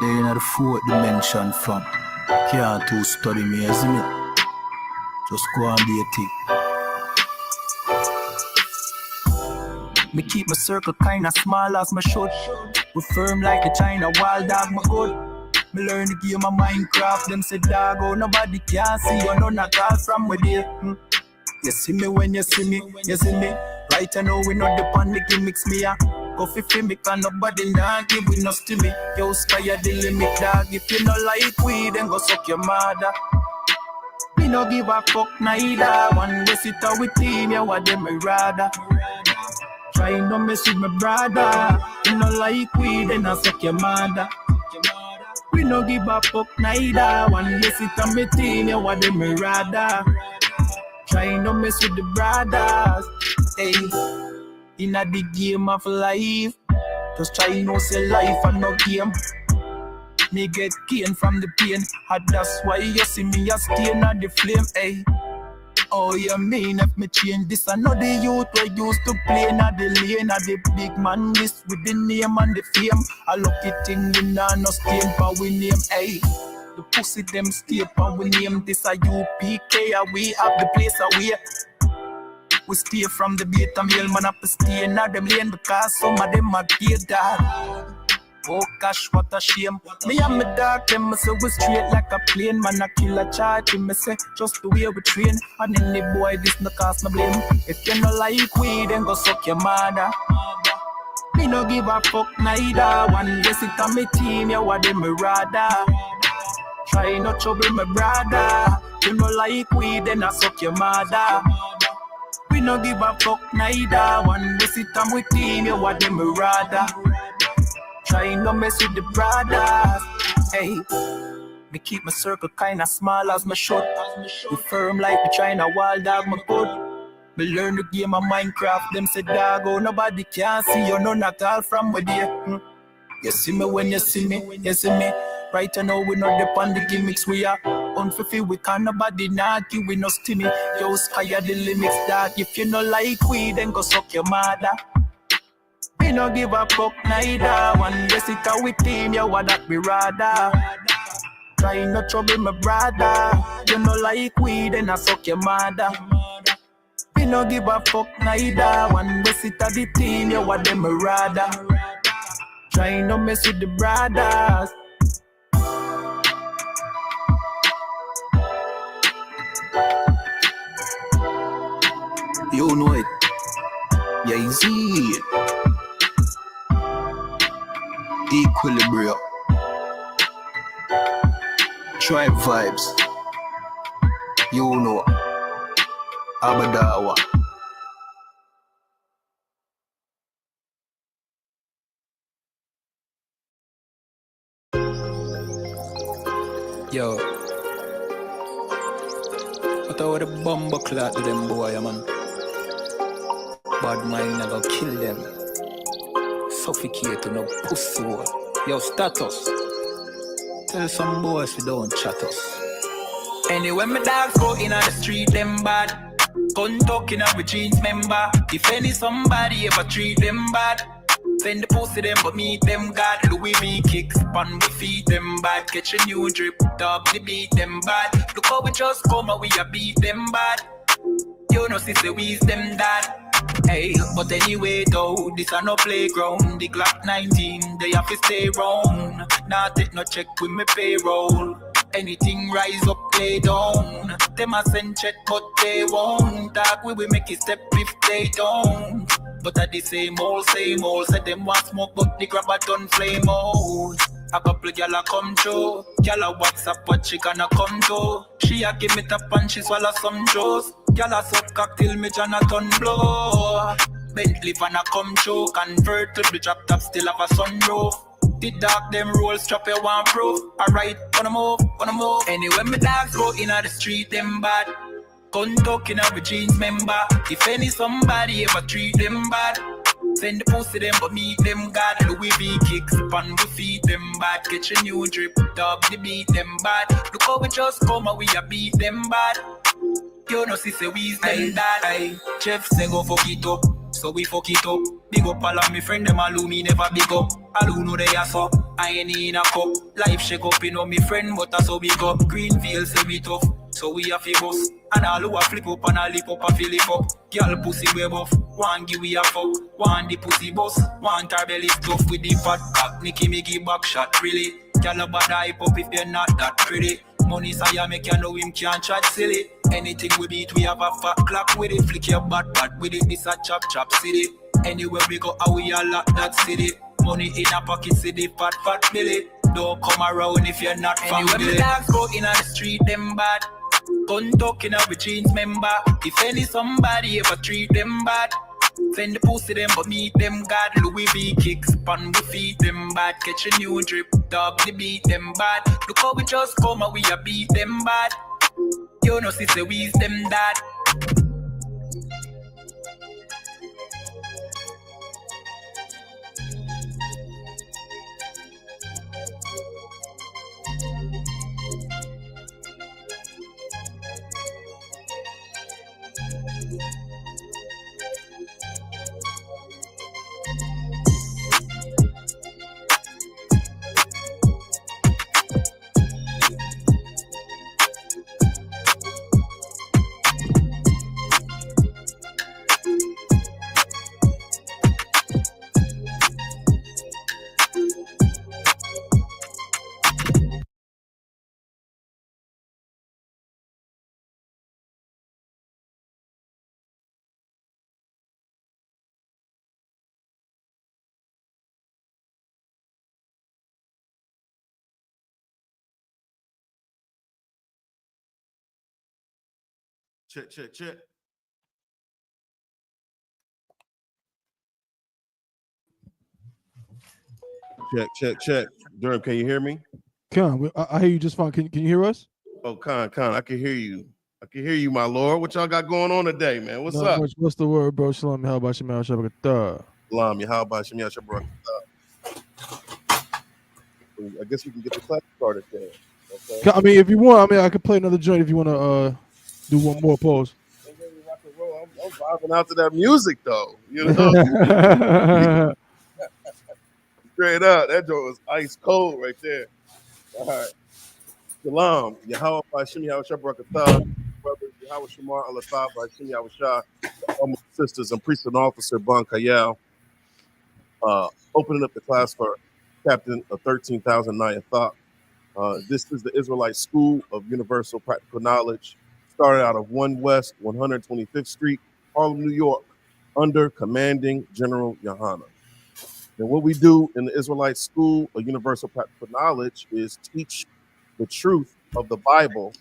They in the fourth dimension from. Can't too study me, isn't it? Just go and be a thing. Me keep my circle kinda small as my should. We firm like the China wild dog, my good. Me learn the game of Minecraft. Them say dog, oh nobody can see you, none a call from with you. You see me when you see me, you see me. Right I know we not the pan the gimmicks me a. Coffee for me can nobody not give we no to me. Yo sky the limit dog. If you no like weed then go suck your mother. Me no give a fuck neither. One day sit out with team, yeah what them me rather. Try no mess with my brother. You no like weed then I suck your mother. We no give a fuck neither. One day sit on me team, yeah what them me rather. Try no mess with the brothers. Hey, in a the game of life, just try no say life and no game. Me get gain from the pain, and that's why you see me a stain at the flame. Hey, oh you mean if me change this? I know the youth we used to play in the lane, at the big man list with the name and the fame. A lucky thing we nah no stain for we name. Hey, the pussy them stay for we name. This I.S.U.P.K. We have the place away. We stay from the beta male man up to stay in them lane because some of them are gay dog. Oh gosh, what a shame. Me and my dog, them say we straight like a plane. Man a kill a charge, me say just the way we train. And any boy this no cause no blame. If you no like weed, then go suck your mother. Me no give a fuck neither. One day sit on me team, yeah what them me rather. Try not trouble my brother. You no like weed, then I suck your mother. We no give a fuck neither. One day sit on with team, you what them rather. Try no mess with the brothers. Hey, me keep my circle kinda small as my should. We firm like the China wild dog, my good. Me learn the game of Minecraft. Them say dog, oh nobody can see you, none at all from with you. You see me when you see me, you see me. Right now we not depend the gimmicks we are. Unfulfilled we can't nobody not give we no stimmy. Yo sky the limits dog. If you no like weed then go suck your mother. We no give a fuck neither. One day sit out with team, you what that we rather. Try not trouble my brother. You no like weed then I suck your mother. We no give a fuck neither. One day sit out the team, you what them rather. Try no mess with the brothers. You know it. Yeah, you see it. Equilibrium. Tribe vibes. You know. Abadawa. Yo. What about the bomber clot to them boy, man? Bad mind never kill them. Suffocate to no pussy. Yo, status. Tell some boys we don't chat us. Anyway, my dogs go in on the street, them bad. Gun talking up with jeans member. If any somebody ever treat them bad, send the pussy them but meet them God. Louis V kicks on we feed them bad. Catch a new drip, dog, they beat them bad. Look how we just come and we a beat them bad. You know sister we them that. Hey, but anyway though, this a no playground. The Glock 19, they have to stay round. Nah take no check with me payroll. Anything rise up, play down. Them a send check but they won't. Talk we make it step if they don't. But at the same old, said them want smoke but the grab a ton flame out. A couple gyal a come through. Gyal a WhatsApp what she gonna come to. She a give me tap and she swallow some juice. Gyal a suck cock till me Jonathan blow. Bentley van a come through. Convert to the drop top still have a sunroof. The dog them roll strap you one proof. Alright, gonna move. Anyway me dogs go in the street them bad. Gun talking with jeans member. If any somebody ever treat them bad, send the pussy them but meet them God. Louis V kicks on we feed them bad. Catch a new drip, dog they beat them bad. Look how we just come and we a beat them bad. You know sister we them that. Aye, Jeff say go fuck it up, so we fuck it up. Big up all of me friend them all who me never big up. All who know they are so, I ain't in a cup. Life shake up, you know me friend, but that's how we go. Greenfield say we tough, so we have to bust. And all who a flip up and a lip up and fill it up. Girl pussy we buff, one give we a fuck. One the pussy bust, one her belly stuff with the fat cock. Nicky me give back shot, really. Girl about hype up if you're not that pretty. Money say make you know him can't chat silly. Anything we beat, we have a fat clock with it. Flick your bad with it, this a chop chop city. Anywhere we go, how we a lock that city. Money in a pocket, city, fat Billy. Don't come around if you're not family. Anywhere me dogs go in on the street, them bad. Gun talking up with jeans member. If any somebody ever treat them bad, send the pussy them but meet them God. Louis V kicks pan we feed them bad. Catch a new drip, dog the beat them bad. Look how we just come and we a beat them bad. You know sister we's them dad. Check. Check. Durham, can you hear me? Con, I hear you just fine. Can you hear us? Oh, Con, I can hear you. I can hear you, my lord. What y'all got going on today, man? What's up? Much. What's the word, bro? Shalom, how about you, SHALAM, I guess we can get the class started there. Okay. I mean, if you want, I could play another joint if you want to do one more pause. I'm vibing out to that music, though. You know? Straight up. That joint was ice cold right there. All right. Shalom. Yahweh Bashim Yahushua Barakatah. Brothers, Yahweh Shamar Alatah Bashim Yahushua. All my sisters and priest and officer Bon Kayal. Opening up the class for Captain of 13,009 Thought. This is the Israelite School of Universal Practical Knowledge. Started out of 1 West 125th Street, Harlem, New York, under Commanding General YAHANNA. And what we do in the Israelite School of Universal Practical Knowledge is teach the truth of the Bible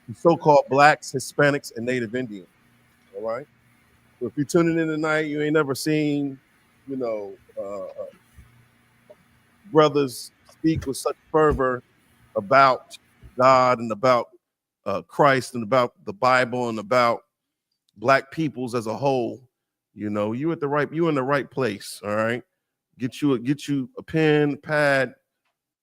to so-called Blacks, Hispanics, and Native Indians. All right. So if you're tuning in tonight, you ain't never seen, brothers speak with such fervor about God and about Christ and about the Bible and about Black peoples as a whole. You in the right place. All right. Get you a pen, pad,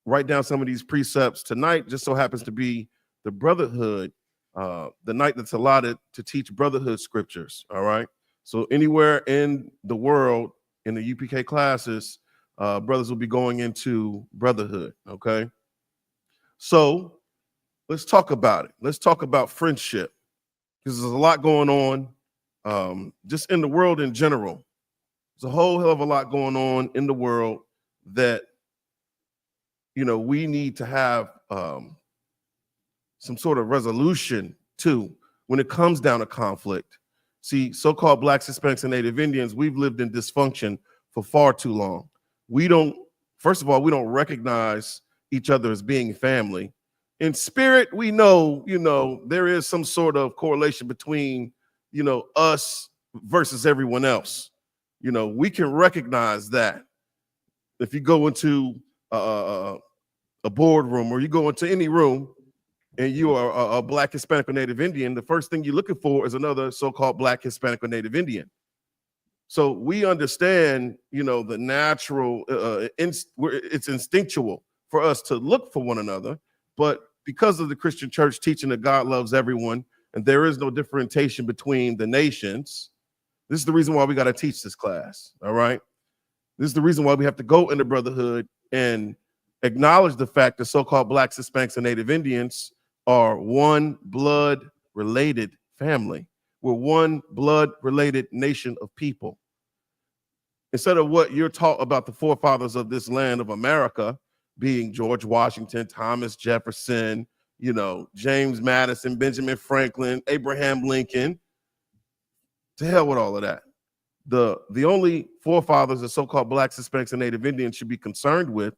write down some of these precepts. Tonight just so happens to be the brotherhood, the night that's allotted to teach brotherhood scriptures. All right. So anywhere in the world in the UPK classes, brothers will be going into brotherhood. Okay. So let's talk about it. Let's talk about friendship, because there's a lot going on just in the world in general. There's a whole hell of a lot going on in the world that, we need to have some sort of resolution to when it comes down to conflict. See, so-called Blacks, Hispanics, and Native Indians, we've lived in dysfunction for far too long. First of all, we don't recognize each other as being family. In spirit, we know, there is some sort of correlation between, us versus everyone else. We can recognize that. If you go into a boardroom or you go into any room and you are a Black, Hispanic, or Native Indian, the first thing you're looking for is another so-called Black, Hispanic, or Native Indian. So we understand, the natural, it's instinctual for us to look for one another. But because of the Christian church teaching that God loves everyone and there is no differentiation between the nations, this is the reason why we got to teach this class. All right. This is the reason why we have to go into brotherhood and acknowledge the fact that so-called blacks, Hispanics, and Native Indians are one blood-related family. We're one blood-related nation of people. Instead of what you're taught about the forefathers of this land of America being George Washington, Thomas Jefferson, James Madison, Benjamin Franklin, Abraham Lincoln, to hell with all of that. The only forefathers that so-called blacks, Hispanics, and Native Indians should be concerned with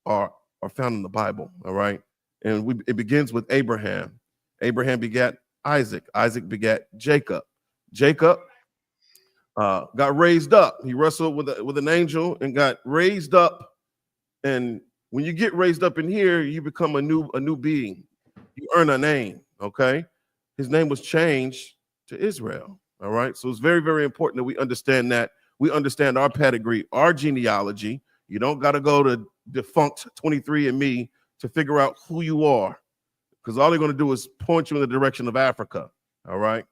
are found in the Bible, all right? And it begins with Abraham. Abraham begat Isaac. Isaac begat Jacob. Jacob got raised up. He wrestled with an angel and got raised up. And when you get raised up in here, you become a new being. You earn a name, okay? His name was changed to Israel, all right? So it's very, very important that we understand that. We understand our pedigree, our genealogy. You don't got to go to defunct 23andMe to figure out who you are, because all they're going to do is point you in the direction of Africa, all right?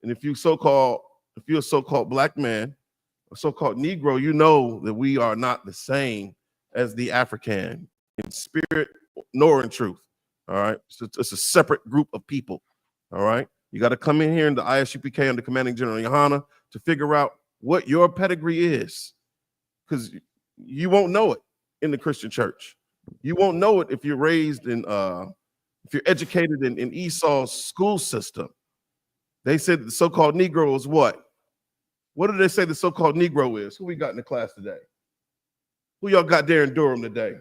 And if you're a so-called black man, a so-called Negro, you know that we are not the same as the African in spirit nor in truth, all right? So it's a separate group of people, all right? You got to come in here in the I.S.U.P.K under Commanding General YAHANNA to figure out what your pedigree is, because you won't know it in the Christian church. You won't know it if you're raised in, if you're educated in Esau's school system. They said the so-called Negro is what? What do they say the so-called Negro is? Who we got in the class today? Who y'all got there in Durham today?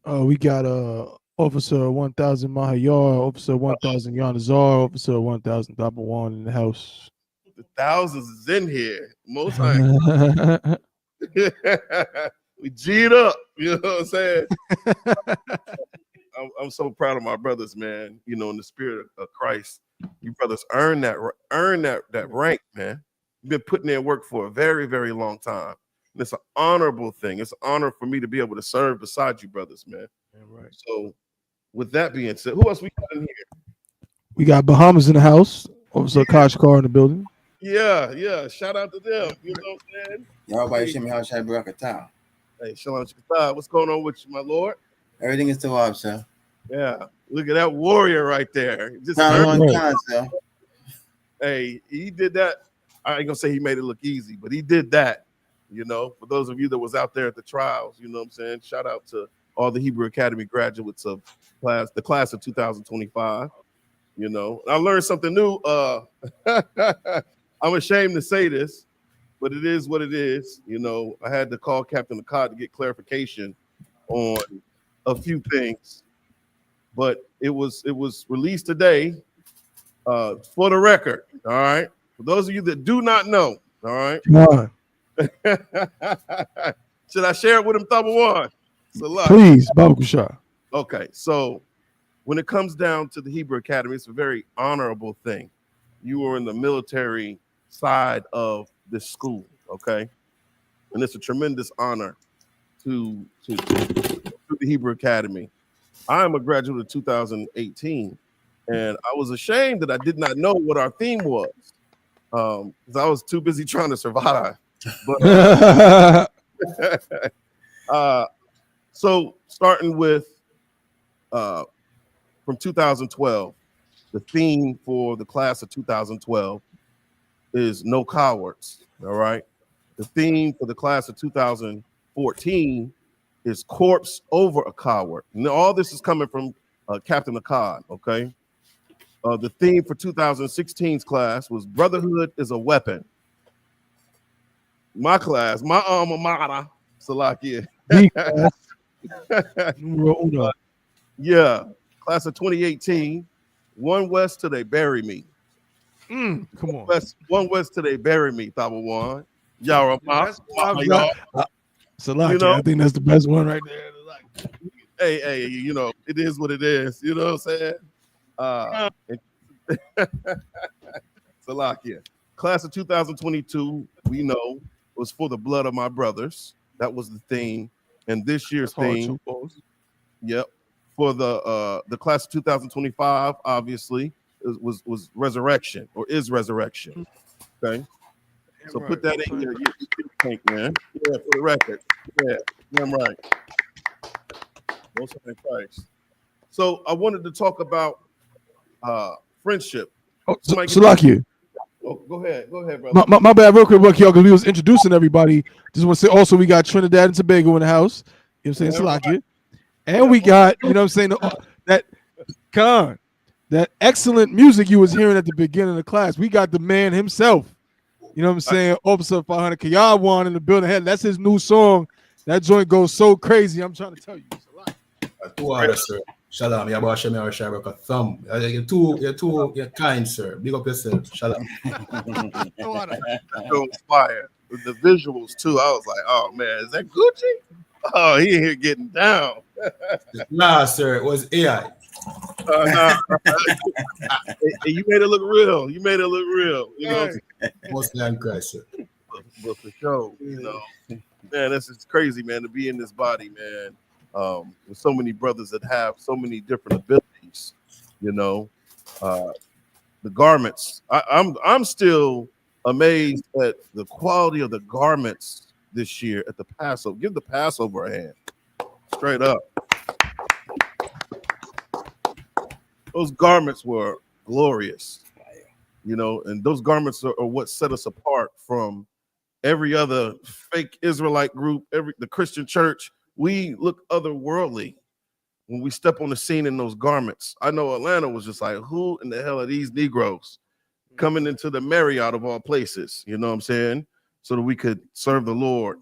We got Officer 1000 Mahayar, Officer 1000 Yanazar, Officer 1000 Dabawan in the house. The thousands is in here. Most times. We G'd up. You know what I'm saying? I'm so proud of my brothers, man. In the spirit of Christ, you brothers earn that rank, man. You've been putting in work for a very, very long time. And it's an honorable thing. It's an honor for me to be able to serve beside you, brothers, man. Yeah, right. So, with that being said, who else we got in here? We got Bahamas in the house. Officer Kashkar in the building. Yeah. Shout out to them. You know what I'm saying? Y'all show me how Shai Barakatah. Hey, Shalom. What's going on with you, my lord? Everything is still up, sir. Yeah. Look at that warrior right there. Just hey, he did that. I ain't gonna say he made it look easy, but he did that. For those of you that was out there at the trials, you know what I'm saying? Shout out to all the Hebrew Academy graduates of the class of 2025. I learned something new. I'm ashamed to say this, but it is what it is. I had to call Captain Akkad to get clarification on a few things, but it was released today for the record. All right. For those of you that do not know, all right. Should I share it with him, Thumber One? Please, Babu Shah. Okay, so when it comes down to the Hebrew Academy, it's a very honorable thing. You are in the military side of this school, okay? And it's a tremendous honor to the Hebrew Academy. I am a graduate of 2018, and I was ashamed that I did not know what our theme was, because I was too busy trying to survive. But so starting with from 2012, the theme for the class of 2012 is no cowards. All right. The theme for the class of 2014 is corpse over a coward. And all this is coming from Captain Akkad. Okay. The theme for 2016's class was brotherhood is a weapon. My class, my alma mater, Salakia. Yeah, class of 2018, one west till they bury me. Come on. One west till they bury me, Tabawan. Y'all, Salakia, I think that's the best one right there. Hey, it is what it is. You know what I'm saying? Salakia. Class of 2022, we know, was for the blood of my brothers. That was the theme. And this year's theme, yep, for the class of 2025, obviously, was resurrection, or is resurrection. Okay. So put that in your tank, man. Yeah, for the record. Yeah, I'm right. Most of Christ. So I wanted to talk about friendship. Salakia. Oh, go ahead, brother. My bad, real quick, y'all, because we was introducing everybody. Just want to say also we got Trinidad and Tobago in the house. You know what I'm saying? Salakia. Right. And we got, you know what I'm saying, that excellent music you was hearing at the beginning of the class. We got the man himself. You know what I'm saying? Officer 500 Kayawan in the building. Hey, that's his new song. That joint goes so crazy. I'm trying to tell you. Sir. Shalom. You're thumb. You're kind, sir. Big up yourself. Shalom. Fire. With the visuals too. I was like, oh man, is that Gucci? Oh, he here getting down. Nah, sir. It was AI. Nah. You made it look real. You know, mostly on Christ, sir. But for sure, you know, man, this is crazy, man, to be in this body, man. With so many brothers that have so many different abilities, you know, the garments. I'm still amazed at the quality of the garments this year at the Passover. Give the Passover a hand, straight up. Those garments were glorious, you know, and those garments are what set us apart from every other fake Israelite group, the Christian church. We look otherworldly when we step on the scene in those garments. I know Atlanta was just like, who in the hell are these Negroes coming into the Marriott of all places? You know what I'm saying? So that we could serve the Lord.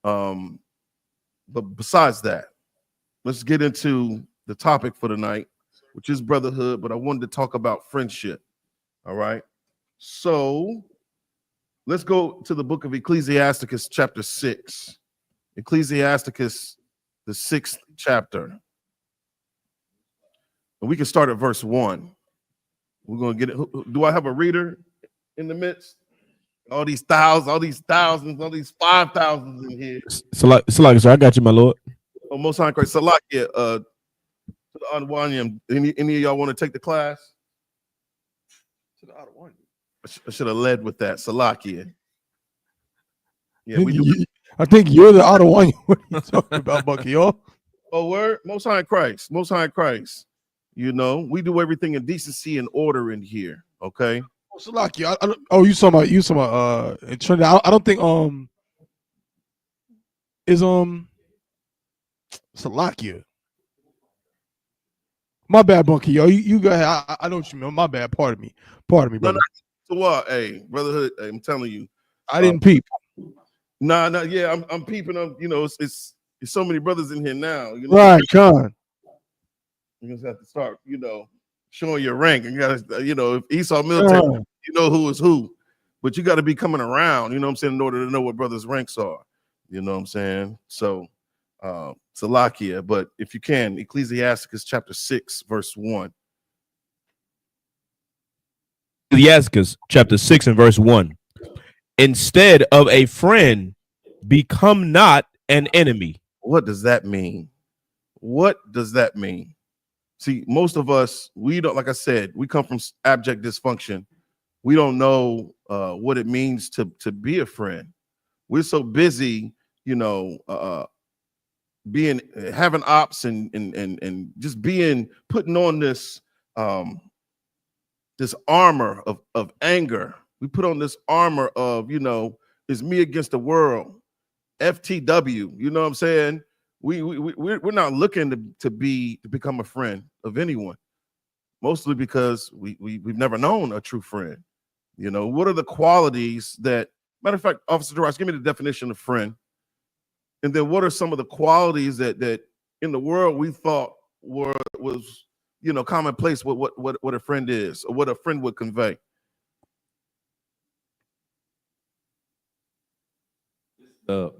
But besides that, let's get into the topic for tonight, which is brotherhood, but I wanted to talk about friendship. All right. So let's go to the book of Ecclesiasticus, chapter 6. Ecclesiasticus, the 6th chapter. And we can start at verse 1. We're going to get it. Do I have a reader in the midst? All these thousands, all these 5,000s in here. Salakia, sir, I got you, my lord. Oh, Most High Christ. Salakia, to the Adwanium. Any of y'all want to take the class? To the Adwanium. I should have led with that. Salakia. Yeah, we do. I think you're the Adwanium. What are you talking about, Bucky? Y'all? Oh, word. Most High Christ. Most High Christ. You know, we do everything in decency and order in here. Okay. Oh, Salakia. You talking about Trinidad. I don't think is Salakia. My bad, Bunky. Yo, you go ahead. I know what you mean. My bad. Pardon me, brother. No, so what? Hey, brotherhood. Hey, I'm telling you, I didn't peep. Nah. Yeah, I'm peeping up. You know, it's so many brothers in here now. You know, right, Con. You just have to start, you know, showing your rank. And you gotta, you know, if Esau military, you know who is who. But you got to be coming around. You know what I'm saying, in order to know what brothers' ranks are. You know what I'm saying? So, Salakia. But if you can, Ecclesiasticus chapter 6, verse 1. Ecclesiasticus chapter 6 and verse 1. Instead of a friend, become not an enemy. What does that mean? What does that mean? See, most of us, we don't, like I said, we come from abject dysfunction. We don't know what it means to be a friend. We're so busy, you know, having ops and just putting on this this armor of anger. We put on this armor of, you know, it's me against the world. FTW, you know what I'm saying? We're not looking to become a friend of anyone, mostly because we've never known a true friend. You know, what are the qualities that, matter of fact, Officer Ross, give me the definition of friend. And then what are some of the qualities that in the world we thought was, you know, commonplace with what a friend is or what a friend would convey?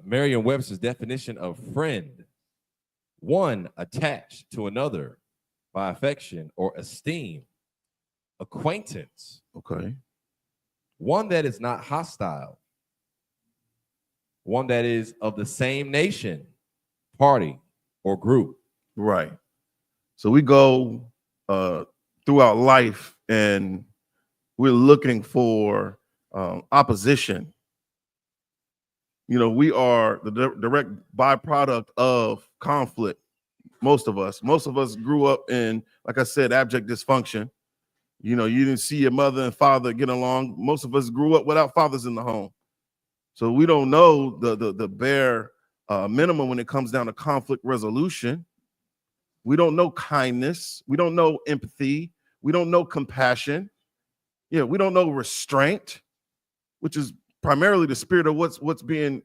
Merriam-Webster's definition of friend: one attached to another by affection or esteem. Acquaintance. Okay. One that is not hostile. One that is of the same nation, party, or group. Right. So we go throughout life and we're looking for opposition. You know, we are the direct byproduct of conflict. Most of us grew up in, like I said, abject dysfunction. You know, you didn't see your mother and father get along. Most of us grew up without fathers in the home. So we don't know the bare minimum when it comes down to conflict resolution. We don't know kindness. We don't know empathy. We don't know compassion. Yeah, we don't know restraint, which is primarily the spirit of what's being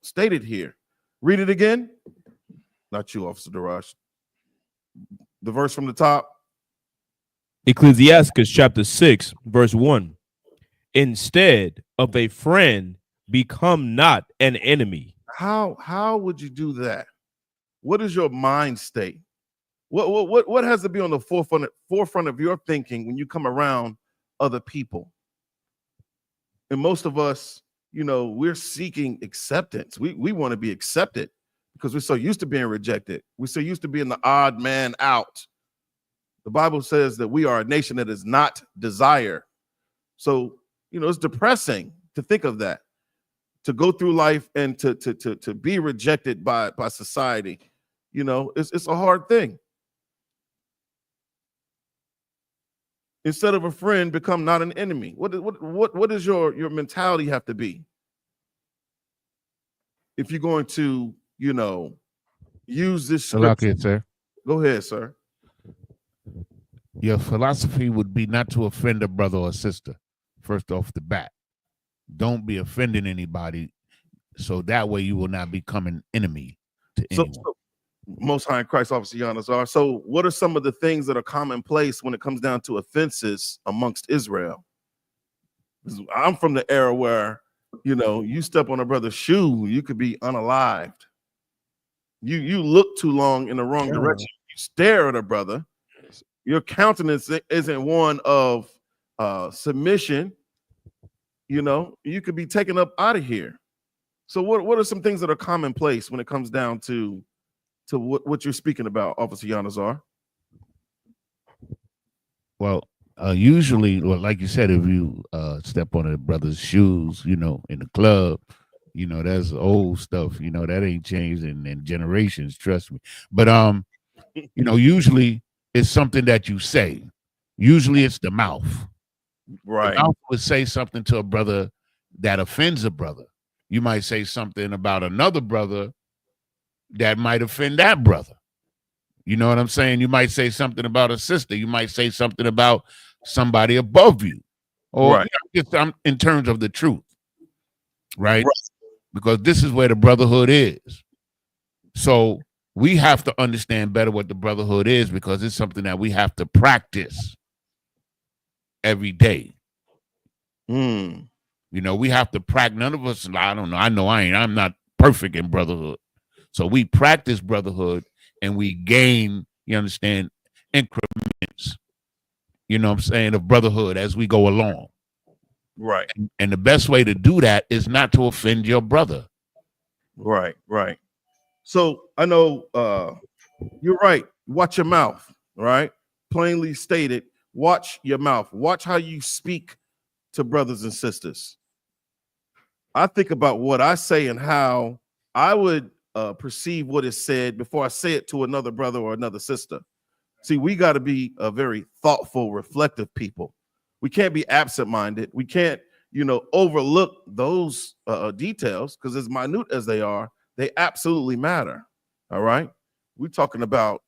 stated here. Read it again. Not you, Officer Darash. The verse from the top. Ecclesiastes chapter 6, verse 1. Instead of a friend, become not an enemy. How would you do that? What is your mind state? What has to be on the forefront of your thinking when you come around other people? And most of us, you know, we're seeking acceptance. We want to be accepted because we're so used to being rejected. We're so used to being the odd man out. The Bible says that we are a nation that is not desired. So, you know, it's depressing to think of that, to go through life and to be rejected by society. You know, it's a hard thing. Instead of a friend, become not an enemy. What does your mentality have to be? If you're going to, you know, use this scripture. Sir. Go ahead, sir. Your philosophy would be not to offend a brother or sister, first off the bat. Don't be offending anybody, so that way you will not become an enemy to anyone. So Most High in Christ, Officer YAHANNA. So what are some of the things that are commonplace when it comes down to offenses amongst Israel? I'm from the era where, you know, you step on a brother's shoe, you could be unalived. You look too long in the wrong direction. You stare at a brother. Your countenance isn't one of submission. You know, you could be taken up out of here. So what are some things that are commonplace when it comes down to what you're speaking about, Officer YAHANNA? Well, usually, well, like you said, if you step on a brother's shoes, you know, in the club, you know, that's old stuff. You know, that ain't changed in generations. Trust me. But you know, usually it's something that you say. Usually it's the mouth. Right. The mouth would say something to a brother that offends a brother. You might say something about another brother that might offend that brother. You know what I'm saying? You might say something about a sister. You might say something about somebody above you, or right. You know, just in terms of the truth, right? Because this is where the brotherhood is. So we have to understand better what the brotherhood is, because it's something that we have to practice every day. Mm. You know, we have to practice. None of us, I don't know. I know I'm not perfect in brotherhood. So we practice brotherhood and we gain, you understand, increments, you know what I'm saying, of brotherhood as we go along. Right. And the best way to do that is not to offend your brother. Right, right. So I know you're right. Watch your mouth, right? Plainly stated, watch your mouth. Watch how you speak to brothers and sisters. I think about what I say and how I would perceive what is said before I say it to another brother or another sister. See, we got to be a very thoughtful, reflective people. We can't be absent-minded. We can't, you know, overlook those details, because as minute as they are, they absolutely matter. All right. We're talking about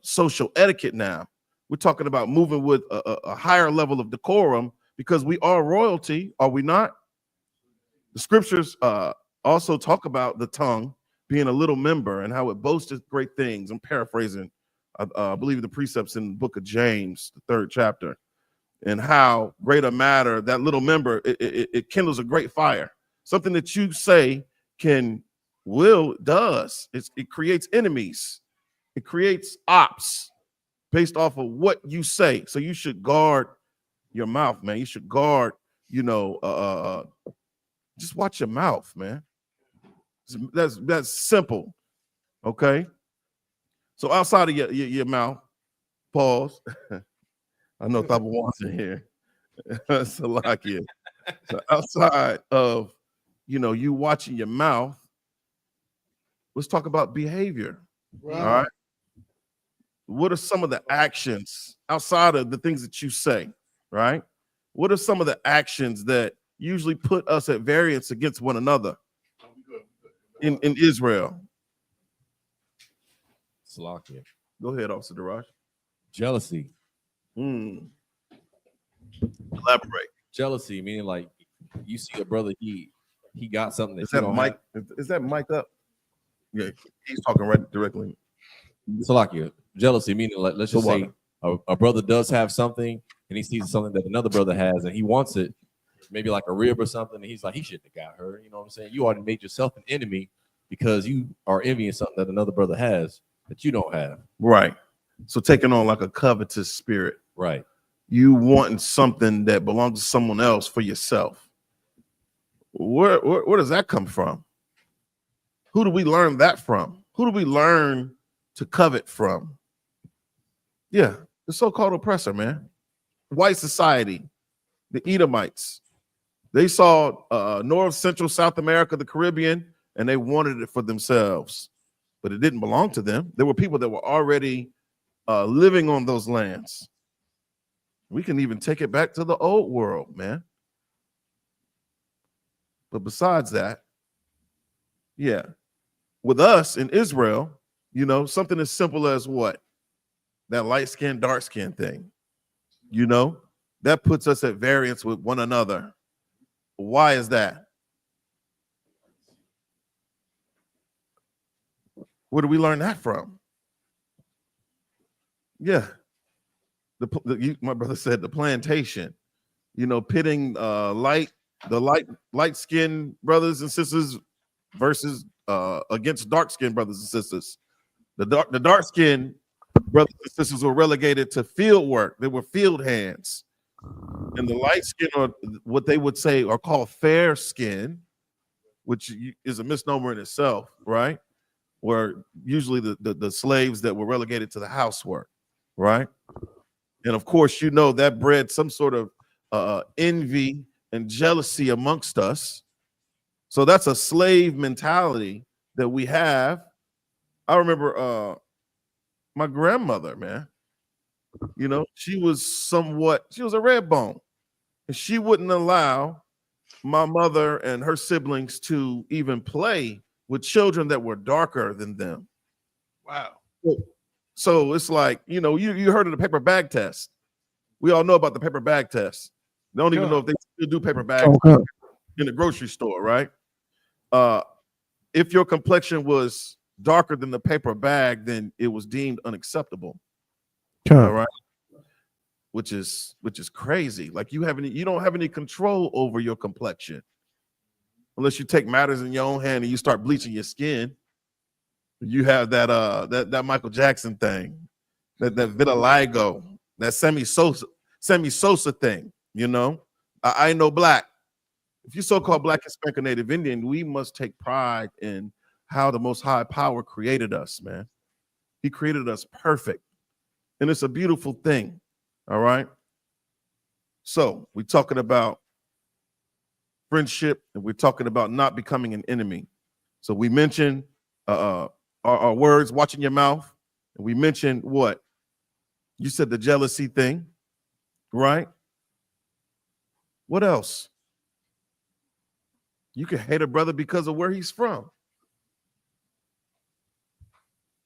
social etiquette now. We're talking about moving with a higher level of decorum, because we are royalty, are we not? The scriptures also talk about the tongue being a little member and how it boasts great things. I'm paraphrasing. I believe the precepts in the book of James, the 3rd chapter, and how great a matter that little member, it kindles a great fire. Something that you say does. It creates enemies. It creates ops based off of what you say. So you should guard your mouth, man. You should guard, you know, just watch your mouth, man. That's simple. Okay. So outside of your mouth, pause. I know Thaba wants in here. Salakia. So outside of you watching your mouth. Let's talk about behavior. Right. All right. What are some of the actions outside of the things that you say, right? What are some of the actions that usually put us at variance against one another in Israel? Salakia. Go ahead, Officer Daraj. Jealousy. Elaborate. Jealousy, meaning like you see a brother, he got something that Is you that don't mic? Is that mic up? Yeah, he's talking right directly. Salakia. Jealousy, meaning like let's just say a brother does have something and he sees something that another brother has and he wants it, maybe like a rib or something, and he's like, he shouldn't have got her. You know what I'm saying? You already made yourself an enemy because you are envying something that another brother has that you don't have. Right. So taking on like a covetous spirit. Right. You wanting something that belongs to someone else for yourself. Where does that come from? Who do we learn that from? Who do we learn to covet from? Yeah, the so-called oppressor, man. White society, the Edomites. They saw North, Central, South America, the Caribbean, and they wanted it for themselves, but it didn't belong to them. There were people that were already living on those lands. We can even take it back to the old world, man. But besides that, yeah, with us in Israel, something as simple as what? That light skin, dark skin thing, that puts us at variance with one another. Why is that? Where do we learn that from? Yeah. My brother said the plantation, pitting light skinned brothers and sisters versus against dark skinned brothers and sisters. The dark skinned brothers and sisters were relegated to field work. They were field hands. And the light skin, or what they would say are called fair skin, which is a misnomer in itself, right? Were usually the slaves that were relegated to the housework, right? And of course, that bred some sort of envy and jealousy amongst us. So that's a slave mentality that we have. I remember my grandmother, man. She was a red bone, and she wouldn't allow my mother and her siblings to even play with children that were darker than them. Wow. So it's like, you heard of the paper bag test. We all know about the paper bag test. They don't even know if they still do paper bags in the grocery store, right? If your complexion was darker than the paper bag, then it was deemed unacceptable. All right. Which is crazy. Like you don't have any control over your complexion unless you take matters in your own hand and you start bleaching your skin. You have that Michael Jackson thing, that vitiligo, that Sammy Sosa thing. I know black. If you're so-called Black, Hispanic, or Native Indian, we must take pride in how the Most High Power created us, man. He created us perfect, and it's a beautiful thing. All right. So we're talking about friendship, and we're talking about not becoming an enemy. So we mentioned our words, watching your mouth, and we mentioned what? You said the jealousy thing, right? What else? You can hate a brother because of where he's from.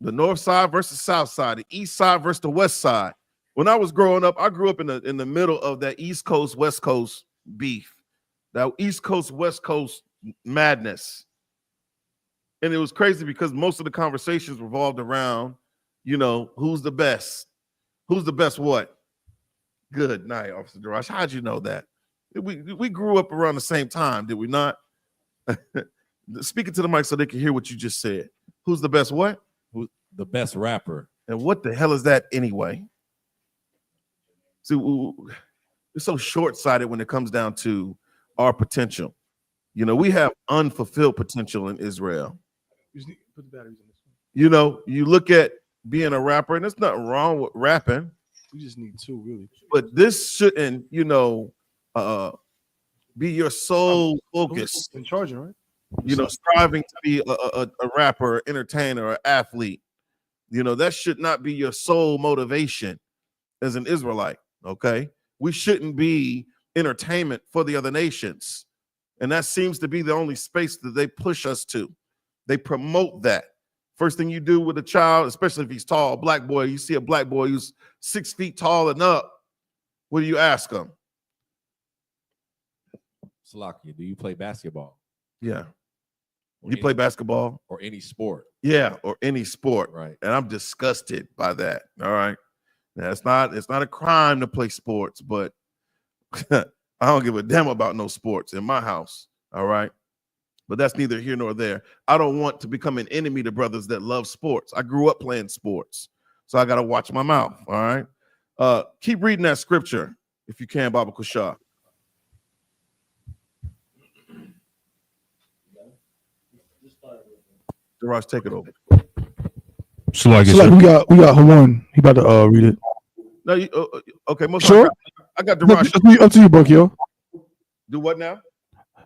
The north side versus south side, the east side versus the west side. When I was growing up, I grew up in the middle of that East Coast, West Coast beef, that East Coast, West Coast madness. And it was crazy because most of the conversations revolved around, who's the best? Who's the best what? Good night, Officer Daraj. How'd you know that? We grew up around the same time, did we not? Speaking to the mic so they can hear what you just said. Who's the best what? Who's the best rapper? And what the hell is that anyway? See, it's so short-sighted when it comes down to our potential. We have unfulfilled potential in Israel. Put the batteries in this one. You look at being a rapper, and there's nothing wrong with rapping. We just need two, really. But this shouldn't, be your sole focus. In charging, right? You know, striving to be a rapper, entertainer, or athlete. You know, that should not be your sole motivation as an Israelite. Okay, we shouldn't be entertainment for the other nations, and that seems to be the only space that they push us to. They promote that. First thing you do with a child, especially if he's tall, a black boy, you see a black boy who's 6 feet tall and up, what do you ask him? Salakia, do you play basketball? Yeah. Or You play basketball? Or any sport? Yeah, or any sport. Right. And I'm disgusted by that. All right. Now, it's not a crime to play sports, but I don't give a damn about no sports in my house. All right. But that's neither here nor there. I don't want to become an enemy to brothers that love sports. I grew up playing sports, so I got to watch my mouth. All right. Keep reading that scripture if you can, Baba Kushah. Darash, take it over. So like we got Hawan. He about to read it. No, you, okay. Most Sure. I got Darash. Up to you, Buck, yo. Do what now?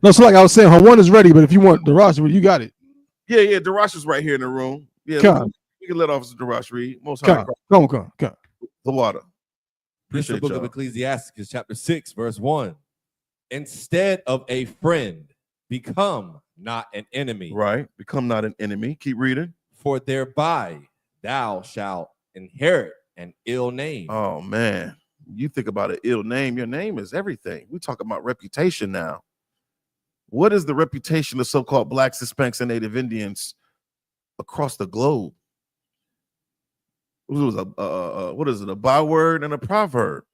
No, so like I was saying, Hawan is ready, but if you want Darash, you got it. Yeah. Darash is right here in the room. Yeah, we can let Officer Darash read. Most high. Come on. The water. This is the book of Ecclesiastes, chapter 6, verse 1. Instead of a friend, become not an enemy. Right. Become not an enemy. Keep reading. For thereby thou shalt inherit an ill name. Oh, man. You think about an ill name. Your name is everything. We talk about reputation now. What is the reputation of so-called blacks, Hispanics, and Native Indians across the globe? It was a byword and a proverb.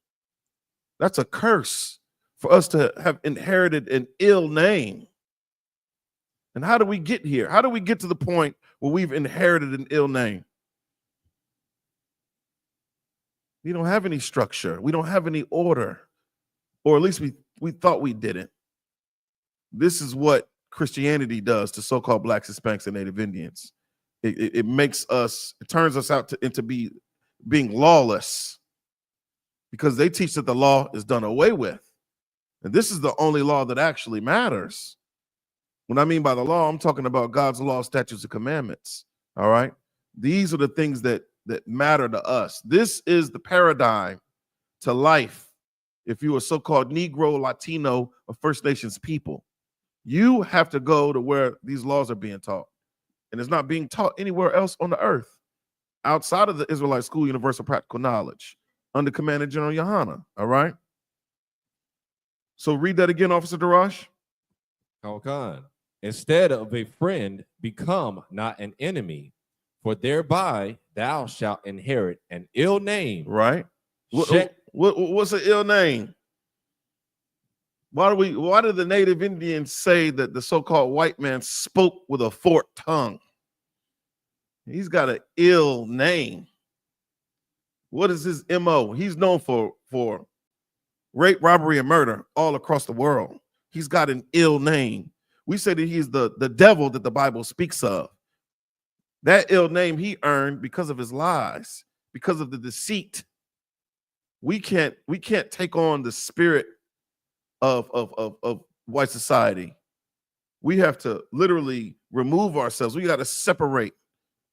That's a curse for us to have inherited an ill name. And how do we get here? How do we get to the point where we've inherited an ill name? We don't have any structure. We don't have any order, or at least we thought we didn't. This is what Christianity does to so-called blacks, Hispanics, and Native Indians. It turns us out into being lawless, because they teach that the law is done away with. And this is the only law that actually matters. When I mean by the law, I'm talking about God's law, statutes, and commandments. All right. These are the things that matter to us. This is the paradigm to life. If you are so-called Negro, Latino, or First Nations people, you have to go to where these laws are being taught. And it's not being taught anywhere else on the earth outside of the Israelite School Universal Practical Knowledge under Commander General YAHANNA. All right. So read that again, Officer Darash. Khan. Instead of a friend, become not an enemy, for thereby thou shalt inherit an ill name. Right. What's an ill name? Why do the Native Indians say that the so-called white man spoke with a forked tongue? He's got an ill name. What is his MO? He's known for rape, robbery, and murder all across the world. He's got an ill name. We say that he's the devil that the Bible speaks of. That ill name he earned because of his lies, because of the deceit. We can't take on the spirit of white society. We have to literally remove ourselves. We got to separate.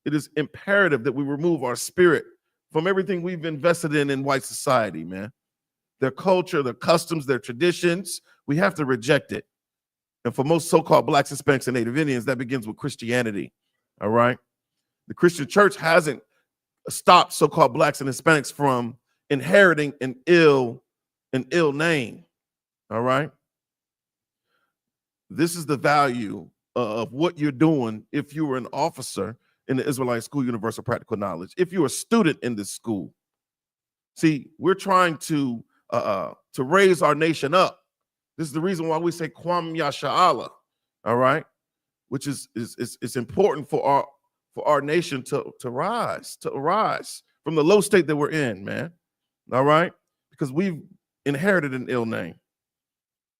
It is imperative that we remove our spirit from everything we've invested in white society, man. Their culture, their customs, their traditions, we have to reject it. And for most so-called blacks, Hispanics, and Native Indians, that begins with Christianity. All right. The Christian church hasn't stopped so-called blacks and Hispanics from inheriting an ill name. All right. This is the value of what you're doing if you were an officer in the Israelite School Universal Practical Knowledge, if you're a student in this school. See, we're trying to raise our nation up. This is the reason why we say Kwam Yasha'Allah, all right, which is important for our nation to rise from the low state that we're in, man. All right, because we've inherited an ill name,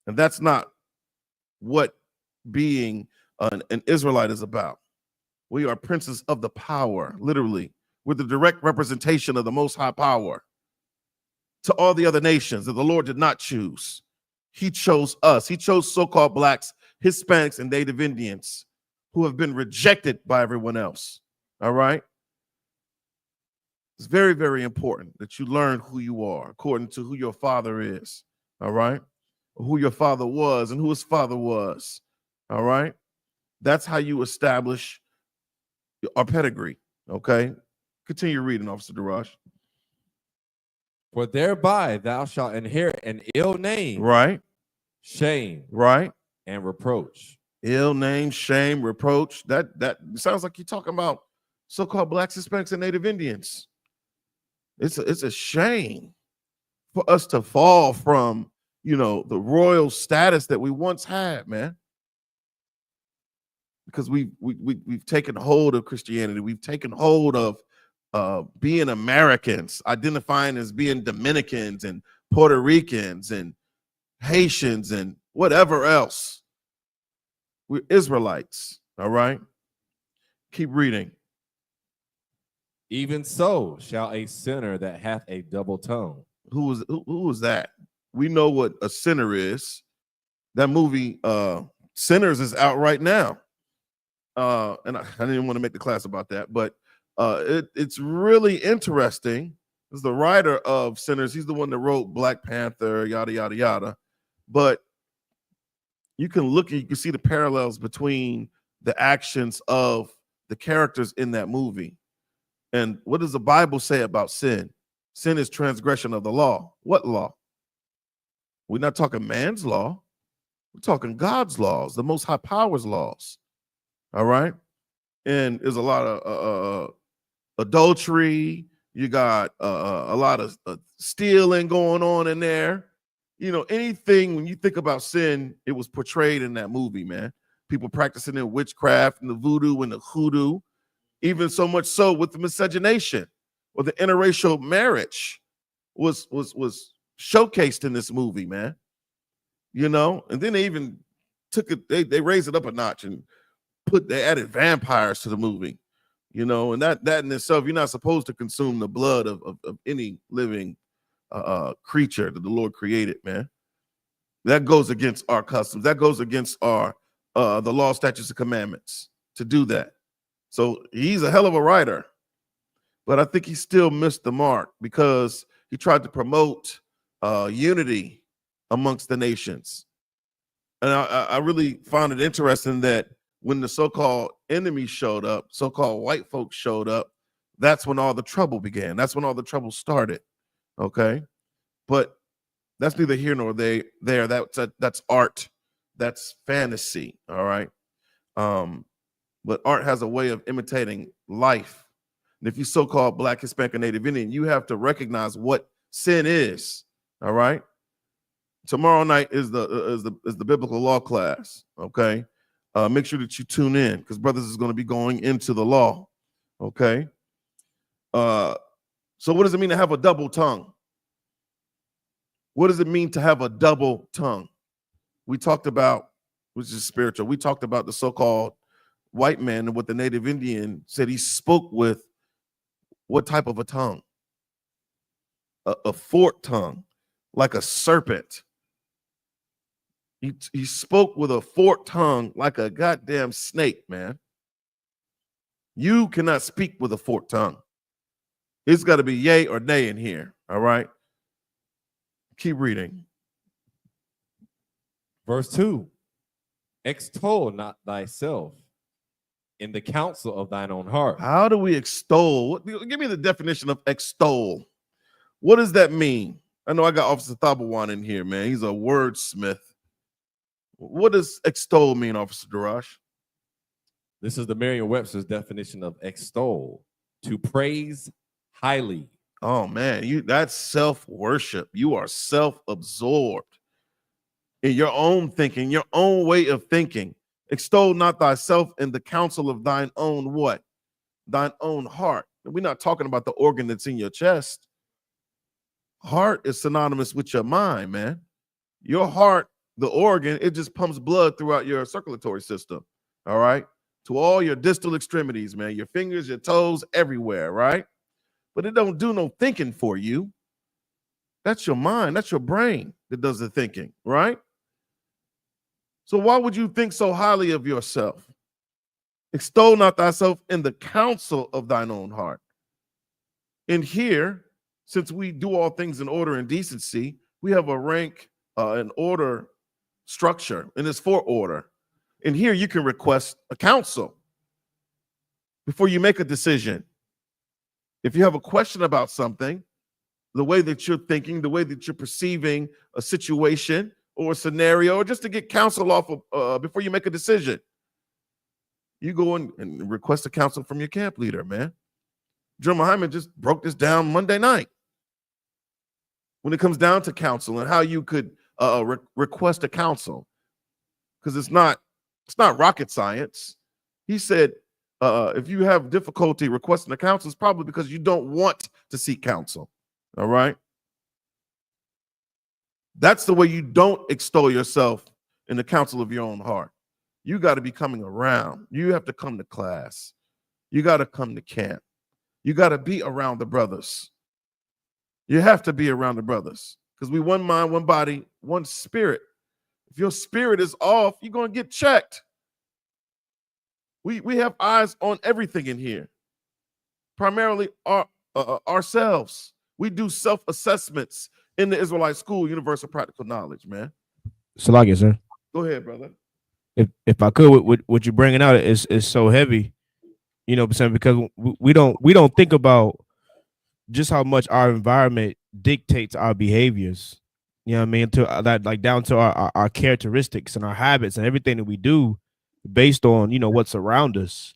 and that's not what being an Israelite is about. We are princes of the power, literally. We're the direct representation of the Most High power to all the other nations that the Lord did not choose. He chose us. He chose so-called blacks, Hispanics, and Native Indians who have been rejected by everyone else. All right? It's very, very important that you learn who you are according to who your father is. All right? Who your father was and who his father was. All right? That's how you establish our pedigree. Okay? Continue reading, Officer Darash. For thereby thou shalt inherit an ill name, Right? shame, Right? and reproach. Ill name, shame, reproach. That sounds like you're talking about so-called blacks, Hispanics, and Native Indians. It's a shame for us to fall from, you know, the royal status that we once had, man. Because we've taken hold of Christianity. We've taken hold of being Americans, identifying as being Dominicans and Puerto Ricans and Haitians and whatever else. We're Israelites, all right? Keep reading. Even so shall a sinner that hath a double tongue. Who was that? We know what a sinner is. That movie, Sinners, is out right now. And I didn't want to make the class about that, but it's really interesting. This is the writer of Sinners. He's the one that wrote Black Panther, yada, yada, yada. But you can look and you can see the parallels between the actions of the characters in that movie. And what does the Bible say about sin? Sin is transgression of the law. What law? We're not talking man's law. We're talking God's laws, the Most High Power's laws. All right? And there's a lot of adultery. You got a lot of stealing going on in there. You know, anything, when you think about sin, it was portrayed in that movie, man. People practicing in witchcraft and the voodoo and the hoodoo, even so much so with the miscegenation or the interracial marriage was showcased in this movie, man. You know, and then they even took it, they raised it up a notch and they added vampires to the movie, you know, and that in itself, you're not supposed to consume the blood of any living creature that the Lord created, man. That goes against our customs. That goes against our the law, statutes, and commandments to do that. So he's a hell of a writer, but I think he still missed the mark because he tried to promote unity amongst the nations. And I really found it interesting that when the so-called enemy showed up, so-called white folks showed up, that's when all the trouble began. That's when all the trouble started. Okay, but that's neither here nor there. That's art. That's fantasy. All right. But art has a way of imitating life. And if you so-called Black, Hispanic, and Native Indian, you have to recognize what sin is. All right. Tomorrow night is the biblical law class. Okay. Make sure that you tune in because brothers is going to be going into the law. Okay. So what does it mean to have a double tongue? What does it mean to have a double tongue? We talked about, which is spiritual. We talked about the so-called white man and what the Native Indian said he spoke with. What type of a tongue? A forked tongue, like a serpent. He spoke with a forked tongue like a goddamn snake, man. You cannot speak with a forked tongue. It's got to be yay or nay in here, all right? Keep reading. Verse 2. Extol not thyself in the counsel of thine own heart. How do we extol? Give me the definition of extol. What does that mean? I know I got Officer Thabawan in here, man. He's a wordsmith. What does extol mean, Officer Darash? This is the Merriam-Webster's definition of extol: to praise highly. Oh man, that's self-worship. You are self-absorbed in your own thinking, your own way of thinking. Extol not thyself in the counsel of thine own what? Thine own heart. And we're not talking about the organ that's in your chest. Heart is synonymous with your mind, man. Your heart, the organ, it just pumps blood throughout your circulatory system. All right. To all your distal extremities, man, your fingers, your toes, everywhere, right? But it don't do no thinking for you. That's your mind. That's your brain that does the thinking, right? So why would you think so highly of yourself? Extol not thyself in the counsel of thine own heart. In here, since we do all things in order and decency, we have a rank and order structure, and it's for order. In here, you can request a counsel before you make a decision. If you have a question about something, the way that you're thinking, the way that you're perceiving a situation or a scenario, or just to get counsel off of before you make a decision, you go in and request a counsel from your camp leader, man. Joe Muhammad just broke this down Monday night. When it comes down to counsel and how you could request a counsel, because it's not rocket science. He said, if you have difficulty requesting a counsel, it's probably because you don't want to seek counsel. All right. That's the way you don't extol yourself in the counsel of your own heart. You got to be coming around. You have to come to class. You got to come to camp. You got to be around the brothers. You have to be around the brothers because we one mind, one body, one spirit. If your spirit is off, you're going to get checked. We have eyes on everything in here, primarily ourselves. We do self-assessments in the Israelite school, Universal Practical Knowledge, man. Salakia, sir. Go ahead, brother. If I could, what you're bringing out is so heavy, you know, because we don't think about just how much our environment dictates our behaviors. You know what I mean? To that, like down to our characteristics and our habits and everything that we do based on, you know, what's around us.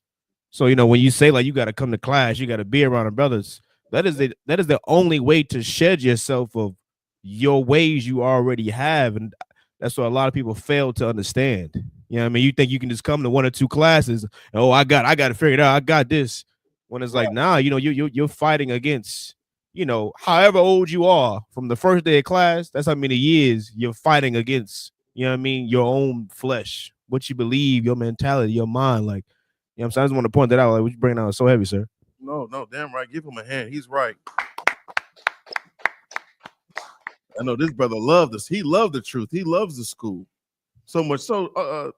So, you know, when you say like you got to come to class, you got to be around the brothers, that is the only way to shed yourself of your ways you already have. And that's what a lot of people fail to understand. You know what I mean? You think you can just come to one or two classes and, oh, I got to figure it out. I got this. When it's like, nah, you know, you're fighting against, you know, however old you are from the first day of class, that's how many years you're fighting against, you know what I mean, your own flesh, what you believe, your mentality, your mind. Like, you know what I'm saying? I just want to point that out. Like, what you bringing out is so heavy, sir. No, damn right. Give him a hand. He's right. I know this brother loved this. He loved the truth. He loves the school so much. So,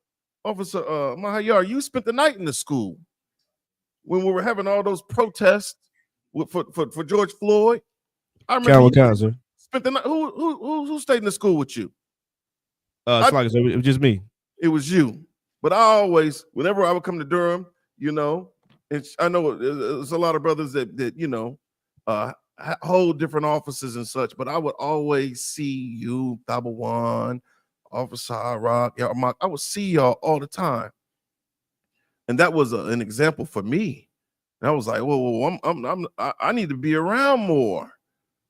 Officer Mahayar, you spent the night in the school when we were having all those protests for George Floyd. I remember you spent the night. Who stayed in the school with you? It was just me. It was you. But I always, whenever I would come to Durham, you know, and I know there's a lot of brothers that you know hold different offices and such, but I would always see you, Tabawan, Officer Rock, I would see y'all all the time. And that was an example for me. And I was like, whoa, I need to be around more.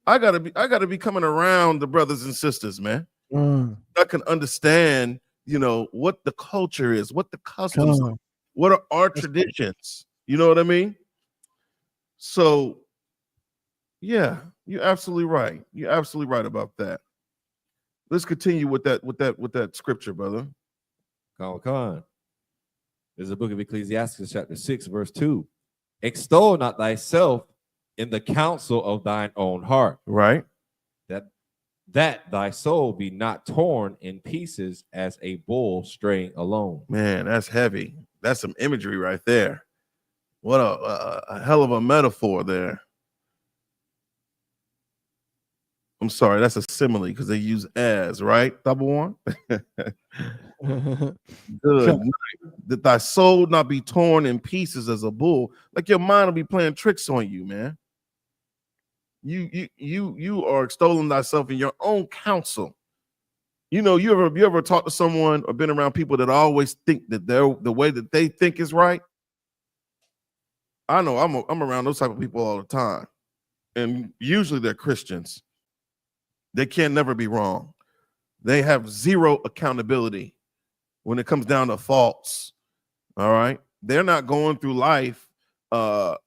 I gotta be coming around the brothers and sisters, man. I can understand, you know, what the culture is, what the customs are, what are our traditions. You know what I mean? So, yeah, you're absolutely right. You're absolutely right about that. Let's continue with that scripture, brother. Come on. There's a book of Ecclesiastes, chapter 6, verse 2. Extol not thyself in the counsel of thine own heart. Right. That thy soul be not torn in pieces as a bull straying alone. Man, that's heavy. That's some imagery right there. What a hell of a metaphor there. I'm sorry, that's a simile because they use as, right? Double one. Good. That thy soul not be torn in pieces as a bull. Like your mind will be playing tricks on you, man. You are extolling thyself in your own counsel. You know, you ever talked to someone or been around people that always think that the way that they think is right? I know I'm around those type of people all the time, and usually they're Christians. They can never be wrong. They have zero accountability when it comes down to faults. All right, they're not going through life not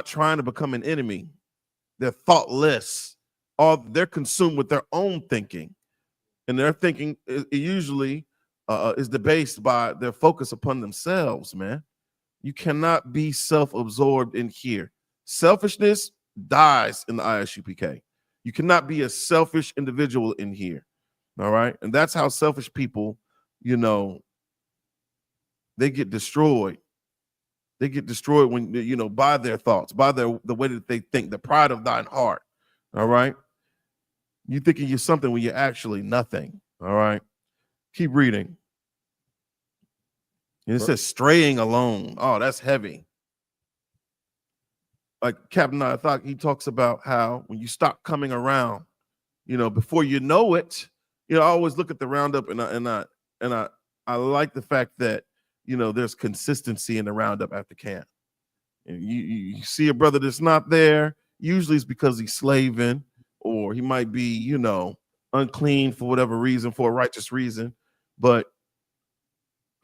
trying to become an enemy. They're thoughtless. They're consumed with their own thinking, and their thinking usually is debased by their focus upon themselves, man. You cannot be self-absorbed in here. Selfishness dies in the I.S.U.P.K. You cannot be a selfish individual in here. All right. And that's how selfish people, you know, they get destroyed. They get destroyed when, you know, by their thoughts, by the way that they think, the pride of thine heart. All right. You thinking you're something when you're actually nothing. All right. Keep reading. And it says straying alone. Oh, that's heavy. Like Captain I.S.U.P.K, he talks about how when you stop coming around, you know, before you know it, you know, I always look at the roundup and I like the fact that, you know, there's consistency in the roundup after camp. And you see a brother that's not there, usually it's because he's slaving or he might be, you know, unclean for whatever reason, for a righteous reason. But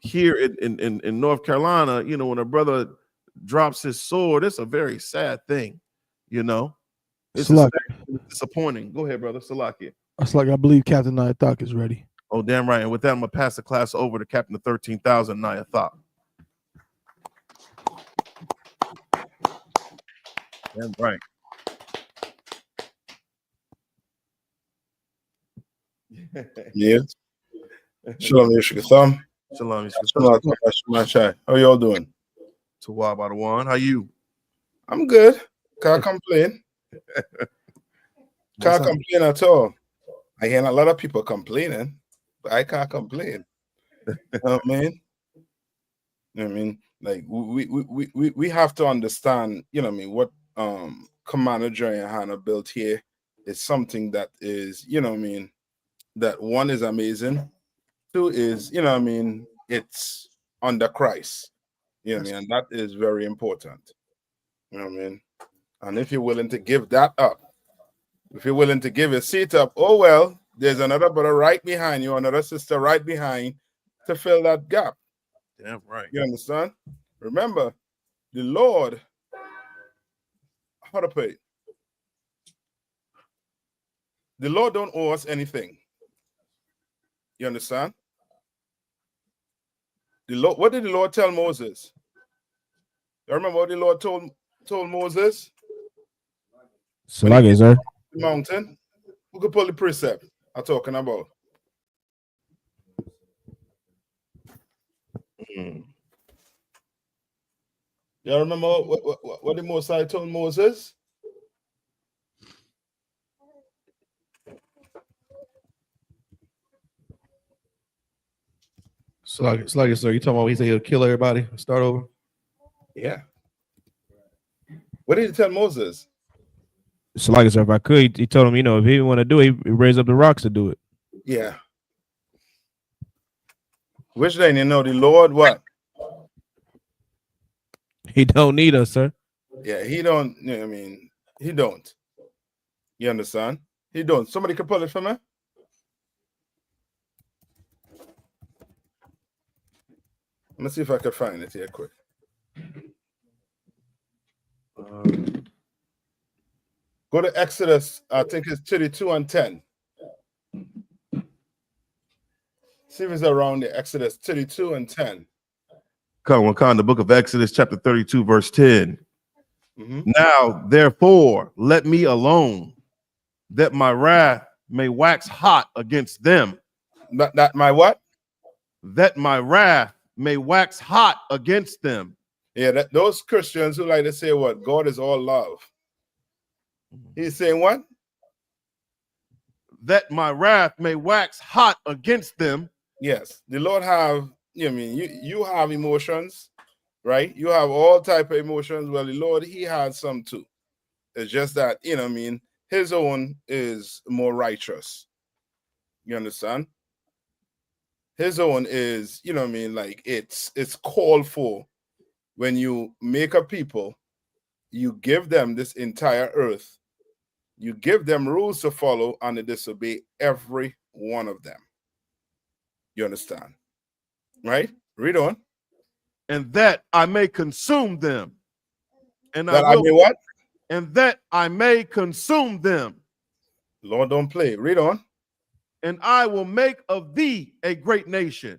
here in North Carolina, you know, when a brother drops his sword, it's a very sad thing, you know. It's disappointing. Go ahead, brother. Salakia. It's like I believe Captain I.S.U.P.K is ready. Oh, damn right. And with that, I'm gonna pass the class over to Captain of 13,000 I.S.U.P.K. Damn right. Yeah. Shalom, Yeshua. Shalom, Yeshua. How y'all doing? Tawab Adawan. How you? I'm good. Can't complain. Can't complain at all. I hear a lot of people complaining, but I can't complain. You know what I mean? You know what I mean? Like we have to understand, you know what I mean, what Commander YAHANNA built here is something that is, you know what I mean, that one is amazing. Two is, you know what I mean, it's under Christ. You know what I mean? And that is very important. You know what I mean? And if you're willing to give that up, if you're willing to give your seat up, oh well, there's another brother right behind you, another sister right behind to fill that gap. Damn right. You understand? Remember, the Lord, how to put it? The Lord don't owe us anything. You understand? The Lord, what did the Lord tell Moses? You remember what the Lord told Moses? Salakia, sir. The mountain. Who could pull the precept I'm talking about? You remember what the Most High told Moses? Salakia, sir. You talking about he said he'll kill everybody and start over? Yeah. What did he tell Moses? Salakia, sir. If I could, he told him, you know, if he didn't want to do it, he raise up the rocks to do it. Yeah. Which then, you know, the Lord what? He don't need us, sir. Yeah, he don't, you know what I mean? He don't. You understand? He don't. Somebody can pull it for me? Let me see if I can find it here quick. Go to Exodus, I think it's 32 and 10. See if it's around the Exodus 32 and 10. Come on, the book of Exodus, chapter 32, verse 10. Now, therefore, let me alone, that my wrath may wax hot against them. That my what? That my wrath may wax hot against them. Yeah, those Christians who like to say what? God is all love. He's saying what? That my wrath may wax hot against them. Yes, the Lord have, you know what I mean, you have emotions, right? You have all type of emotions. Well, the Lord, he has some too. It's just that, you know what I mean, his own is more righteous. You understand? His own is, you know what I mean, like it's called for. When you make a people, you give them this entire earth. You give them rules to follow and they disobey every one of them. You understand? Right? Read on. And that I may consume them. And that I will may what? And that I may consume them. Lord, don't play. Read on. And I will make of thee a great nation.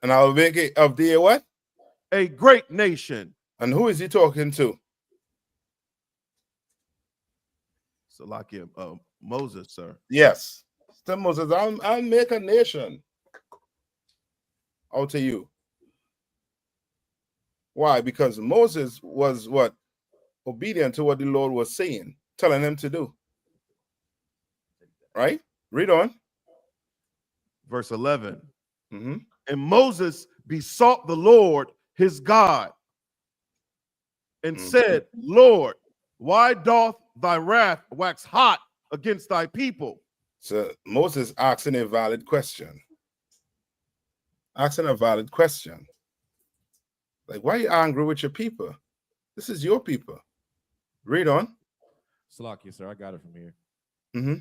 And I will make it of thee a what? A great nation. And who is he talking to? Salakia, Moses, sir. Yes. Tell Moses, I'll make a nation out of you. Why? Because Moses was what? Obedient to what the Lord was saying, telling him to do. Right? Read on. Verse 11. Mm-hmm. And Moses besought the Lord his God and said, Lord, why doth thy wrath wax hot against thy people? So Moses asking a valid question. Asking a valid question. Like, why are you angry with your people? This is your people. Read on. Salakia, sir, I got it from here. Mm-hmm.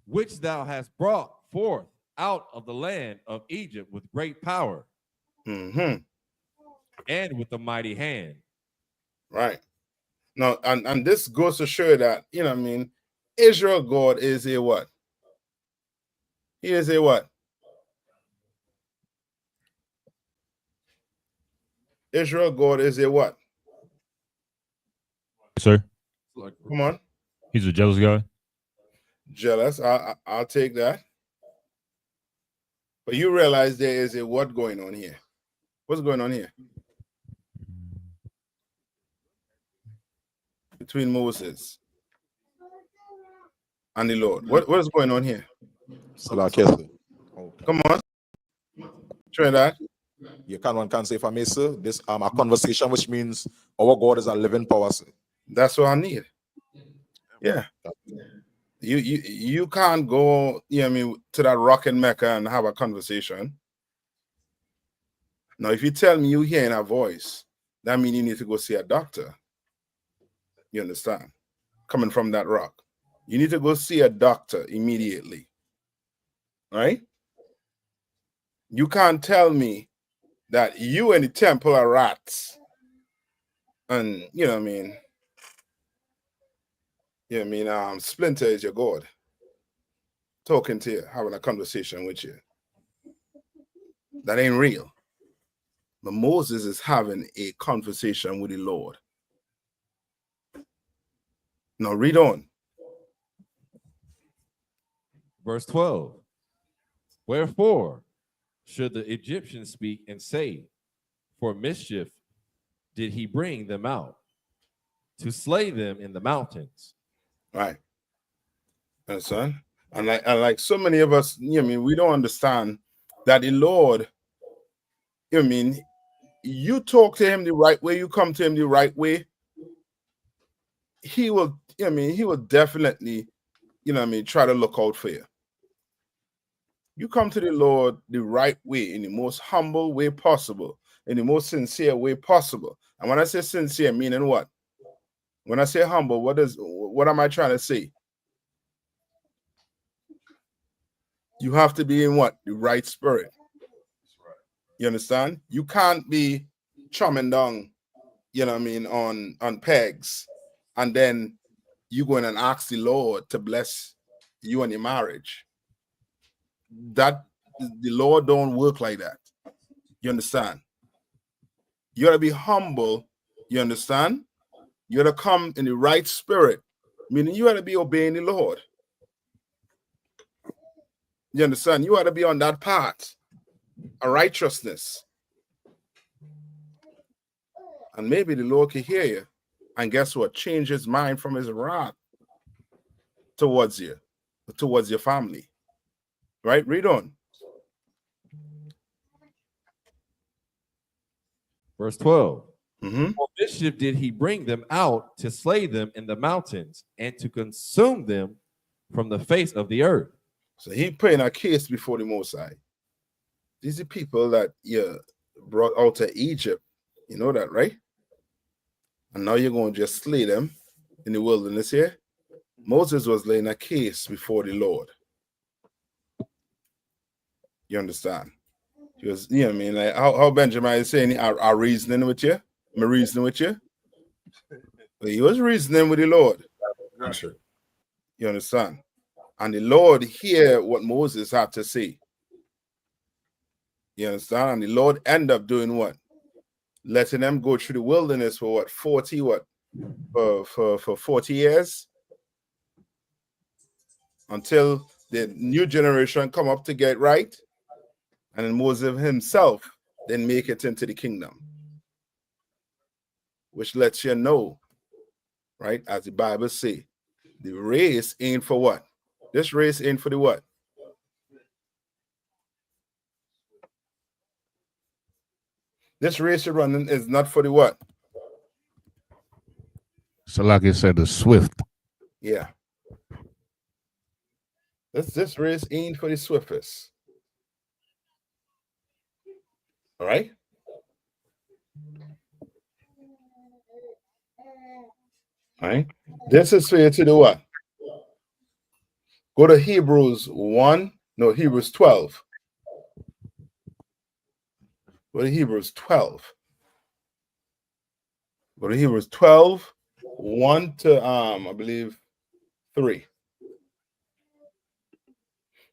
Which thou hast brought forth out of the land of Egypt with great power Mm-hmm. and with a mighty hand. Right. Now, and this goes to show that, you know what I mean, Israel God is a what? He is a what? Israel God is a what? Sir, Come on. he's a jealous guy. Jealous. I'll take that. But you realize there is a what going on here? What's going on here? Between Moses and the Lord. What is going on here? Salakia. Come on. Try that. You can say for me, sir, this a conversation, which means our God is a living power, sir. That's what I need. Yeah. You can't go, you know what I mean, to that rock in Mecca and have a conversation. Now, if you tell me you hearing a voice, that means you need to go see a doctor. You understand? Coming from that rock. You need to go see a doctor immediately. Right? You can't tell me that you in the temple are rats. And you know what I mean? You know what I mean? Splinter is your God. Talking to you, having a conversation with you. That ain't real. But Moses is having a conversation with the Lord. Now read on. Verse 12. Wherefore should the Egyptians speak and say, for mischief did he bring them out, to slay them in the mountains. Right. Understand? And like so many of us, you know what I mean, we don't understand that the Lord, you know what I mean, you talk to him the right way, you come to him the right way, he will, you know what I mean, he will definitely, you know what I mean, try to look out for you. You come to the Lord the right way, in the most humble way possible, in the most sincere way possible. And when I say sincere, meaning what? When I say humble, what am I trying to say? You have to be in what? The right spirit. You understand? You can't be chumming down, you know what I mean, on pegs, and then you go in and ask the Lord to bless you and your marriage. That the Lord don't work like that. You understand? You gotta be humble, you understand? You gotta come in the right spirit, meaning you gotta be obeying the Lord. You understand? You gotta be on that path of righteousness. And maybe the Lord can hear you. And guess what? Change his mind from his wrath towards you, towards your family. Right? Read on. Verse 12. Mm-hmm. For mischief did he bring them out, to slay them in the mountains and to consume them from the face of the earth. So he putting a case before the Most High. These are people that you brought out of Egypt. You know that, right? And now you're going to just slay them in the wilderness here. Moses was laying a case before the Lord. You understand? He was, you know what I mean? Like how Benjamin is saying, are reasoning with you? I'm reasoning with you. But he was reasoning with the Lord. Sure. You understand? And the Lord hear what Moses had to say. You understand? And the Lord end up doing what? Letting them go through the wilderness for what? 40 what? For 40 years? Until the new generation come up to get right, and then Moses himself then make it into the kingdom, which lets you know, right, as the Bible say, the race ain't for what? This race ain't for the what? This race you're running is not for the what? So like I said, the swift. Yeah. This race ain't for the swiftest. All right. All right. This is for you to do what? Go to Hebrews 1. No, Hebrews 12. Go to Hebrews 12. Go to Hebrews 12, 1 to I believe 3.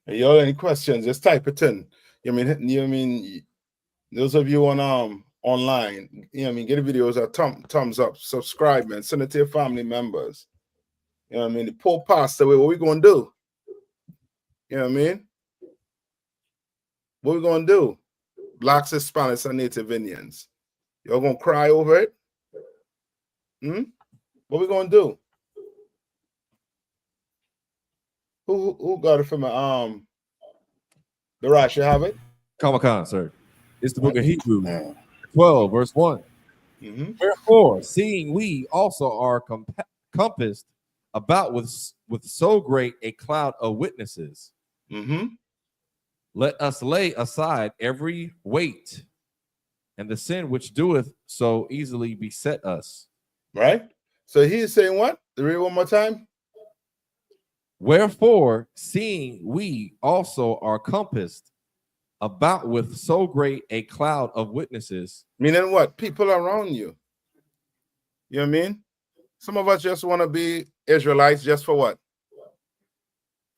And y'all any questions? Just type it in. You mean those of you on online, get the videos a thumbs up, subscribe, and send it to your family members. You know what I mean? The poor passed away. What we gonna do? You know what I mean? What we gonna do? Blacks, Hispanics, and Native Indians. Y'all gonna cry over it? What we gonna do? Who got it from the Rush? You have it? Comic-Con, sir. It's the book of Hebrews, 12, verse 1. Wherefore, seeing we also are compassed about with so great a cloud of witnesses, let us lay aside every weight and the sin which doeth so easily beset us. Right? So he's saying what? Read one more time. Wherefore, seeing we also are compassed about with so great a cloud of witnesses. Meaning what? People around you. You know what I mean? Some of us just want to be Israelites just for what?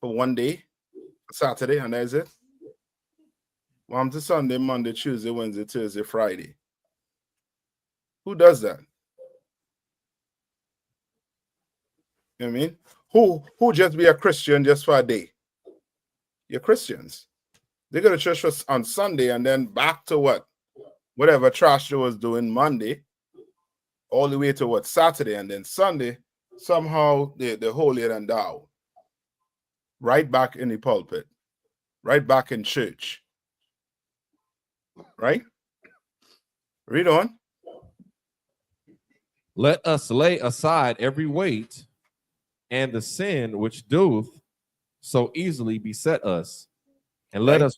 For one day, Saturday, and that's it. One to Sunday, Monday, Tuesday, Wednesday, Thursday, Friday. Who does that? You know what I mean? Who just be a Christian just for a day? You're Christians. They go to church on Sunday and then back to what? Whatever trash they was doing Monday, all the way to what? Saturday, and then Sunday, somehow they're holier than thou. Right back in the pulpit. Right back in church. Right? Read on. Let us lay aside every weight and the sin which doeth so easily beset us. And let us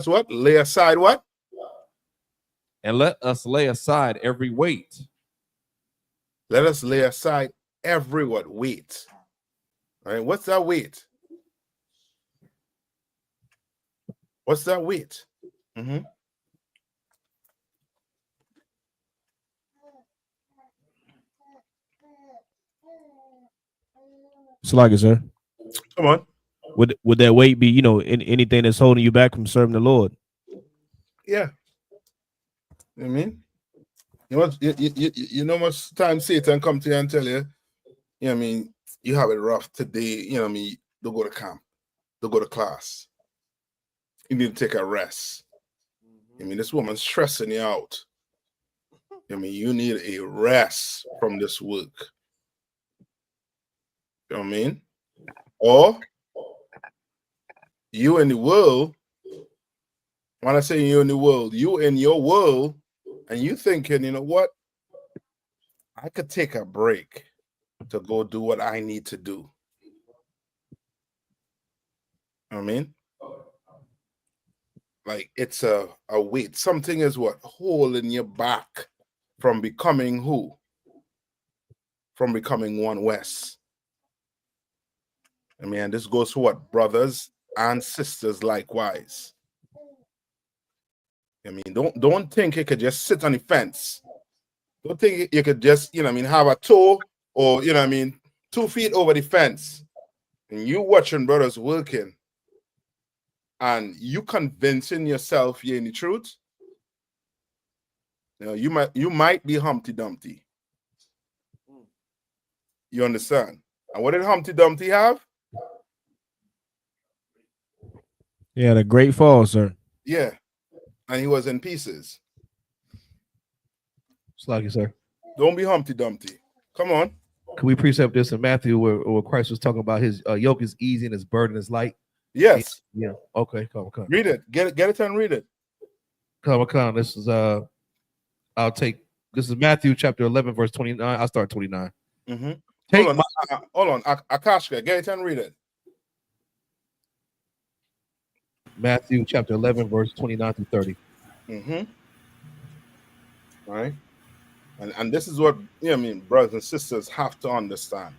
what? Lay aside what? And let us lay aside every weight. Let us lay aside every what? Weight. All right, what's that weight? What's that weight? It's like it, sir. Come on. Would that weight be, anything that's holding you back from serving the Lord? Yeah. You know what I mean? You know much time Satan come to you and tell you, you know what I mean, you have it rough today, you know what I mean, don't go to camp, don't go to class. You need to take a rest. I mean, this woman's stressing you out. I mean, you need a rest from this work. You know what I mean? Or you in the world, when I say you in the world, you in your world, and you thinking, you know what? I could take a break to go do what I need to do. You know what I mean? Like it's a weight. Something is what? Holding you back from becoming who? From becoming one West. I mean, this goes for what? Brothers and sisters likewise. I mean, don't think you could just sit on the fence. Don't think you could just, have a toe or, 2 feet over the fence. And you watching brothers working and you convincing yourself you're in the truth. You might be Humpty Dumpty. You understand? And what did Humpty Dumpty have? He had a great fall, sir. Yeah, and he was in pieces. It's like you, sir. Don't be Humpty Dumpty. Come on. Can we precept this in Matthew where Christ was talking about his yoke is easy and his burden is light? Yes. Yeah. Okay. Come. Read it. Get it and read it. Come. This is this is Matthew chapter 11, verse 29. I'll start 29. Mm-hmm. Hold on. Akashka, get it and read it. Matthew chapter 11, verse 29 through 30. Mm-hmm. All right. And this is what brothers and sisters have to understand.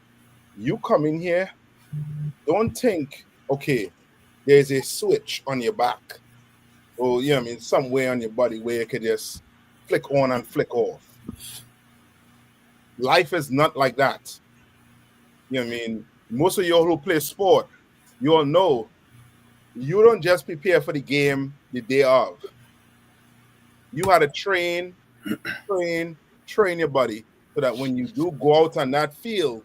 You come in here, don't think, okay, there's a switch on your back, or somewhere on your body where you can just flick on and flick off. Life is not like that. Most of you who play sport, you all know you don't just prepare for the game the day of. You had to train your body so that when you do go out on that field,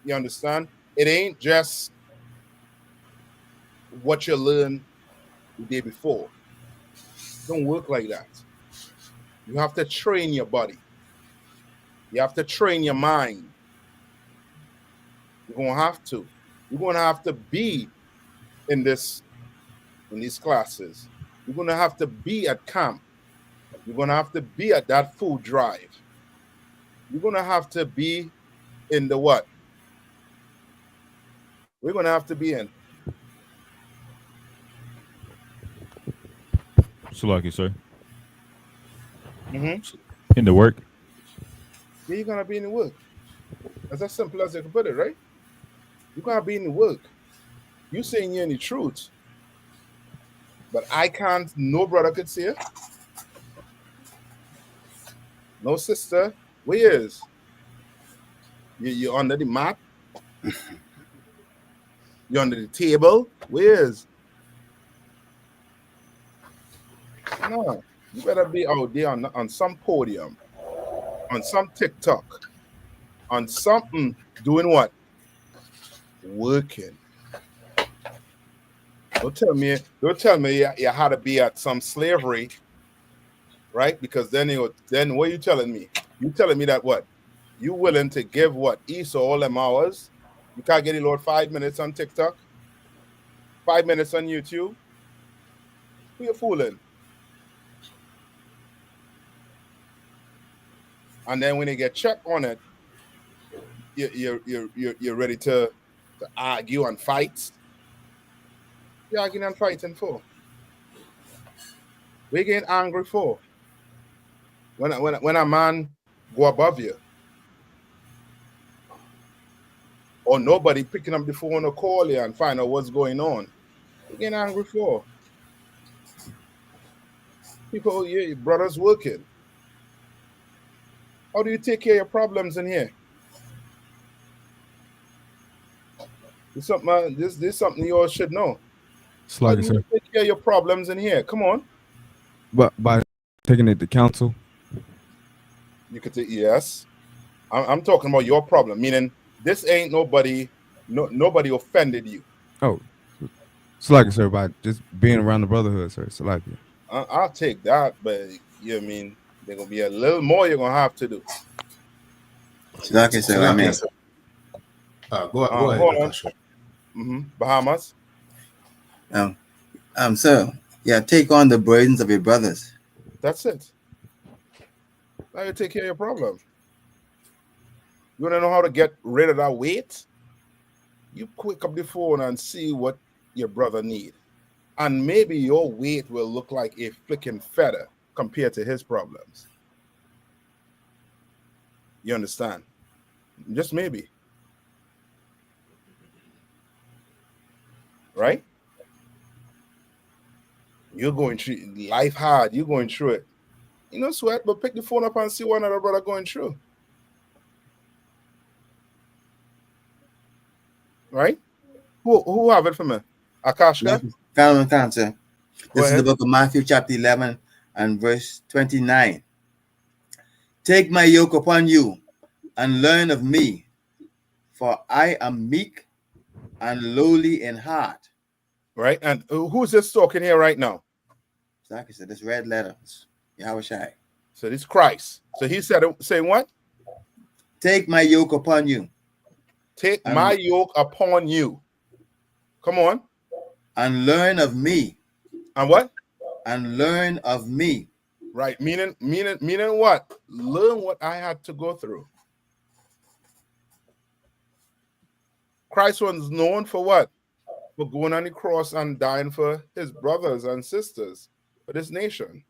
you understand, it ain't just what you learned the day before. It don't work like that. You have to train your body. You have to train your mind. You're going to have to. You're going to have to be in these classes. You're going to have to be at camp. You're going to have to be at that food drive. You're going to have to be in the what? We're going to have to be in. So like you, sir. Mm-hmm. In the work. Yeah, you're going to be in the work. That's as simple as you can put it, right? You're going to be in the work. You're saying you're in the truth. But no brother could see it. No sister. Where is? You're under the mat. You're under the table. Where is? No, you better be out there on some podium, on some TikTok, on something doing what? Working. Don't tell me you had to be at some slavery, right? Because then what are you telling me? You telling me that what? You willing to give what? Esau all them hours? You can't get the Lord 5 minutes on TikTok? 5 minutes on YouTube? Who you fooling? And then when they get checked on it, you're ready to argue and fight. You're arguing and fighting for. We're getting angry for. When a man go above you, or nobody picking up the phone or call you and find out what's going on, we're getting angry for. People, your brothers working. How do you take care of your problems in here? This is something you all should know. How do you take care of your problems in here? Come on. But by taking it to counsel? You could say yes. I'm talking about your problem, meaning this ain't nobody offended you. Oh, Salaki, sir, by just being around the brotherhood, sir. Salaki. I'll take that, but there's gonna be a little more you're gonna have to do. Salaki, sir. I mean, go ahead. Mm-hmm. Bahamas. Sir, yeah, take on the burdens of your brothers. That's it. Now you take care of your problem. You want to know how to get rid of that weight? You quick up the phone and see what your brother need. And maybe your weight will look like a flicking feather compared to his problems. You understand? Just maybe. Right? You're going through life hard. You're going through it. You know, sweat, but pick the phone up and see what another brother going through. Right? Who have it for me? Akashka? Calvin, sir. This is the book of Matthew, chapter 11 and verse 29. Take my yoke upon you and learn of me, for I am meek and lowly in heart, Right? And who's this talking here right now? Like I said, this red letters. YAHWH. So this Christ. So he said, saying what? Take my yoke upon you. Take my yoke upon you. Come on. And learn of me. And what? And learn of me. Right. Meaning what? Learn what I had to go through. Christ was known for what? For going on the cross and dying for his brothers and sisters, for this nation.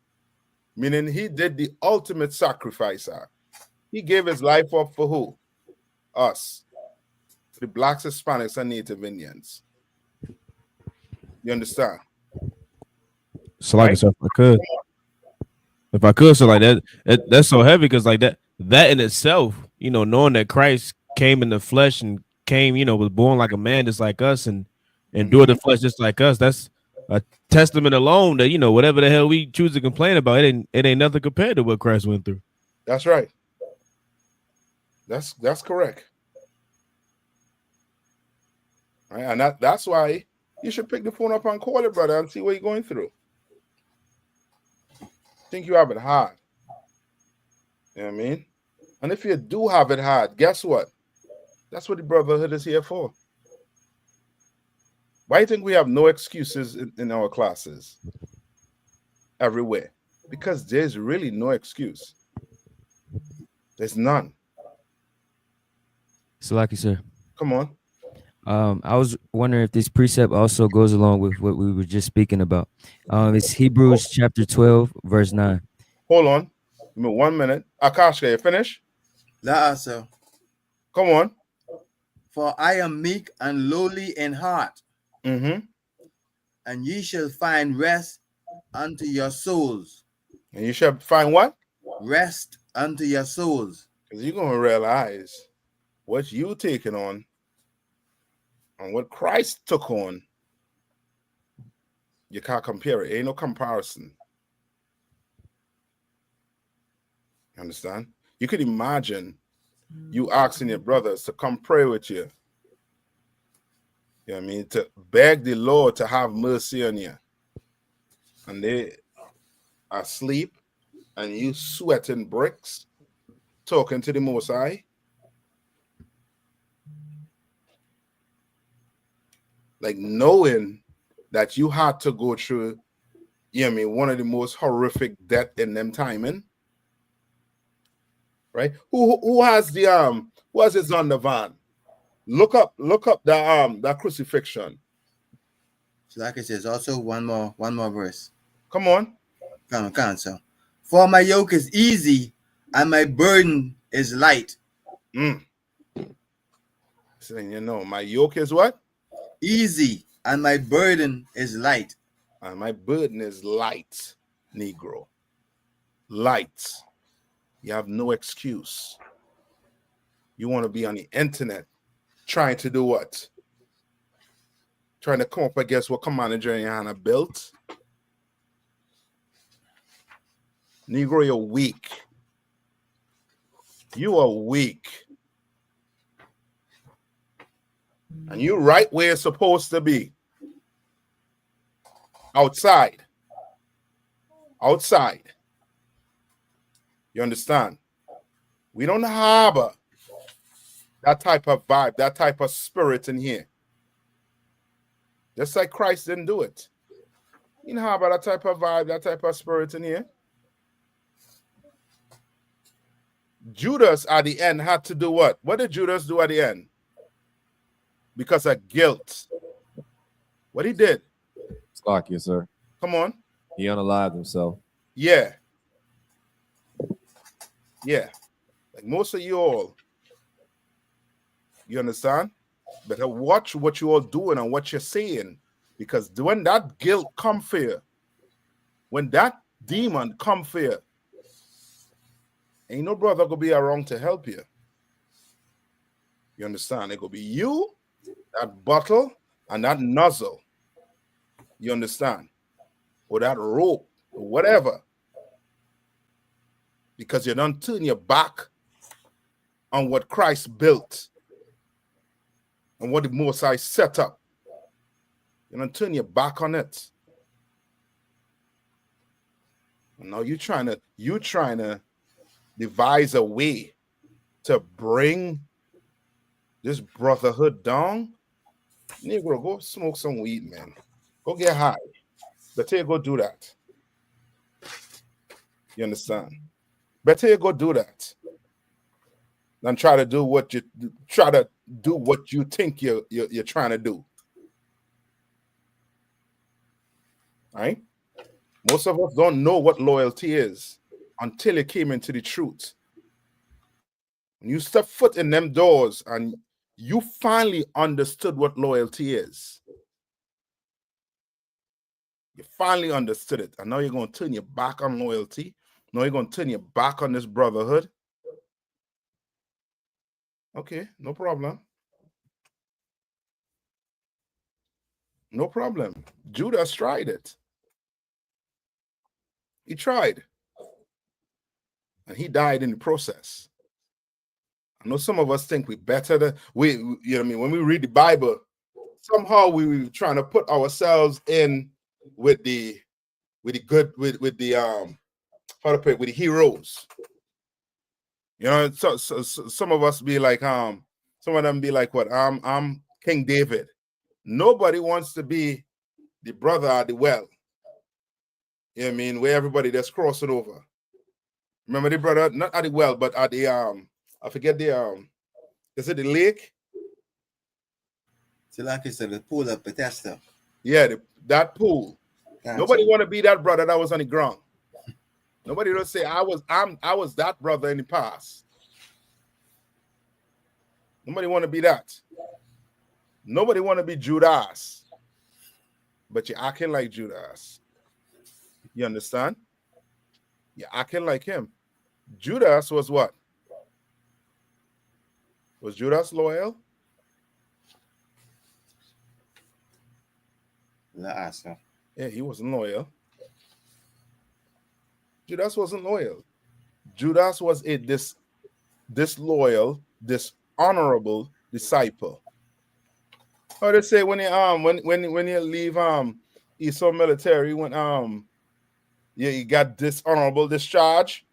Meaning he did the ultimate sacrifice act. He gave his life up for who? Us. The blacks, Hispanics, and Native Indians. You understand? So like, so if I could, so like that's so heavy because like that in itself, you know, knowing that Christ came in the flesh and came, you know, was born like a man just like us and endured the flesh just like us. That's a testament alone that, you know, whatever the hell we choose to complain about, it ain't nothing compared to what Christ went through. That's right. That's correct. Right? And that's why you should pick the phone up and call it, brother, and see what you're going through. Think you have it hard. You know what I mean? And if you do have it hard, guess what? That's what the brotherhood is here for. Why do you think we have no excuses in our classes everywhere? Because there's really no excuse. There's none. Salaki, sir. Come on. I was wondering if this precept also goes along with what we were just speaking about. It's Hebrews chapter 12, verse 9. Hold on. Give me 1 minute. Akash, you finish? Sir. Come on. For I am meek and lowly in heart, and ye shall find rest unto your souls. And you shall find what? Rest unto your souls. Because you're going to realize what you taking on and what Christ took on. You can't compare it. Ain't no comparison. You understand? You could imagine you asking your brothers to come pray with you. You know what I mean? To beg the Lord to have mercy on you. And they are asleep and you sweating bricks, talking to the Most High. Like knowing that you had to go through, you know what I mean, one of the most horrific death in them timing. Right? Who has his on the van? Look up that crucifixion. So like it says, also one more verse. Come on. Come on, so. For my yoke is easy and my burden is light. So you know, my yoke is what? Easy and my burden is light. And my burden is light, Negro. Light. You have no excuse. You want to be on the internet trying to do what? Trying to come up against what Commander YAHANNA built? Negro, you're weak. You are weak. And you're right where you're supposed to be. Outside. Outside. You understand? We don't harbor that type of vibe, that type of spirit in here. Just like Christ didn't do it. You know harbor that type of vibe, that type of spirit in here. Judas at the end had to do what? What did Judas do at the end? Because of guilt. What he did? It's like you, sir. Come on. He unalived himself. Yeah. Yeah. Like most of you all. You understand? Better watch what you all doing and what you're saying. Because when that guilt come for you, when that demon come for you, ain't no brother gonna be around to help you. You understand? It gonna be you, that bottle, and that nozzle. You understand? Or that rope, or whatever. Because you don't turn your back on what Christ built and what the Most High set up. You know, turn your back on it. And now you're trying to devise a way to bring this brotherhood down. Negro, go smoke some weed, man. Go get high. Better you go do that. You understand? Better you go do that than try to do what you think you're trying to do. Right? Most of us don't know what loyalty is until you came into the truth. When you step foot in them doors and you finally understood what loyalty is. You finally understood it. And now you're going to turn your back on loyalty. Now you're going to turn your back on this brotherhood. Okay, no problem. No problem. Judas tried it. He tried. And he died in the process. I know some of us think we better than you know what I mean? When we read the Bible, somehow we trying to put ourselves in with the good with the how to put it, with the heroes. You know, so some of us be like some of them be like what I'm King David. Nobody wants to be the brother at the well. You know what I mean? Where everybody just crossing over. Remember the brother, not at the well, but at the I forget the is it the lake? So like you said, the pool of Bethesda. Yeah, that pool. Gotcha. Nobody want to be that brother that was on the ground. Nobody don't say I was that brother in the past. Nobody want to be that. Nobody want to be Judas. But you're acting like Judas. You understand? You're acting like him. Judas was what? Was Judas loyal? Yeah, he wasn't loyal. Judas wasn't loyal. Judas was a disloyal, dishonorable disciple. How they say when you leave ISO military, when you got dishonorable discharge.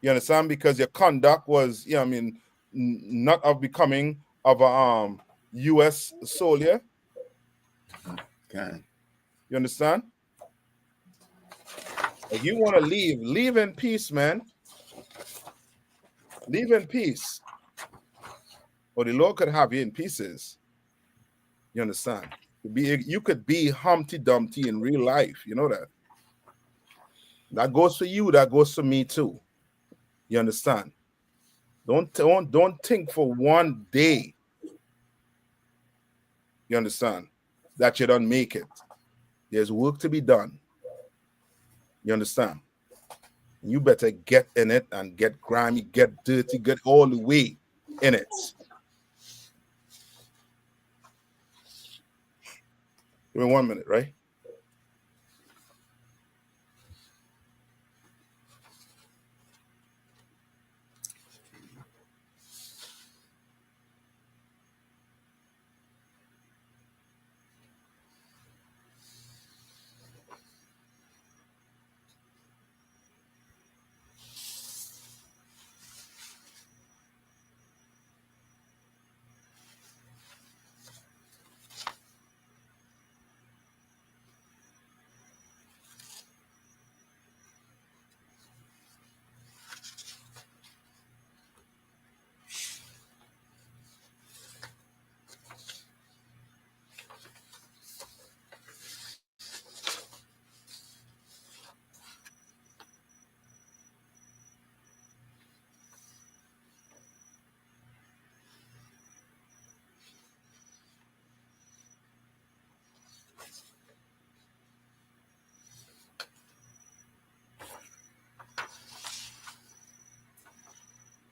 You understand? Because your conduct was, I mean, not of becoming of a U.S. soldier. Okay. You understand? If you want to leave in peace, man. Leave in peace. Or the Lord could have you in pieces. You understand? You could be Humpty Dumpty in real life. You know that. That goes for you. That goes for me too. You understand? Don't think for one day. You understand? That you don't make it. There's work to be done. You understand? You better get in it and get grimy, get dirty, get all the way in it. Give me 1 minute, right?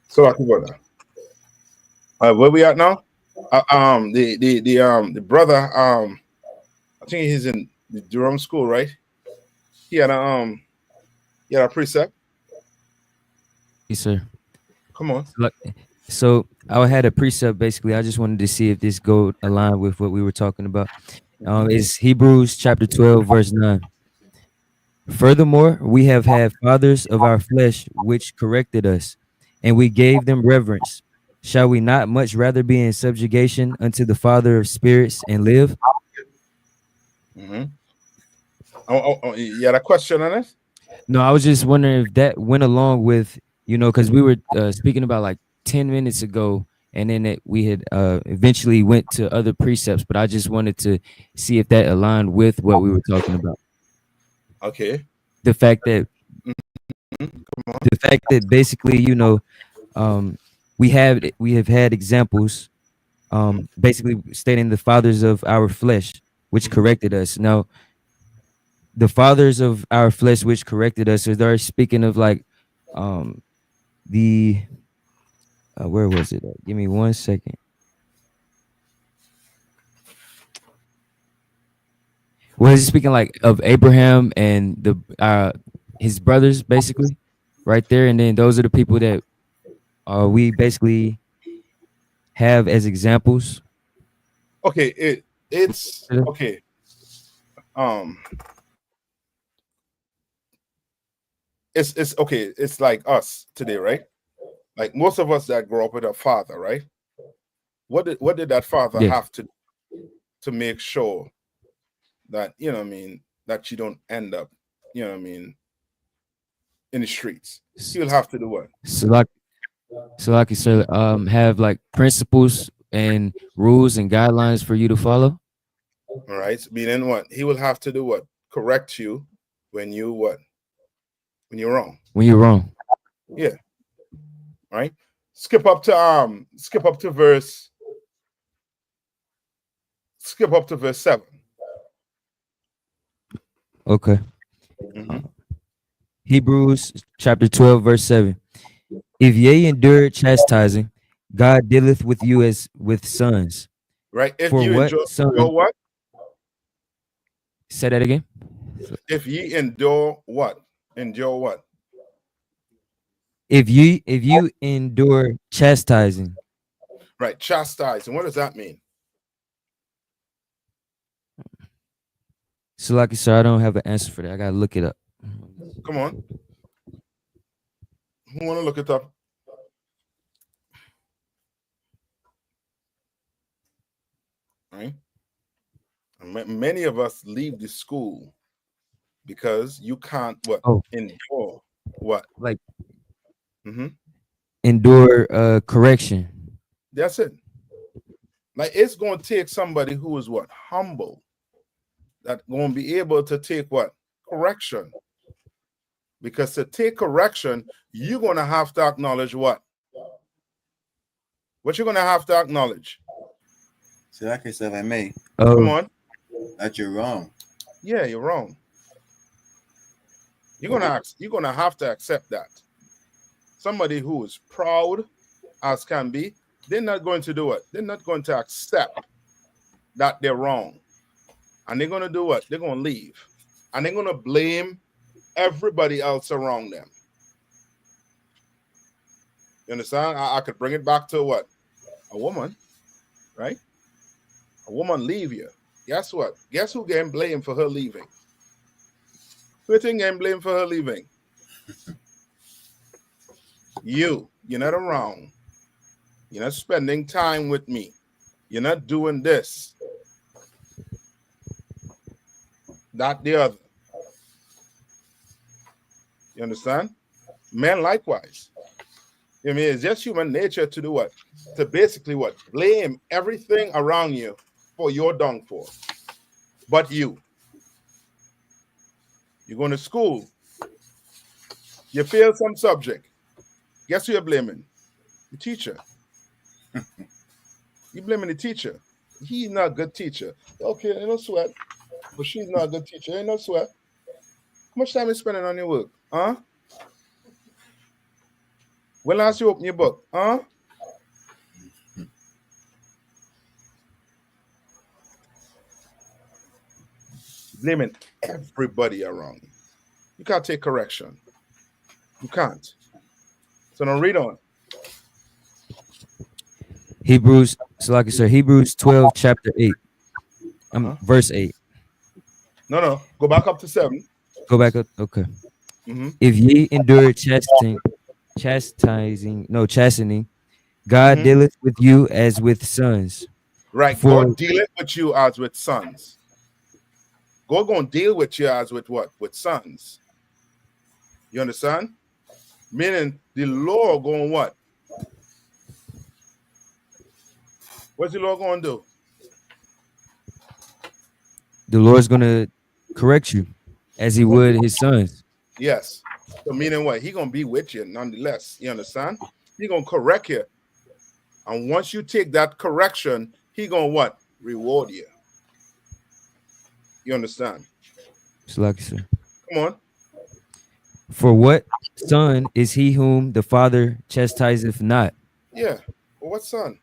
So where we at now? The brother I think he's in the Durham school, right? He had a precept. Yes, sir. Come on. So I had a precept basically. I just wanted to see if this go aligned with what we were talking about. It's Hebrews chapter 12, verse 9. Furthermore, we have had fathers of our flesh which corrected us, and we gave them reverence. Shall we not much rather be in subjugation unto the Father of spirits and live? Mm-hmm. You had a question on it? No, I was just wondering if that went along with, because we were speaking about like 10 minutes ago, and then we had eventually went to other precepts, but I just wanted to see if that aligned with what we were talking about. Okay. The fact that basically, we have had examples, basically stating the fathers of our flesh, which corrected us. Now, the fathers of our flesh, which corrected us, so they're speaking of like, the where was it at? Give me 1 second. Well, he's speaking like of Abraham and his brothers, basically, right there, and then those are the people that we basically have as examples. Okay, it's okay. It's okay. It's like us today, right? Like most of us that grow up with a father, right? What did that father Yes. have to make sure that that you don't end up, in the streets? He'll have to do what? So like you said, have like principles and rules and guidelines for you to follow. All right. Meaning what? He will have to do what? Correct you when you what? When you're wrong. When you're wrong. Yeah. Right. Skip up to verse 7. Okay. Hebrews chapter 12, verse 7. If ye endure chastising, God dealeth with you as with sons. Right. If For you what endure what? Say that again. If ye endure what? Endure what? If you endure chastising. Right. Chastising. What does that mean? So like you said, I don't have an answer for that. I gotta look it up. Come on. Who want to look it up? Right. Many of us leave the school because you can't endure what? Like endure correction. That's it. Like it's going to take somebody who is what? Humble. That going to be able to take what? Correction. Because to take correction, you're going to have to acknowledge what? What you're going to have to acknowledge? So like I said, if I may. Come on. That you're wrong. Yeah, you're wrong. You're gonna have to accept that. Somebody who is proud as can be, they're not going to do it. They're not going to accept that they're wrong. And they're going to do what? They're going to leave. And they're going to blame everybody else around them. You understand? I could bring it back to what? A woman, right? A woman leave you. Guess what? Guess who getting blamed for her leaving? Who think getting blamed for her leaving? You. You're not around. You're not spending time with me. You're not doing this. That, the other. You understand? Men likewise. I mean, it's just human nature to do what? To basically what? Blame everything around you for your downfall. But you. You're going to school. You fail some subject. Guess who you're blaming? The teacher. You're blaming the teacher. He's not a good teacher. Okay, ain't no sweat. But she's not a good teacher. Ain't no sweat. How much time are you spending on your work? Huh? When last you open your book? Huh? Blaming everybody around you. You can't take correction. You can't. So now read on. Hebrews, so like I said, Hebrews 12, chapter 8. Verse 8. No. Go back up to 7. Go back up. Okay. Mm-hmm. If ye endure chastening, God dealeth with you as with sons. Right. For God deal it with you as with sons. God gonna deal with you as with what? With sons. You understand? Meaning the law going what? What's the law going to do? the Lord's gonna correct you as he would his sons. Yes. So meaning what? He gonna be with you nonetheless. You understand? He gonna correct you. And once you take that correction, he gonna what? Reward you. You understand? So like I said. Come on. For what son is he whom the father chastiseth not? Yeah. Well, what son?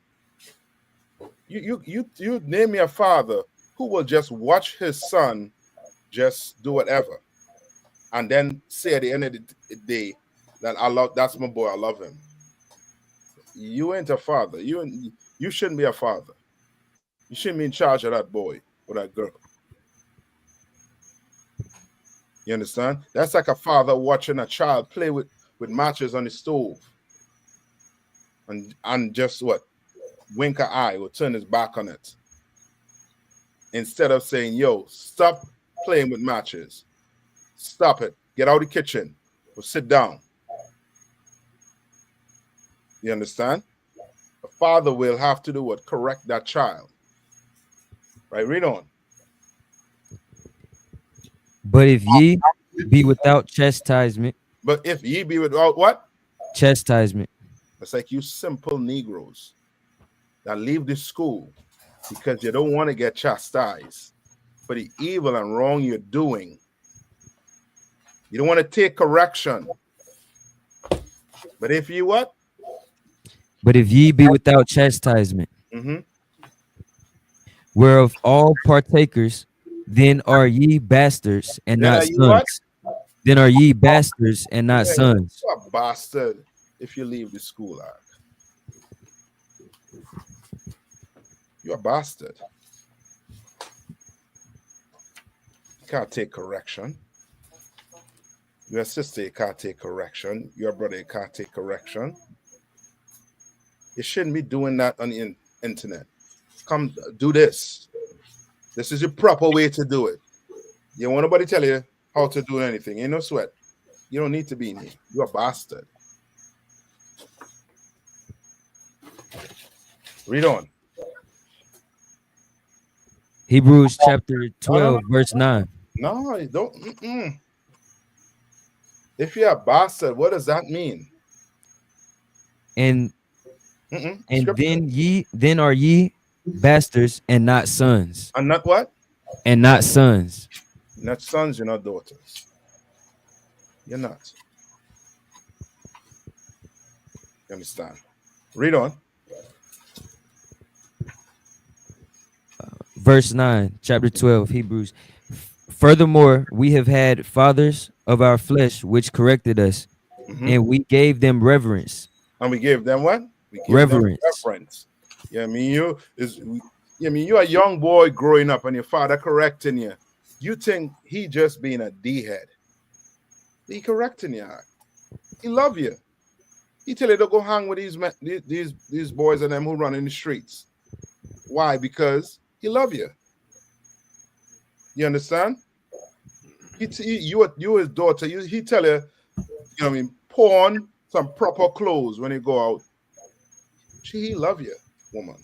You name me a father who will just watch his son just do whatever, and then say at the end of the day that that's my boy, I love him. You ain't a father. You shouldn't be a father. You shouldn't be in charge of that boy or that girl. You understand? That's like a father watching a child play with matches on the stove, and just what? Wink an eye or turn his back on it. Instead of saying, yo, stop playing with matches. Stop it. Get out of the kitchen or sit down. You understand? A father will have to do what? Correct that child. Right? Read on. But if ye be without chastisement. But if ye be without what? Chastisement. It's like you simple Negroes that leave the school because you don't want to get chastised for the evil and wrong you're doing. You don't want to take correction. But if you what? But if ye be without chastisement, whereof all partakers, then are ye bastards and Then not are you what? sons. Then are ye bastards and not sons. You're a bastard if you leave the school out. You're a bastard. You can't take correction. Your sister, you can't take correction. Your brother, you can't take correction. You shouldn't be doing that on the internet. Come do this. This is the proper way to do it. You don't want nobody tell you how to do anything. Ain't no sweat. You don't need to be in here. You're a bastard. Read on. Hebrews chapter 12, verse 9. No, you don't. If you're a bastard, what does that mean? And then are ye bastards and not sons. And not what? And not sons. You're not sons, you're not daughters. You're not. You understand? Read on. Verse 9, chapter 12, Hebrews. Furthermore, we have had fathers of our flesh which corrected us, and we gave them reverence. And we gave them what? We gave reverence. them reverence. Yeah, I mean, you're a young boy growing up and your father correcting you. You think he just being a D-head. He correcting you. He love you. He tell you to go hang with these boys and them who run in the streets. Why? Because he love you. You understand? You his daughter. He tell you, you know what I mean, put on some proper clothes when you go out. He love you, woman.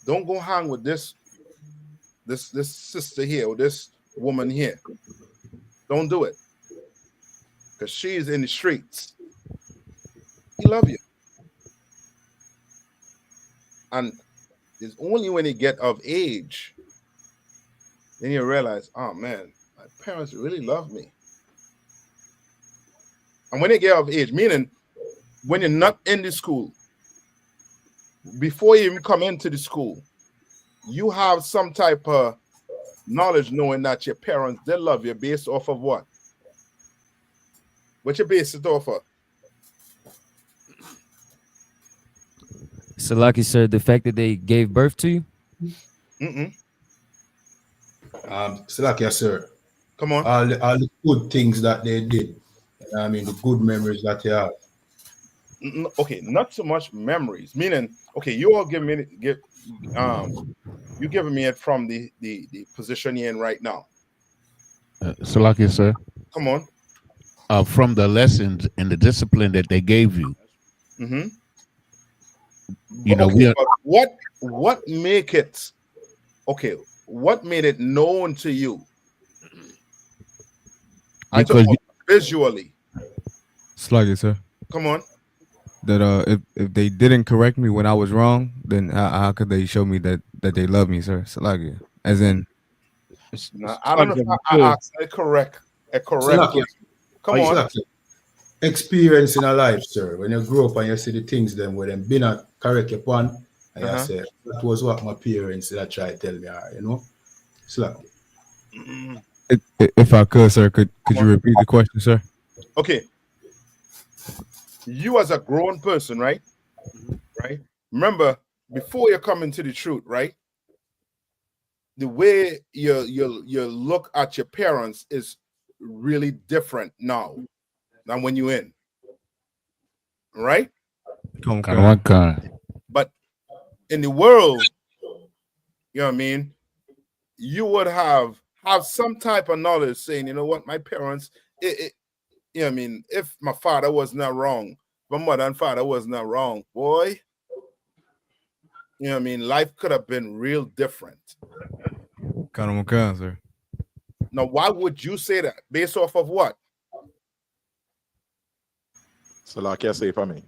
Don't go hang with this sister here or this woman here. Don't do it. Because she's in the streets. He love you. And it's only when you get of age, then you realize, oh man, my parents really love me. And when you get of age, meaning when you're not in the school, before you even come into the school, you have some type of knowledge knowing that your parents, they love you based off of what? What you base it off of? Salaki, sir, the fact that they gave birth to you? Salakia, sir. Come on. All the good things that they did. I mean, the good memories that you have. Okay, not so much memories. Meaning, okay, you all you giving me it from the position you're in right now. Salakia, sir. Come on. From the lessons and the discipline that they gave you. Mm-hmm. You know, but what make it okay? What made it known to you? I because talk visually. Sluggy, sir. Come on. That if they didn't correct me when I was wrong, then how could they show me that they love me, sir? Sluggy. As in, Now, I don't know if I asked a correct question. Come on. Salakia. Experience in a life, sir. When you grow up and you see the things them where them been a correct upon, and you say that was what my parents that try to tell me, you know. Slack. if I could, sir, could you repeat the question, sir? Okay. You as a grown person, right? Right. Remember, before you come into the truth, right? The way you look at your parents is really different now than when you're in. Right? But in the world, you know what I mean, you would have some type of knowledge saying, you know what, my parents, you know what I mean, if my father was not wrong, my mother and father was not wrong, boy, you know what I mean, life could have been real different. Sir. Now, why would you say that? Based off of what? So like I say for me.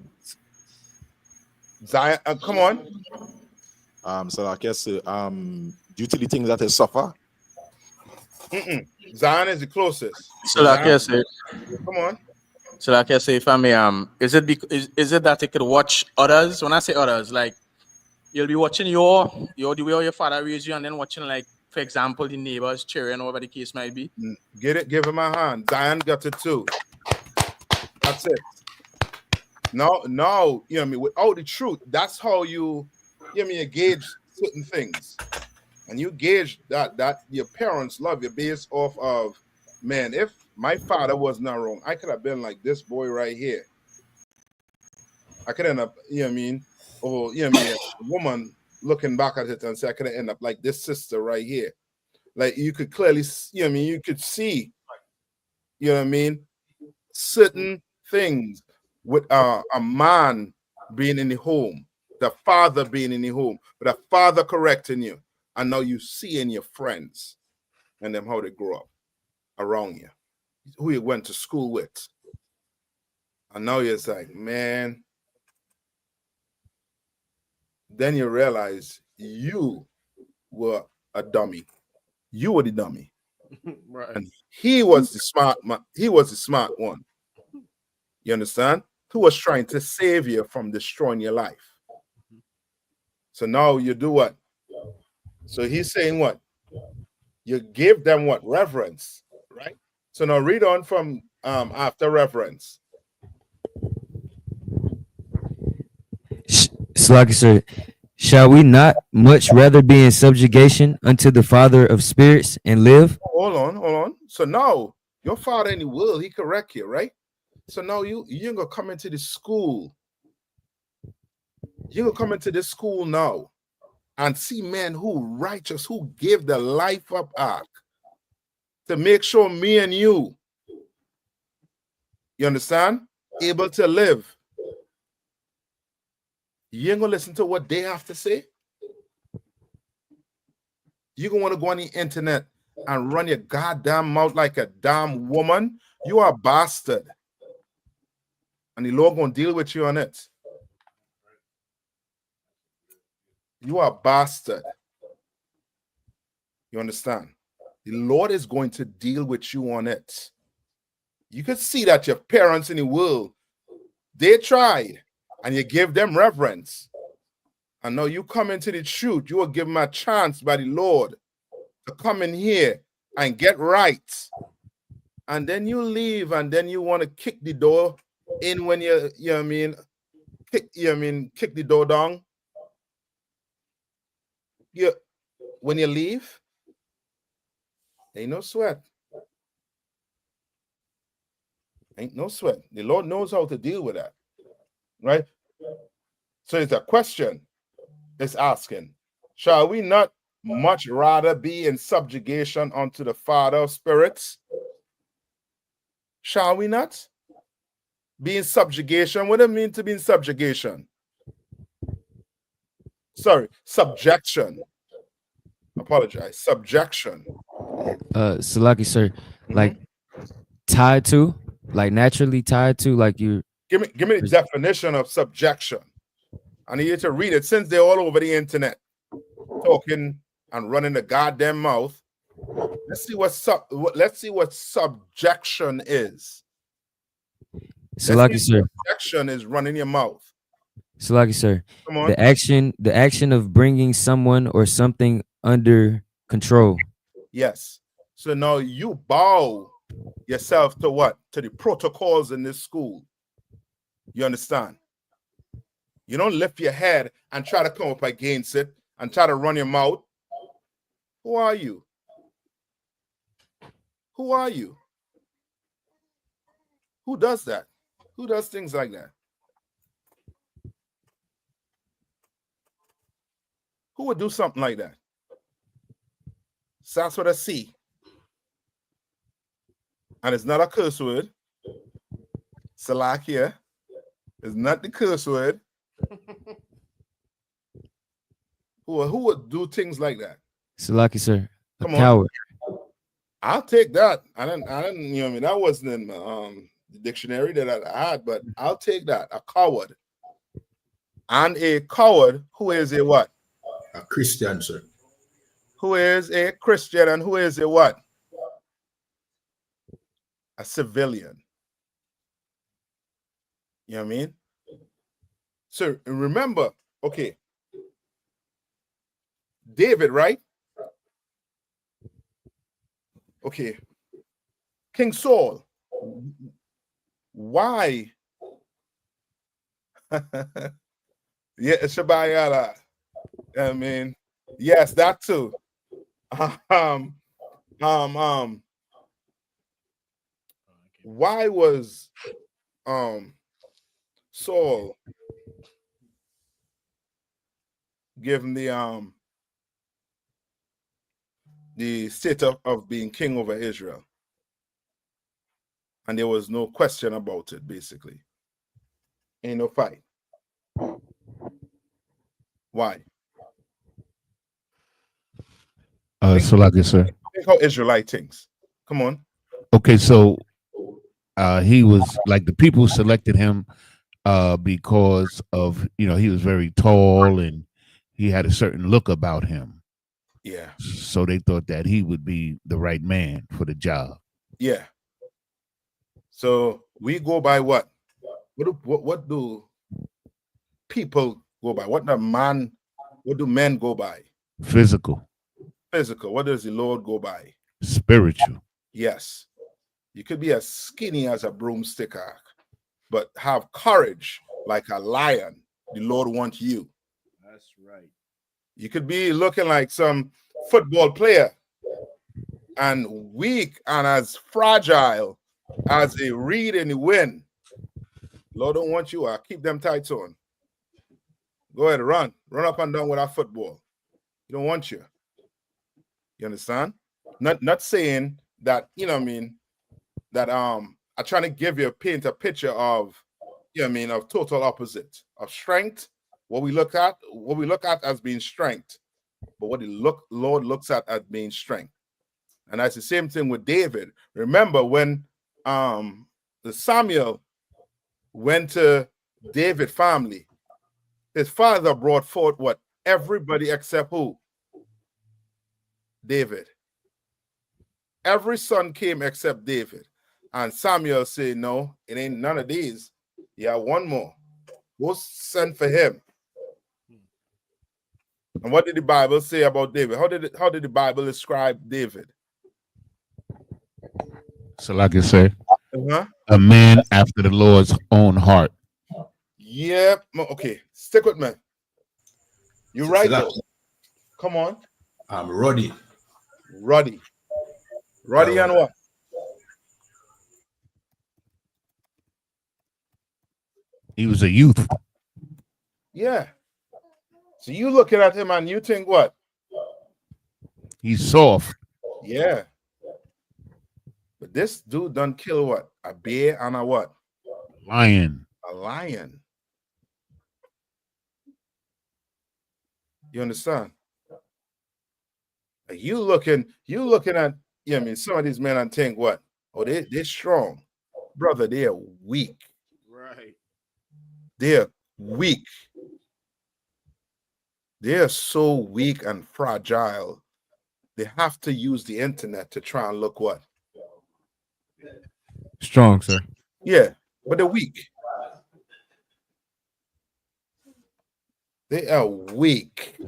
Zion, come on. So like I say, due to the things that they suffer. Zion is the closest. So like I say, come on. So like I say, if I may, is it that you could watch others? When I say others, like you'll be watching the way your father raised you, and then watching, like, for example, the neighbors cheering, or whatever the case might be. Get it, give him a hand. Zion got it too. That's it. No, you know what I mean, without the truth, that's how you know what I mean, you gauge certain things. And you gauge that your parents love you based off of, man, if my father was not wrong, I could have been like this boy right here. I could end up, you know what I mean, or you know what I mean, a woman looking back at it and say I could end up like this sister right here. Like you could clearly, you know what I mean, you could see, you know what I mean, certain things with a man being in the home, the father being in the home, but the father correcting you, and now you see in your friends and them how they grow up around you, who you went to school with, and now you're like, man. Then you realize you were a dummy. You were the dummy, right? And he was the smart man. He was the smart one. You understand? Who was trying to save you from destroying your life. So now you do what? So he's saying what? You give them what? Reverence, right? So now read on from after reverence. Slaki, sir, shall we not much rather be in subjugation unto the Father of spirits and live? Hold on. So now your father in the world, he correct you, right? So now you ain't gonna come into the school. You're gonna come into this school now and see men who righteous, who give their life up ark to make sure me and you understand, able to live. You ain't gonna listen to what they have to say. You're gonna want to go on the internet and run your goddamn mouth like a damn woman. You are a bastard. And the Lord gonna deal with you on it. You are a bastard. You understand? The Lord is going to deal with you on it. You could see that your parents in the world, they tried, and you give them reverence. And now you come into the truth, you will give them a chance by the Lord to come in here and get right. And then you leave, and then you want to kick the door in when you know what I mean, kick the door down. when you leave, ain't no sweat. Ain't no sweat. The Lord knows how to deal with that, right? So it's a question it's asking, shall we not much rather be in subjugation unto the Father of spirits? Shall we not be in subjugation? What does it mean to be in subjugation? Sorry, subjection. Apologize. Subjection. Salaki, sir, like tied to, like naturally tied to, like you. Give me the definition of subjection. I need you to read it since they're all over the internet talking and running the goddamn mouth. Let's see what subjection is. Salaki, sir. Subjection is running your mouth. Salaki, sir. Come on. The action of bringing someone or something under control. Yes. So now you bow yourself to what? To the protocols in this school. You understand? You don't lift your head and try to come up against it and try to run your mouth. Who are you? Who are you? Who does that? Who does things like that? Who would do something like that? Starts with a C. And it's not a curse word. Salakia is not the curse word. Who would do things like that? Salaki, sir. A Come coward. on. I'll take that. I didn't, you know what I mean? That wasn't in the dictionary that I had, but I'll take that. A coward. And a coward who is a what? A Christian, sir. Who is a Christian and who is a what? A civilian. You know what I mean? So remember, okay, David, right? Okay, King Saul. Why? Yeah, Shabayala. I mean, yes, that too. Why was Saul given the state of being king over Israel? And there was no question about it, basically. Ain't no fight. Why? So like this, sir. Think how Israelite thinks. Come on. Okay, so he was like the people selected him because of, you know, he was very tall and he had a certain look about him. Yeah. So they thought that he would be the right man for the job. Yeah. So we go by what? What do people go by? What do men go by? Physical. Physical. What does the Lord go by? Spiritual. Yes. You could be as skinny as a broomstick, but have courage like a lion. The Lord wants you. That's right. You could be looking like some football player and weak and as fragile as a reed in the wind. Lord don't want you. Keep them tights on. Go ahead, run up and down with that football. He don't want you. You understand? Not saying that, you know what I mean, that I'm trying to paint a picture of, you know what I mean, of total opposite of strength. What we look at as being strength, but what the Lord looks at as being strength. And that's the same thing with David. Remember when the Samuel went to David family, his father brought forth what? Everybody except who? David. Every son came except David. And Samuel said, no, it ain't none of these. Yeah, one more. Go send for him. And what did the Bible say about David? How did the Bible describe David? So like I say, a man after the Lord's own heart. Yep. Okay, stick with me. You're right, though. Come on. I'm Ruddy. Ruddy. Ruddy and what? He was a youth. Yeah. So you looking at him and you think what? He's soft. Yeah. But this dude done kill what? A bear and a what? Lion. A lion. You understand? You looking at, I mean, some of these men and think what? Oh, they're strong. Brother, they're weak. Right. They're weak. They're so weak and fragile. They have to use the internet to try and look what? Strong, sir. Yeah, but they're weak. They are weak.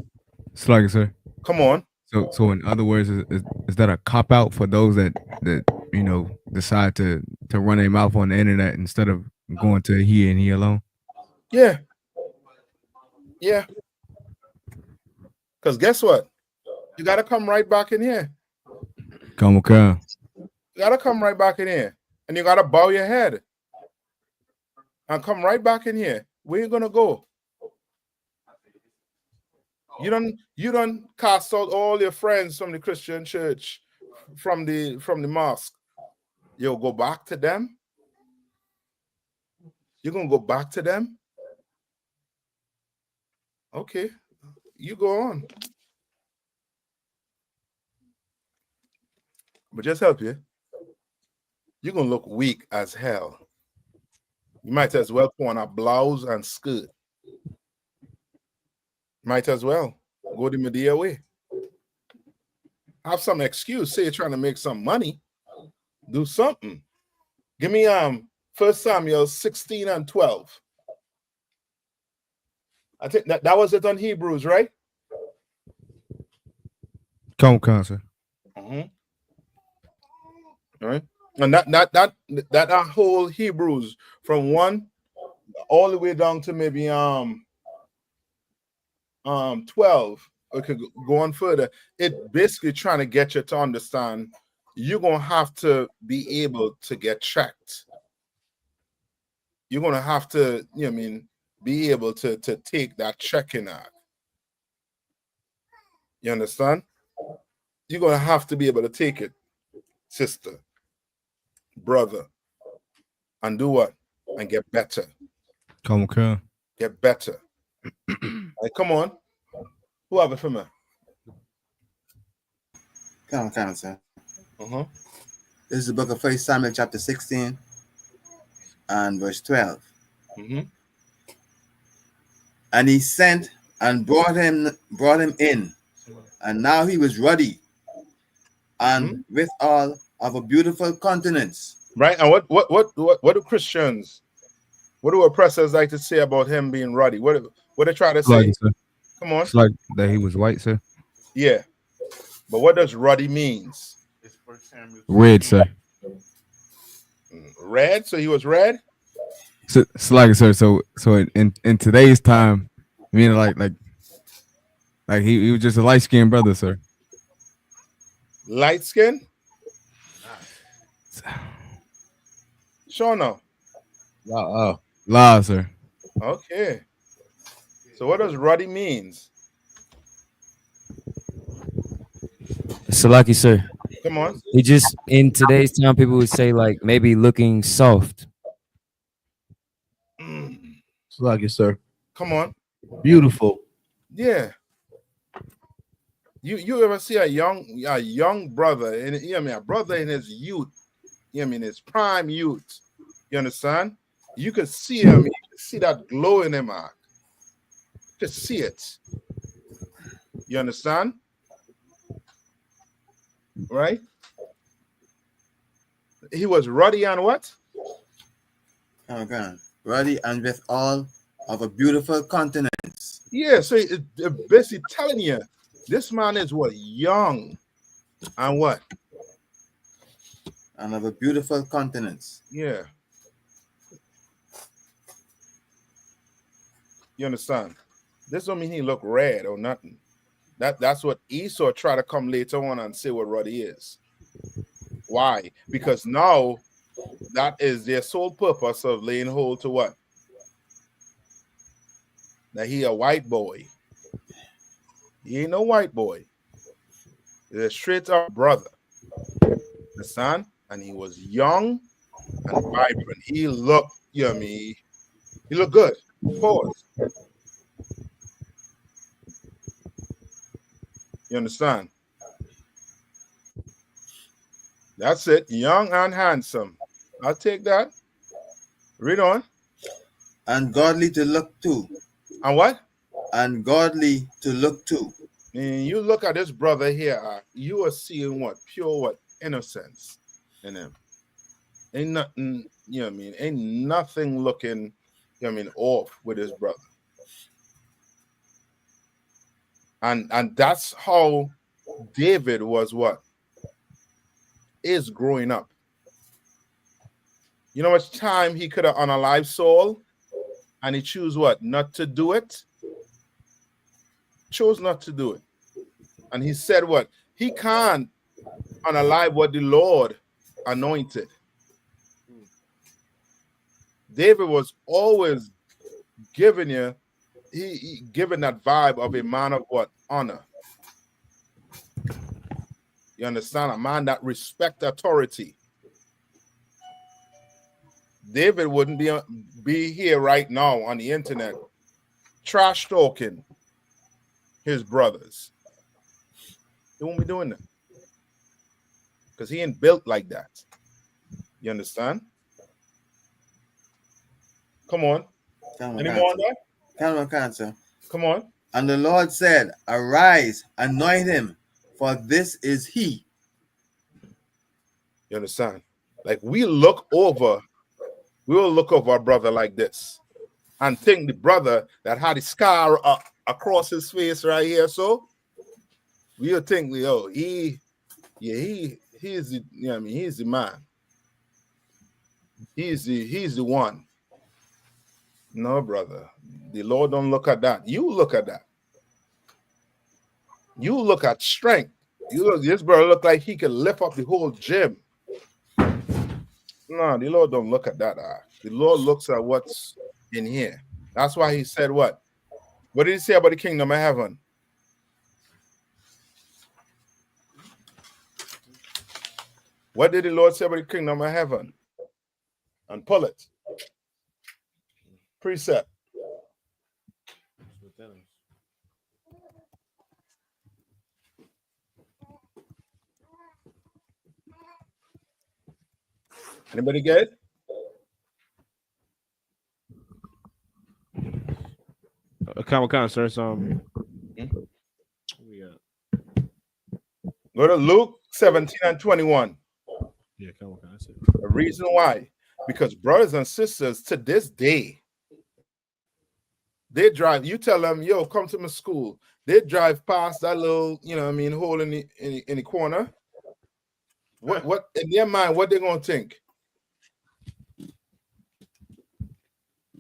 Slugger, sir. Come on. So in other words, is that a cop out for those that decide to run their mouth on the internet instead of going to he and he alone? Yeah. Yeah. Because guess what? You got to come right back in here. Come. You got to come right back in here. And you got to bow your head. And come right back in here. Where you going to go? You don't cast out all your friends from the Christian church, from the mosque. You'll go back to them? You're going to go back to them? Okay. You go on. But just help you. You're going to look weak as hell. You might as well put on a blouse and skirt. Might as well. Go the media way. Have some excuse. Say you're trying to make some money. Do something. Give me 1 Samuel 16 and 12. I think that was it on Hebrews, right? Come, sir. All right. And that whole Hebrews from 1 all the way down to maybe 12. We could go on further. It basically trying to get you to understand you're gonna have to be able to get checked. You're gonna have to, be able to take that checking out. You understand? You're gonna have to be able to take it, sister, brother, and do what? And get better. Come. Get better. Hey, come on. Who have it for me? Come, sir. This is the book of 1 Samuel chapter 16 and verse 12. And he sent and brought him in, and now he was ruddy and withal of a beautiful countenance. Right. And what do Christians, what do oppressors like to say about him being ruddy? What they try to say? Come on. It's like that he was white, sir. Yeah. But what does ruddy means? Red, sir. Red? So he was red? So it's like, sir. So in today's time, I mean, like he was just a light skinned brother, sir. Light skin? Sure no. La, sir. Okay. So what does ruddy means? Salaki, sir. Come on. It just, in today's time, people would say like maybe looking soft. Salaki, sir. Come on. Beautiful. Yeah. You ever see a young brother, and a brother in his youth, his prime youth. You understand? You could see him, you could see that glow in him, Mark. Just see it. You understand? Right? He was ruddy and what? Okay. Ruddy and with all of a beautiful countenance. Yeah, so it basically telling you this man is what? Young. And what? And of a beautiful countenance. Yeah. You understand? This don't mean he look red or nothing. That's what Esau try to come later on and say what Roddy is. Why? Because now that is their sole purpose of laying hold to what? That he a white boy. He ain't no white boy. He's a straight up brother. Understand? And he was young and vibrant. He looked, you know what I mean? He looked good. Pause. You understand? That's it. Young and handsome. I'll take that. Read on. And godly to look to. And what? And godly to look to. And you look at this brother here, you are seeing what? Pure what? Innocence in him. Ain't nothing, you know what I mean? Ain't nothing looking, you know what I mean, off with his brother. And that's how David was what? Is growing up. You know how much time he could have unalived Saul? And he chose what? Not to do it? Chose not to do it. And he said what? He can't unalive what the Lord anointed. David was always giving you, he giving that vibe of a man of what? Honor. You understand? A man that respect authority. David wouldn't be here right now on the internet trash talking his brothers. He won't be doing that. Because he ain't built like that. You understand? Come on. Any more on that? Come on, cancer. Come on. And the Lord said, arise, anoint him, for this is he. You understand? Like we will look over our brother like this and think the brother that had a scar across his face right here, so we'll think, oh, he's the, you know what I mean, he's the man. He's the one. No, brother. The Lord don't look at that. You look at that. You look at strength. You look, this brother look like he could lift up the whole gym. No, the Lord don't look at that. The Lord looks at what's in here. That's why he said what? What did he say about the kingdom of heaven? What did the Lord say about the kingdom of heaven? And pull it. Precept. Anybody get it? Come, sir. So, go to Luke 17 and 21. Yeah, come on. The reason why, because brothers and sisters to this day, they drive. You tell them, yo, come to my school. They drive past that little, you know what I mean, hole in the corner. What in their mind? What they gonna think?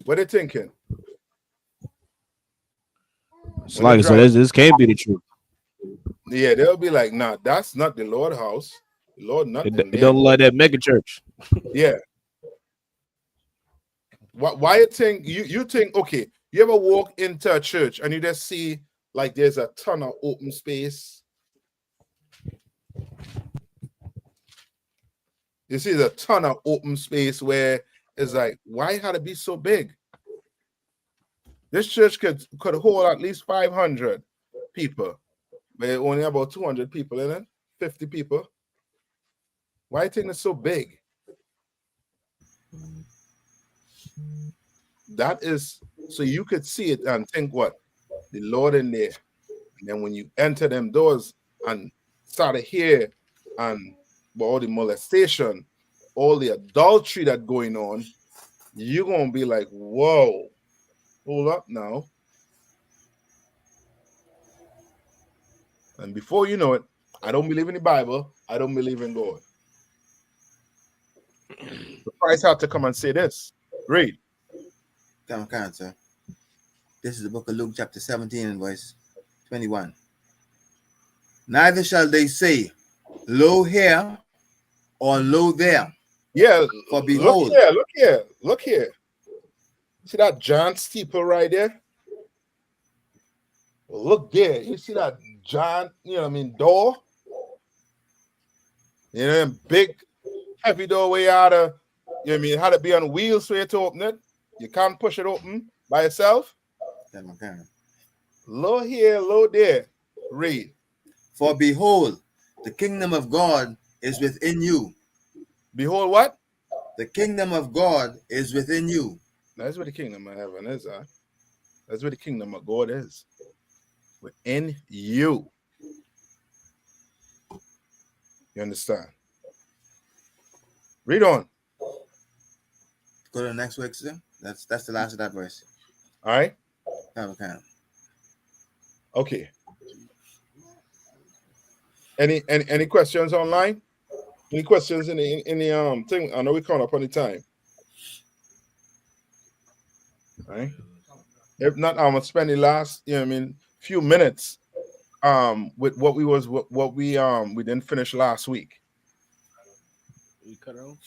What they thinking? It's like so. This can't be the truth. Yeah, they'll be like, nah, that's not the Lord house. The Lord nothing. It don't look like that mega church. Yeah. Why you think you think, okay, you ever walk into a church and you just see like there's a ton of open space? You see there's a ton of open space where it's like, why had it be so big? This church could hold at least 500 people, but only about 200 people in it, 50 people. Why do you think it's so big? That is so you could see it and think what? The Lord in there. And then when you enter them doors and start to hear and all the molestation, all the adultery that going on, you're going to be like, whoa, hold up now. And before you know it, I don't believe in the Bible. I don't believe in God. The Christ had to come and say this. Read. Come on, sir. This is the book of Luke chapter 17 and verse 21. Neither shall they say, Lo here or lo there. Yeah, For look behold, here, look here, look here. See that giant steeple right there? Well, look there. You see that giant, door? Big, heavy door way out of, had to be on wheels for you to open it. You can't push it open by yourself. Low here, low there. Read. For behold, the kingdom of God is within you. Behold what? The kingdom of God is within you. That's where the kingdom of heaven is. That's where the kingdom of God is. Within you. You understand? Read on. Go to the next week, sir. That's the last of that verse. All right. Okay. Any questions online? Any questions in the thing? I know we count up on the time. All right. If not, I'm gonna spend the last few minutes with what we didn't finish last week. We cut off.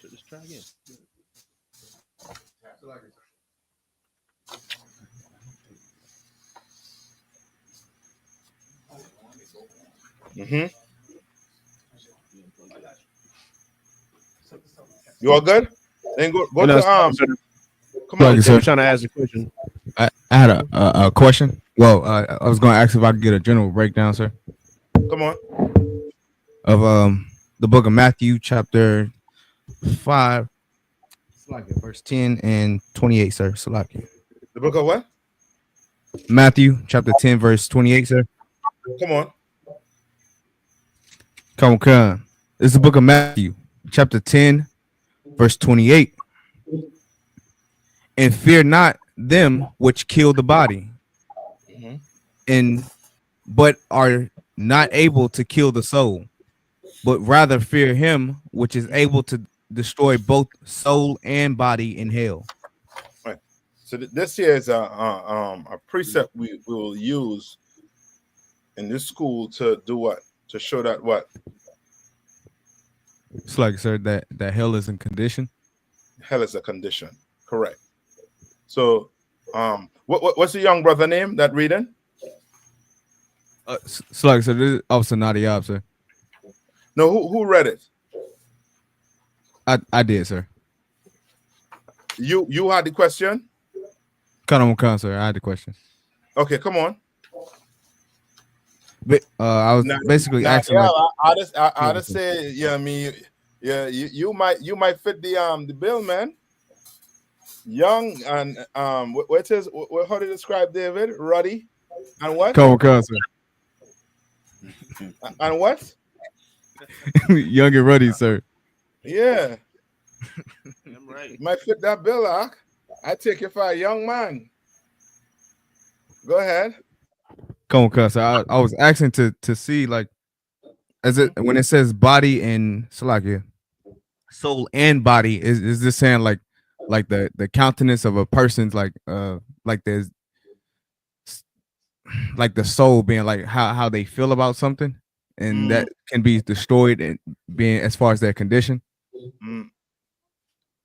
Let's try again. You all good? Then go No, to come on, sir. I'm trying to ask a question. I had a question. Well, I was going to ask if I could get a general breakdown, sir. Come on. Of the book of Matthew, chapter 5, verse 10 and 28, sir. Salakia. The book of what? Matthew, chapter 10, verse 28, sir. Come on. Come. It's the book of Matthew, chapter 10, verse 28. And fear not them which kill the body, but are not able to kill the soul, but rather fear him which is able to destroy both soul and body in hell. Right. So this here is a precept we will use in this school to do what? To show that what? It's like, sir, that hell is in condition. Hell is a condition. Correct. So, what's the young brother name that reading? It's like, sir, this is Officer Nadiab, sir. No, who read it? I did, sir. You had the question? Come on, sir. I had the question. Okay, come on. But I was basically asking. Yeah, like, I just say, you might fit the bill, man. Young and what says how to describe David? Ruddy and what? Come on, sir. And what? Young and ruddy, sir. Yeah. I'm right. Might fit that bill, Ark. I take you for a young man. Go ahead. Come on, sir. I was asking to see, like, as it when it says body and Salakia, soul and body, is this saying like the countenance of a person's like there's like the soul being like how they feel about something, and that can be destroyed and being as far as their condition.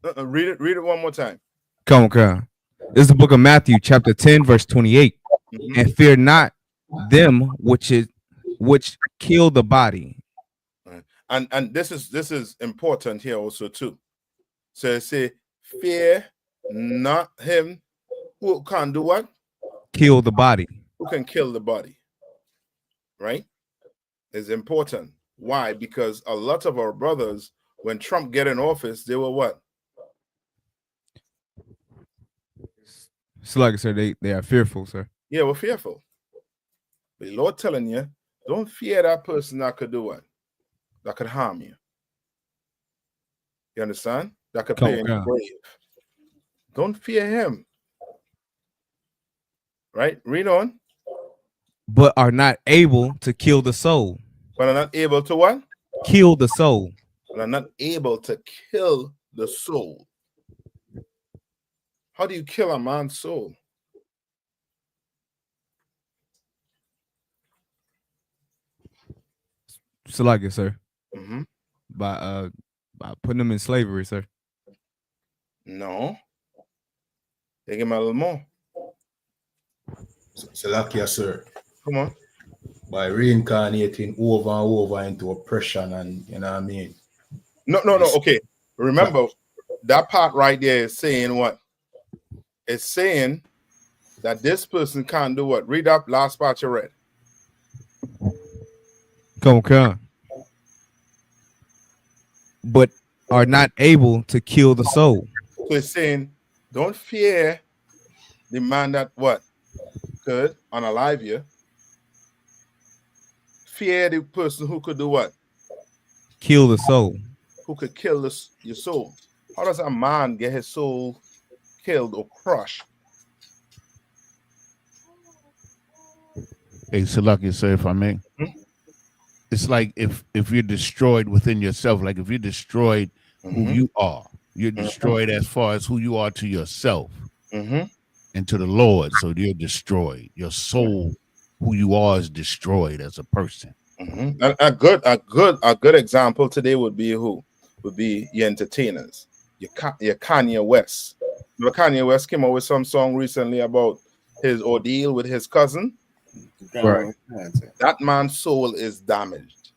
Read it one more time. Come on. This is the book of Matthew, chapter 10, verse 28. And fear not them which kill the body. And this is important here also too. So it say, fear not him who can do what? Kill the body. Who can kill the body. Right? It's important. Why? Because a lot of our brothers, when Trump get in office, they were what? So like I said, they are fearful, sir. Yeah, we're fearful. But the Lord telling you, don't fear that person that could do what? That could harm you. You understand? That could play in your grave. Don't fear him. Right? Read on. But are not able to kill the soul. But are not able to what? Kill the soul. But are not able to kill the soul. How do you kill a man's soul? Salakia, sir. Mm-hmm. By putting them in slavery, sir. No. Take him a little more. Salakia, sir. Come on. By reincarnating over and over into oppression, and you know what I mean? No. Okay. Remember, that part right there is saying what? It's saying that this person can't do what? Read up last part you read. Come on. But are not able to kill the soul. So it's saying, don't fear the man that what? Could unalive you. Fear the person who could do what? Kill the soul. Who could kill your soul. How does a man get his soul killed or crushed? Hey, Salakia, sir, if I may. It's like if you're destroyed within yourself, like if you're destroyed who you are, you're destroyed as far as who you are to yourself and to the Lord. So you're destroyed. Your soul, who you are, is destroyed as a person. A good example today would be who? Would be your entertainers, your Kanye West. You know, Kanye West came out with some song recently about his ordeal with his cousin. Right. That man's soul is damaged.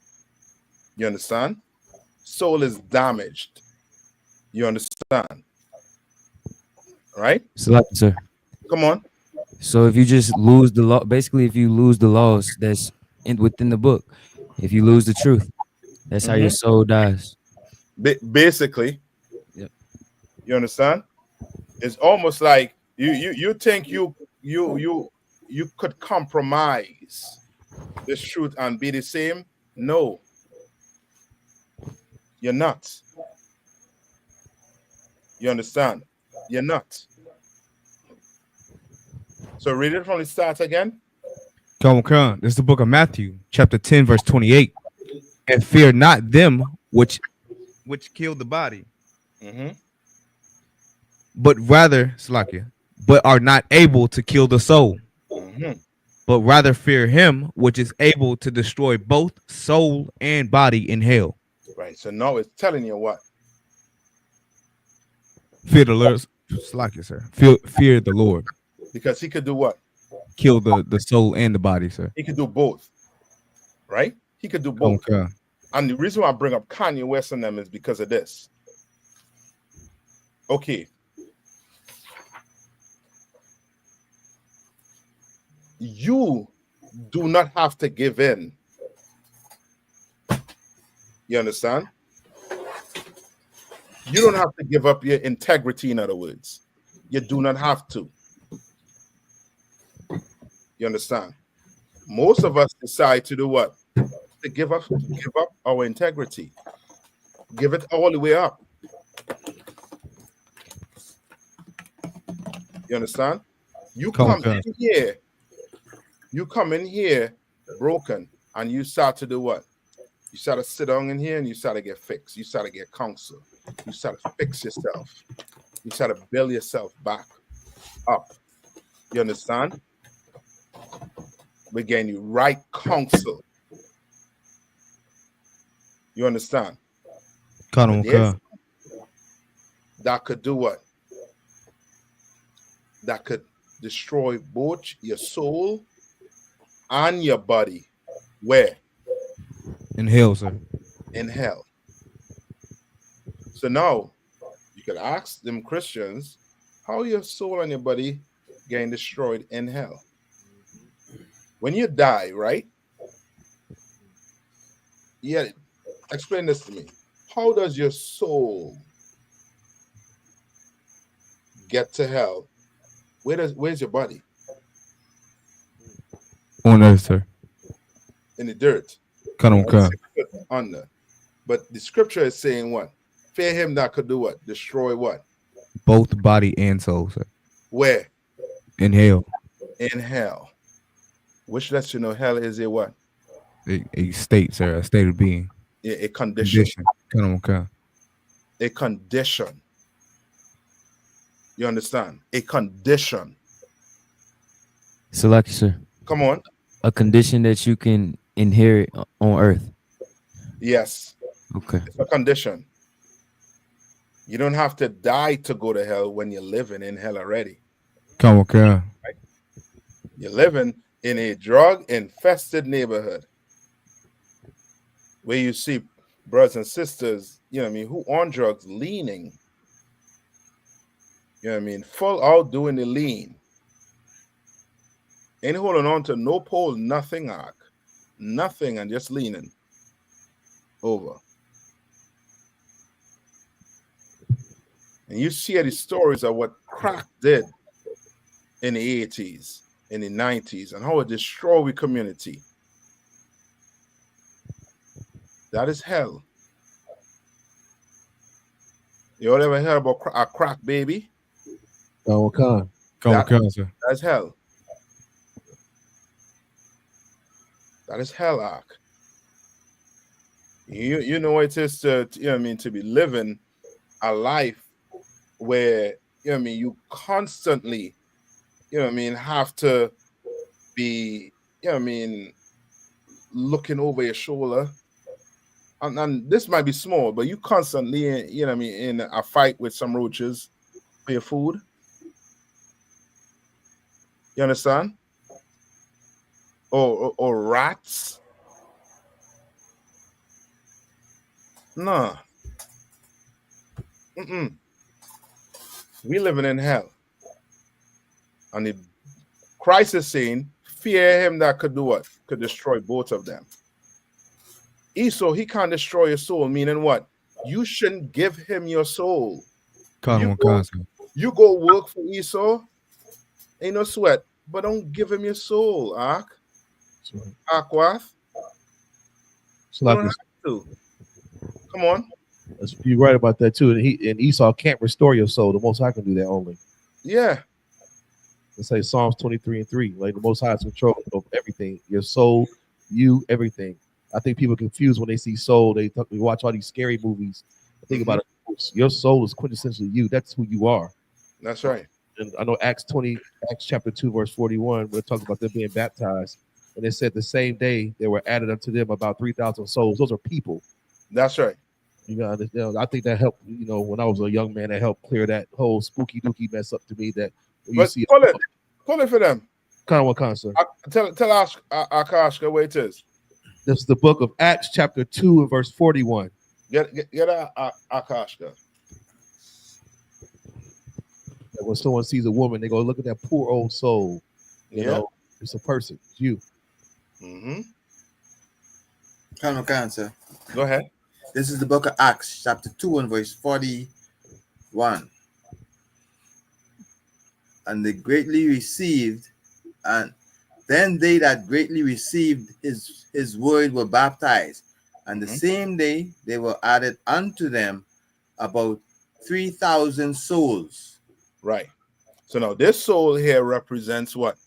You understand? Soul is damaged. You understand? Right? Salakia, sir. Come on. So if you just lose the law, basically, if you lose the laws that's within the book, if you lose the truth, that's how your soul dies. Basically, yep. You understand? It's almost like you think you could compromise this truth and be the same. No, you're not. You understand? You're not. So read it from the start again. Come on. This is the book of Matthew, chapter 10, verse 28. And fear not them which kill the body, but rather, Salakia, but are not able to kill the soul. But rather fear him which is able to destroy both soul and body in hell. Right. So now it's telling you what? Fear the Lord. Salakia, sir. Fear the Lord. Because he could do what? Kill the soul and the body, sir. He could do both. Right? He could do both. Okay. And the reason why I bring up Kanye West and them is because of this. Okay. You do not have to give in. You understand? You don't have to give up your integrity, in other words. You do not have to. You understand? Most of us decide to do what? To give up our integrity. Give it all the way up. You understand? You come in here. You come in here broken, and you start to do what? You start to sit down in here and you start to get fixed. You start to get counsel. You start to fix yourself. You start to build yourself back up. You understand? We're getting you right counsel. You understand? That could do what? That could destroy both your soul and your body. Where? In hell, sir. In hell. So now you could ask them Christians, how your soul and your body getting destroyed in hell? When you die, right? Yeah, explain this to me. How does your soul get to hell? Where's your body? On earth, sir. In the dirt. Under. But the scripture is saying what? Fear him that could do what? Destroy what? Both body and soul, sir. Where? In hell. In hell. Which lets you know hell is a what? A state, sir. A state of being. A condition. Okay. A condition. You understand? A condition. So, like you sir, Come on. a condition that you can inherit on earth. Yes. Okay. It's a condition. You don't have to die to go to hell when you're living in hell already. Come on, come. Right? You're living in a drug-infested neighborhood where you see brothers and sisters, you know what I mean, who on drugs leaning. You know what I mean? Full out doing the lean. Ain't holding on to no pole, nothing, arc. Nothing, and just leaning over. And you see the stories of what crack did in the 80s, in the 90s, and how it destroyed the community. That is hell. You all ever heard about a crack baby? Oh, come on, sir. That's hell. That is hell, arc. You know what it is to, you know what I mean, to be living a life where, you know what I mean, you constantly, you know what I mean, have to be, you know what I mean, looking over your shoulder. And this might be small, but you constantly, you know what I mean, in a fight with some roaches for your food. You understand? Or rats. Nah. We living in hell. And the Christ is saying, fear him that could do what? Could destroy both of them. Esau, he can't destroy your soul, meaning what? You shouldn't give him your soul. You go work for Esau, ain't no sweat, but don't give him your soul, Ark. Akwath. So like don't have to. Come on. You're right about that too. And Esau can't restore your soul. The Most High can do that only. Yeah. Let's say Psalms 23:3. Like the Most High is control of everything. Your soul, you, everything. I think people confuse when they see soul. They watch all these scary movies. Think about it. Your soul is quintessentially you. That's who you are. That's right. And I know Acts chapter 2, verse 41, we're talking about them being baptized. And it said the same day they were added unto them about 3,000 souls. Those are people. That's right. You know, I think that helped, you know, when I was a young man, that helped clear that whole spooky dookie mess up to me that you see. Pull it for them. Kind of what kind, sir? Tell Akashka where it is. This is the book of Acts chapter 2 and verse 41. Get Akashka. When someone sees a woman, they go, look at that poor old soul. You know, it's a person. It's you. Sir. Go ahead. This is the book of Acts, chapter 2 and verse 41. And they greatly received, and then they that greatly received his word were baptized. And the same day they were added unto them about 3,000 souls. Right. So now this soul here represents what?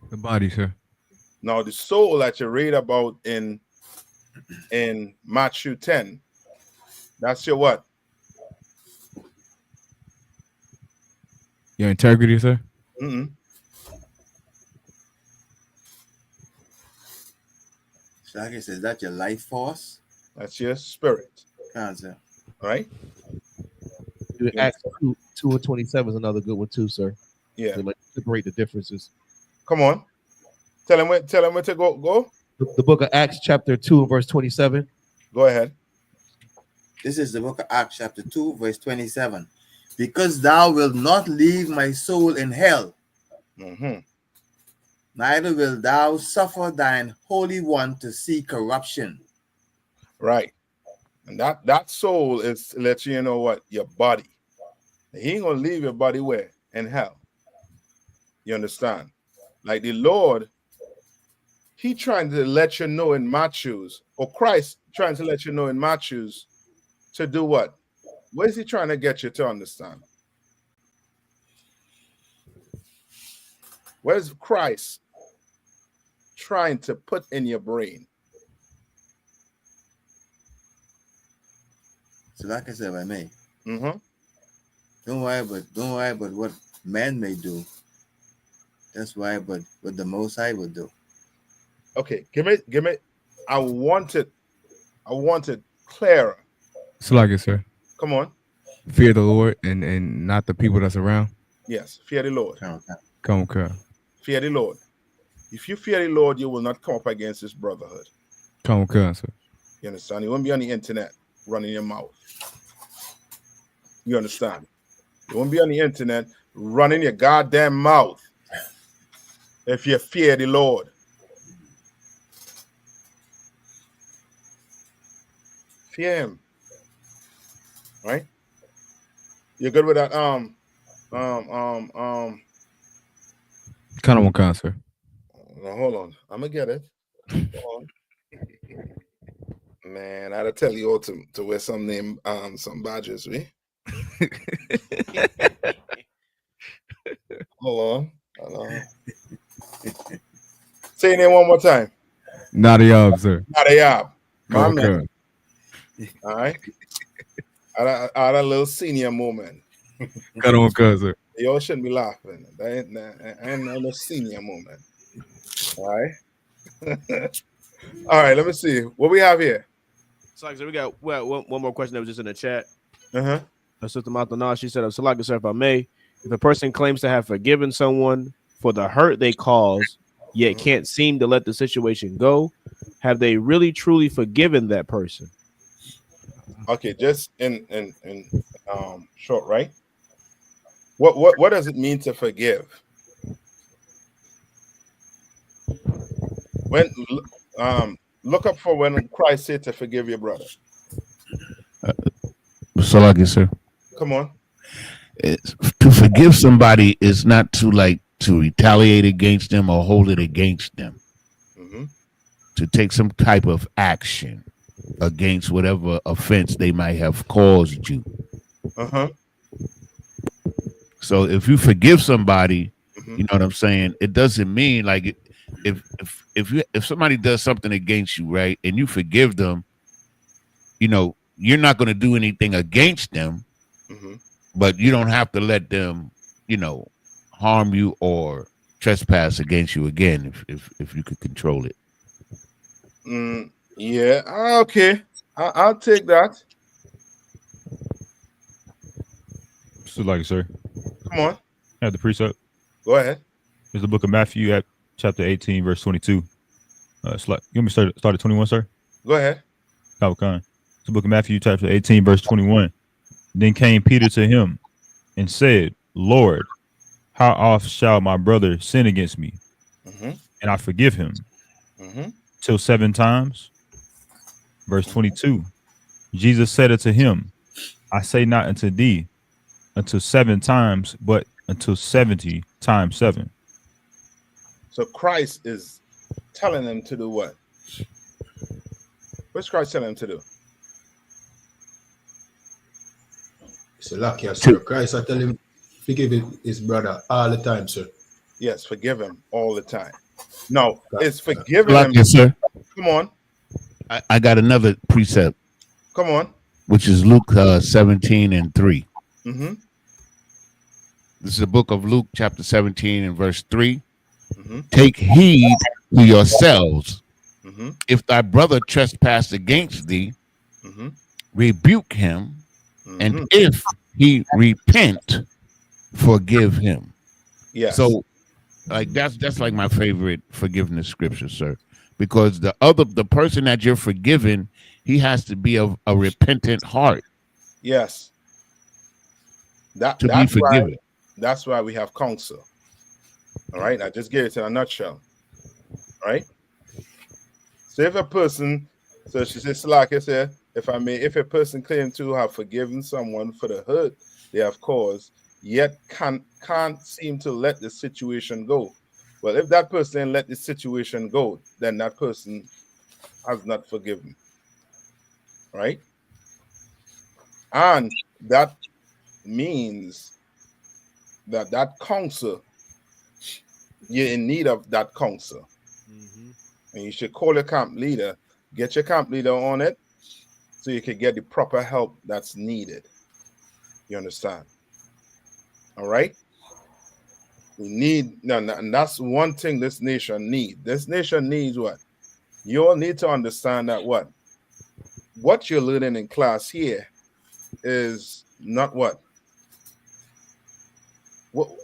The body, sir. Now the soul that you read about in Matthew 10, that's your what? Your integrity, sir. So like I said, is that your life force? That's your spirit. Sir. All right. Acts 2 and 27 is another good one too, sir. Yeah. To separate the differences. Come on. Tell him where to go. The book of Acts chapter 2 and verse 27. Go ahead. This is the book of Acts chapter 2 verse 27. Because thou wilt not leave my soul in hell, neither will thou suffer thine Holy One to see corruption. Right. And that soul is to let you know what? Your body. He ain't going to leave your body where? In hell. You understand? Like the Lord, he trying to let you know in Matthew's, or Christ trying to let you know in Matthew's to do what? What is he trying to get you to understand? What is Christ trying to put in your brain? So like I said, if I may. Don't worry about what man may do. That's why, but what the Most High will do. Okay, give me. I want it clearer. Salakia, sir. Come on. Fear the Lord and not the people that's around. Yes, fear the Lord. Come on. Fear the Lord. If you fear the Lord, you will not come up against this brotherhood. Come on, sir. You understand? You won't be on the internet running your mouth. You understand? You won't be on the internet running your goddamn mouth if you fear the Lord. Fear him. Right? You're good with that? Kind of one concert. No, hold on. I'm gonna get it. Hold on. Man, I'd tell you all to wear some name some badges, we. Hold on. Say your name one more time. Nadiyab, sir. Nadiyab. My Come man. on. All right. I had a little senior moment. Cut on, sir. Y'all shouldn't be laughing. I ain't no senior moment. All right. All right, let me see. What we have here? So we got one more question that was just in the chat. Uh-huh. Sister Matana, she said, Salakia, sir, if I may, if a person claims to have forgiven someone for the hurt they caused, yet can't seem to let the situation go, have they really truly forgiven that person? Okay, just in short, right? What does it mean to forgive? When look up for when Christ said to forgive your brother. Salakia, sir. Come on. To forgive somebody is not to retaliate against them or hold it against them. Mm-hmm. To take some type of action against whatever offense they might have caused you. Uh-huh. So if you forgive somebody, you know what I'm saying? It doesn't mean like if somebody does something against you, right, and you forgive them, you know, you're not going to do anything against them, but you don't have to let them, you know, harm you or trespass against you again if you could control it. Yeah. Okay. I'll take that. Salakia, sir. Come on. Have the precept. Go ahead. It's the book of Matthew at chapter 18, verse 22. You want me to start at 21, sir? Go ahead. It's the book of Matthew, chapter 18, verse 21. Then came Peter to him and said, Lord, how oft shall my brother sin against me? And I forgive him? Till 7 times? Verse 22. Jesus said unto him, I say not unto thee until 7 times, but until 70 times 7. So Christ is telling them to do what? What's Christ telling them to do? Salakia, sir. Christ I tell him forgive his brother all the time, sir. Yes, forgive him all the time. No, it's forgiving him. Salakia, sir. Come on. I got another precept. Come on. Which is Luke 17 and 3. Mm-hmm. This is the book of Luke, chapter 17 and verse 3. Take heed to yourselves. If thy brother trespass against thee, rebuke him, and if he repent, forgive him. Yes. So, like that's like my favorite forgiveness scripture, sir, because the person that you're forgiving, he has to be of a repentant heart. Yes. To be forgiven. That's why we have counsel. All right. I just gave it in a nutshell. All right. So if a person, so she says, Salakia said, if I may, if a person claims to have forgiven someone for the hurt they have caused, yet can't seem to let the situation go. Well, if that person let the situation go, then that person has not forgiven. Right? And that means that counsel, you're in need of that counsel. And you should call your camp leader, get your camp leader on it, so you can get the proper help that's needed. You understand? All right. We need, and that's one thing this nation needs. This nation needs what? You all need to understand that what you're learning in class here is not what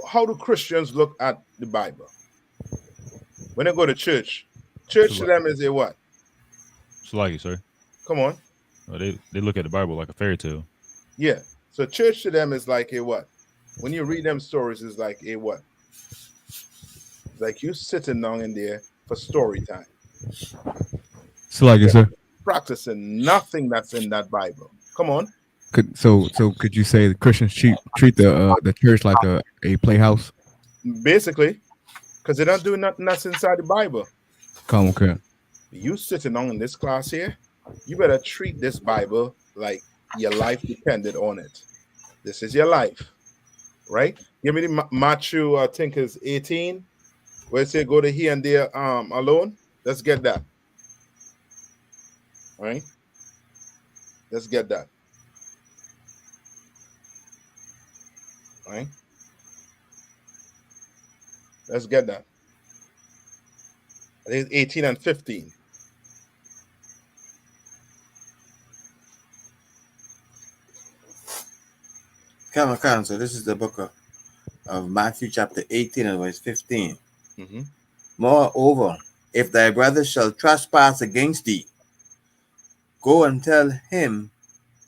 how do Christians look at the Bible? When they go to church to them is a what? It's like it, sir. Come on. They look at the Bible like a fairy tale. Yeah. So church to them is like a what? When you read them stories, is like a what? It's like you sitting down in there for story time. It's like it, sir. Practicing nothing that's in that Bible. Come on. So could you say the Christians treat the church like a playhouse? Basically, because they don't do nothing that's inside the Bible. Come on, okay. You sitting on in this class here, you better treat this Bible like your life depended on it. This is your life, right? Give me the Matthew, I think is 18, where it say go to here and there alone. Let's get that. All right. Let's get that. All right. Let's get that. I think it's 18 and 15. Come on. So this is the book of Matthew chapter 18 and verse 15. Mm-hmm. Moreover, if thy brother shall trespass against thee, go and tell him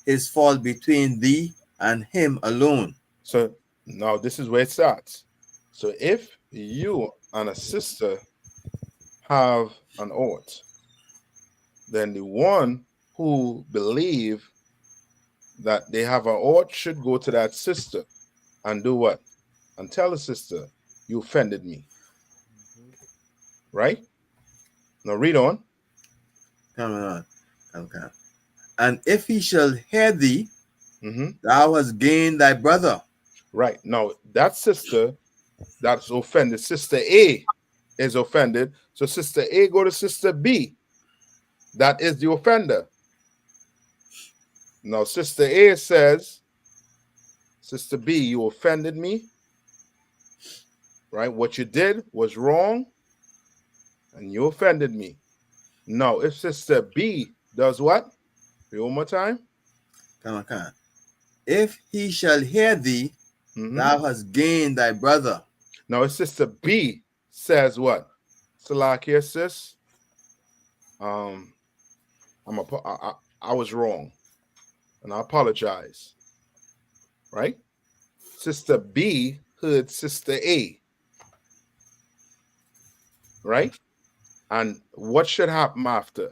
his fault between thee and him alone. So now this is where it starts. So if you and a sister have an ought, then the one who believe that they have an ought should go to that sister and do what? And tell the sister, you offended me. Right? Now read on. Come on. And if he shall hear thee, thou hast gained thy brother. Right. Now that sister that's offended, sister A is offended. So sister A go to sister B. That is the offender. Now sister A says, sister B, you offended me. Right? What you did was wrong. And you offended me. Now, if sister B does what? Read one more time. Come on. If he shall hear thee, thou hast gained thy brother. Now, if sister B says what? Salakia, sis, I was wrong, and I apologize. Right? Sister B heard sister A. Right? And what should happen after?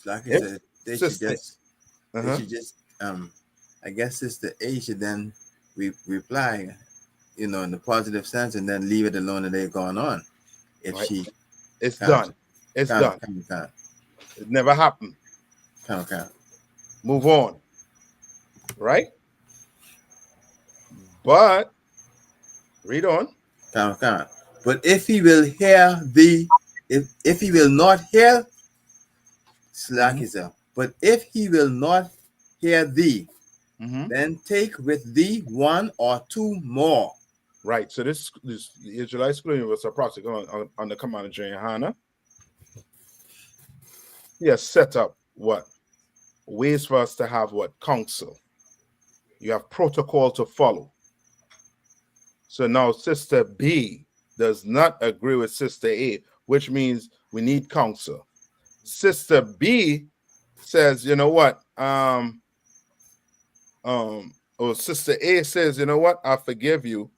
Like I said, they should just, I guess sister A should then reply, in the positive sense, and then leave it alone and they're going on. If right. she, it's done. It's done. It never happened. Move on. Right? But read on. But if he will hear thee, if he will not hear, slack himself. But if he will not hear thee, then take with thee one or two more. Right. So this the Israelite School University project on the command of YAHANNA. He has set up what? Ways for us to have what? Counsel. You have protocol to follow. So now sister B does not agree with sister A, which means we need counsel. Sister B says, you know what? Or sister A says, you know what? I forgive you.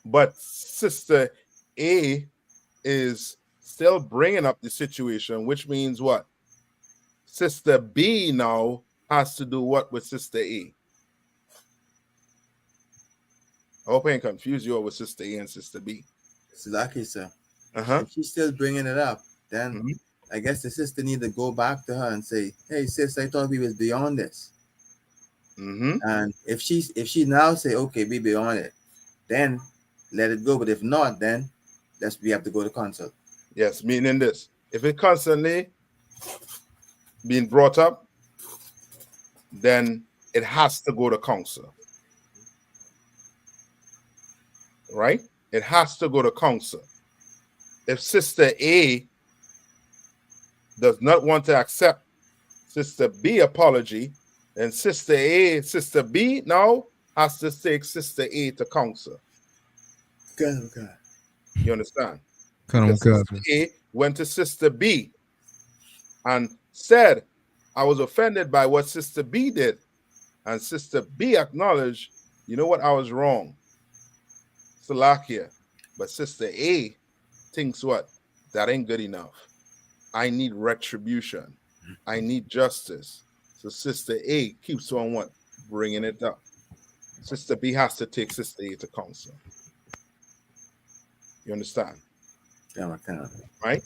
But sister A is still bringing up the situation, which means what? Sister B now has to do what with sister A? I hope I ain't confuse you with sister A and sister B. It's lucky, sir. If she's still bringing it up, then I guess the sister need to go back to her and say, hey, sis, I thought we was beyond this. And if she now say, okay, be beyond it, then let it go. But if not, then we have to go to counsel. Yes, meaning this. If it constantly being brought up, then it has to go to council. Right? It has to go to council. If Sister A does not want to accept Sister B apology, then Sister B now has to take Sister A to council. Okay. You understand? Come on, Because Sister A went to Sister B and said, I was offended by what Sister B did. And Sister B acknowledged, you know what, I was wrong. Salakia. But Sister A thinks what? That ain't good enough. I need retribution. I need justice. So Sister A keeps on what? Bringing it up. Sister B has to take Sister A to counsel. You understand? Right?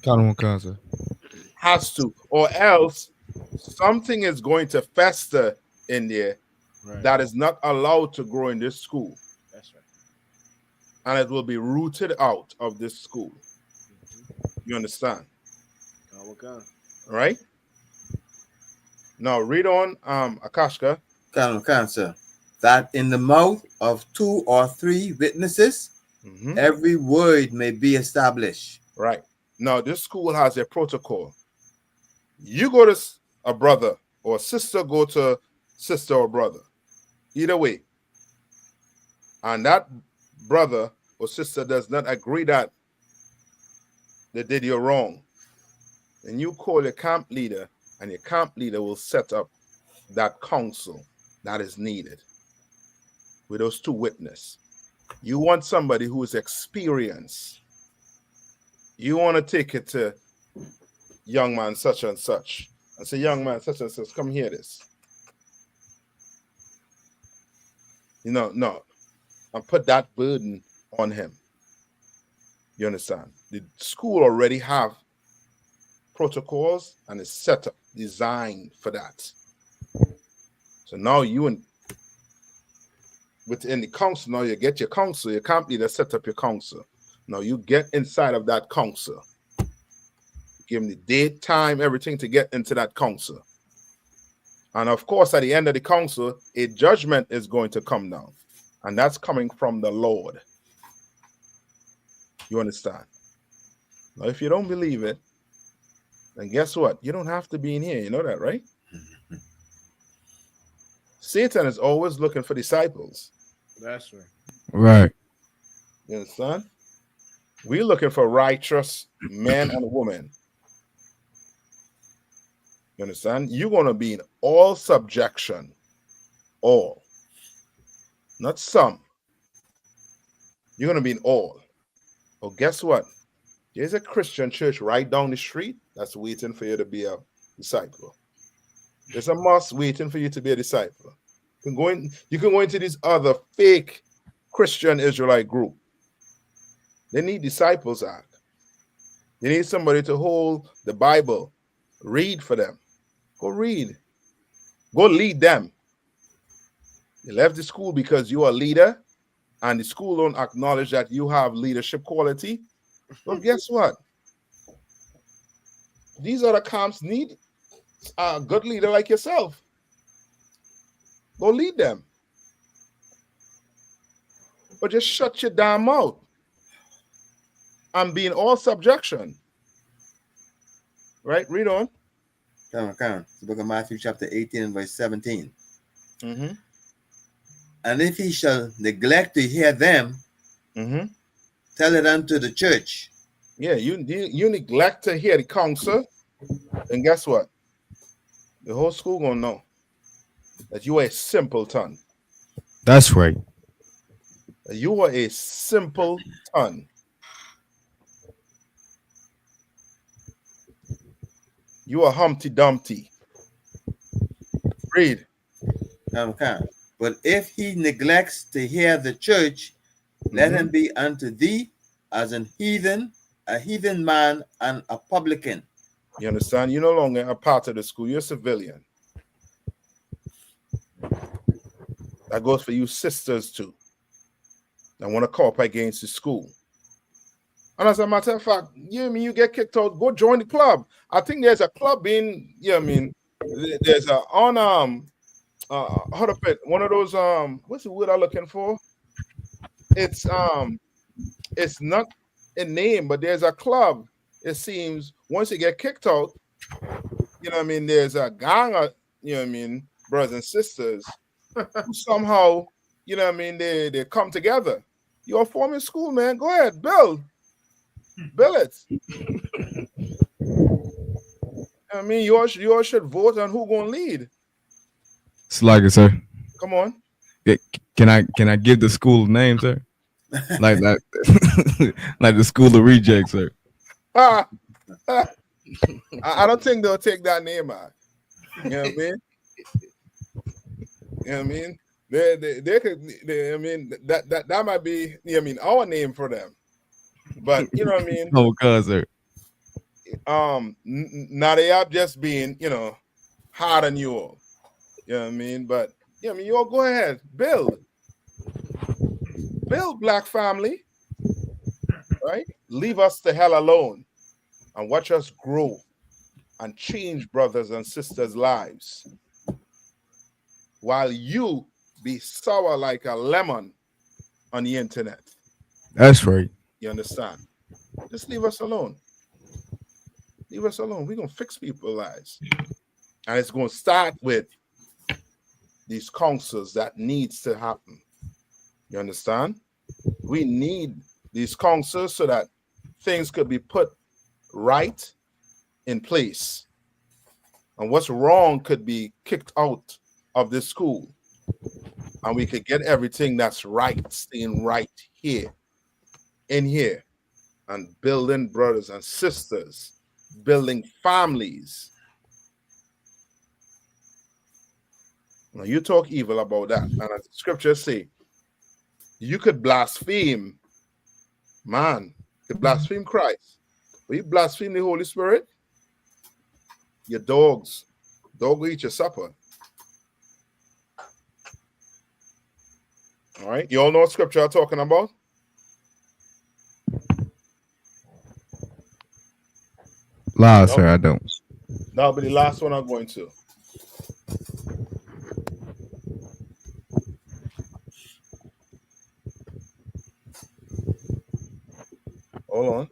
Has to, or else something is going to fester in there that is not allowed to grow in this school. That's right. And it will be rooted out of this school. You understand? Right? Now read on, Akashka. Sir. That in the mouth of 2 or 3 witnesses, every word may be established. Right. Now this school has a protocol. You go to a brother or a sister, go to sister or brother. Either way. And that brother or sister does not agree that they did you wrong. Then you call your camp leader, and your camp leader will set up that council that is needed with those 2 witnesses. You want somebody who is experienced. You want to take it to young man such and such and say, young man such and such, come hear this. No. And put that burden on him. You understand? The school already have protocols and is set up, designed for that. So now within the council, now you get your council, your camp leader set up your council. Now you get inside of that council. Give them the date, time, everything to get into that council. And of course, at the end of the council, a judgment is going to come down. And that's coming from the Lord. You understand? Now, if you don't believe it, then guess what? You don't have to be in here. You know that, right? Satan is always looking for disciples. That's right. Right. You understand? We're looking for righteous men and women. You understand? You're going to be in all subjection. All. Not some. You're going to be in all. Well, guess what? There's a Christian church right down the street that's waiting for you to be a disciple. There's a mosque waiting for you to be a disciple. You can go into this other fake Christian Israelite group. They need disciples out. They need somebody to hold the Bible, read for them. Go read. Go lead them. You left the school because you're a leader, and the school don't acknowledge that you have leadership quality. Well, guess what? These other camps need a good leader like yourself. Go lead them. But just shut your damn mouth and be in all subjection. Right? Read on. Come on. The book of Matthew chapter 18 and verse 17. And if he shall neglect to hear them, tell it unto the church. Yeah, you neglect to hear the counsel, and guess what? The whole school gonna know that you are a simpleton. That's right. You are a simpleton. You are Humpty Dumpty. Read. But if he neglects to hear the church, let him be unto thee as a heathen man and a publican. You understand? You're no longer a part of the school. You're a civilian. That goes for you sisters too. That want to come up against the school. And as a matter of fact, you get kicked out, go join the club. I think there's a club there's a hold up it. One of those what's the word I'm looking for? It's not a name, but there's a club. It seems once you get kicked out, you know what I mean, there's a gang of, you know what I mean, brothers and sisters who somehow, you know what I mean, they come together. You're forming school, man. Go ahead, build it. I mean, you all should vote on who gonna lead. Slacker, sir. Come on. Can I give the school name, sir? Like that, like the school of rejects, sir. I don't think they'll take that name out. You know what I mean? You know what I mean? They could. I mean that might be. You know what I mean, our name for them. But you know what I mean? Oh, cuz, sir. Now they are just being, you know, hard on you all. You know what I mean? But yeah, I mean, you all go ahead, build black family, right? Leave us the hell alone and watch us grow and change brothers and sisters' lives while you be sour like a lemon on the internet. That's right. You understand? Just leave us alone. Leave us alone. We're going to fix people's lives. And it's going to start with these councils that needs to happen. You understand? We need these councils so that things could be put right in place. And what's wrong could be kicked out of this school. And we could get everything that's right, staying right here, in here, and building brothers and sisters, building families. Now you talk evil about that. And as the scriptures say, you could blaspheme, man, you could blaspheme Christ. But you blaspheme the Holy Spirit, your dog will eat your supper. All right, you all know what scripture I'm talking about? Nah, sir, I don't. That'll be the last one I'm going to. Hold on.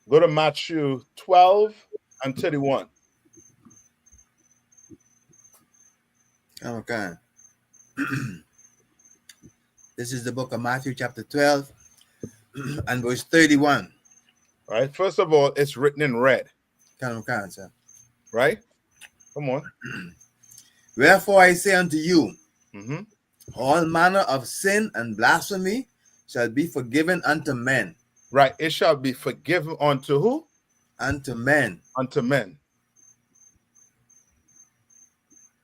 Go to Matthew 12 and 31. Okay. This is the book of Matthew, chapter 12, and verse 31. All right. First of all, it's written in red. Can, sir. Right? Come on. Wherefore I say unto you, all manner of sin and blasphemy shall be forgiven unto men. Right. It shall be forgiven unto who? Unto men. Unto men.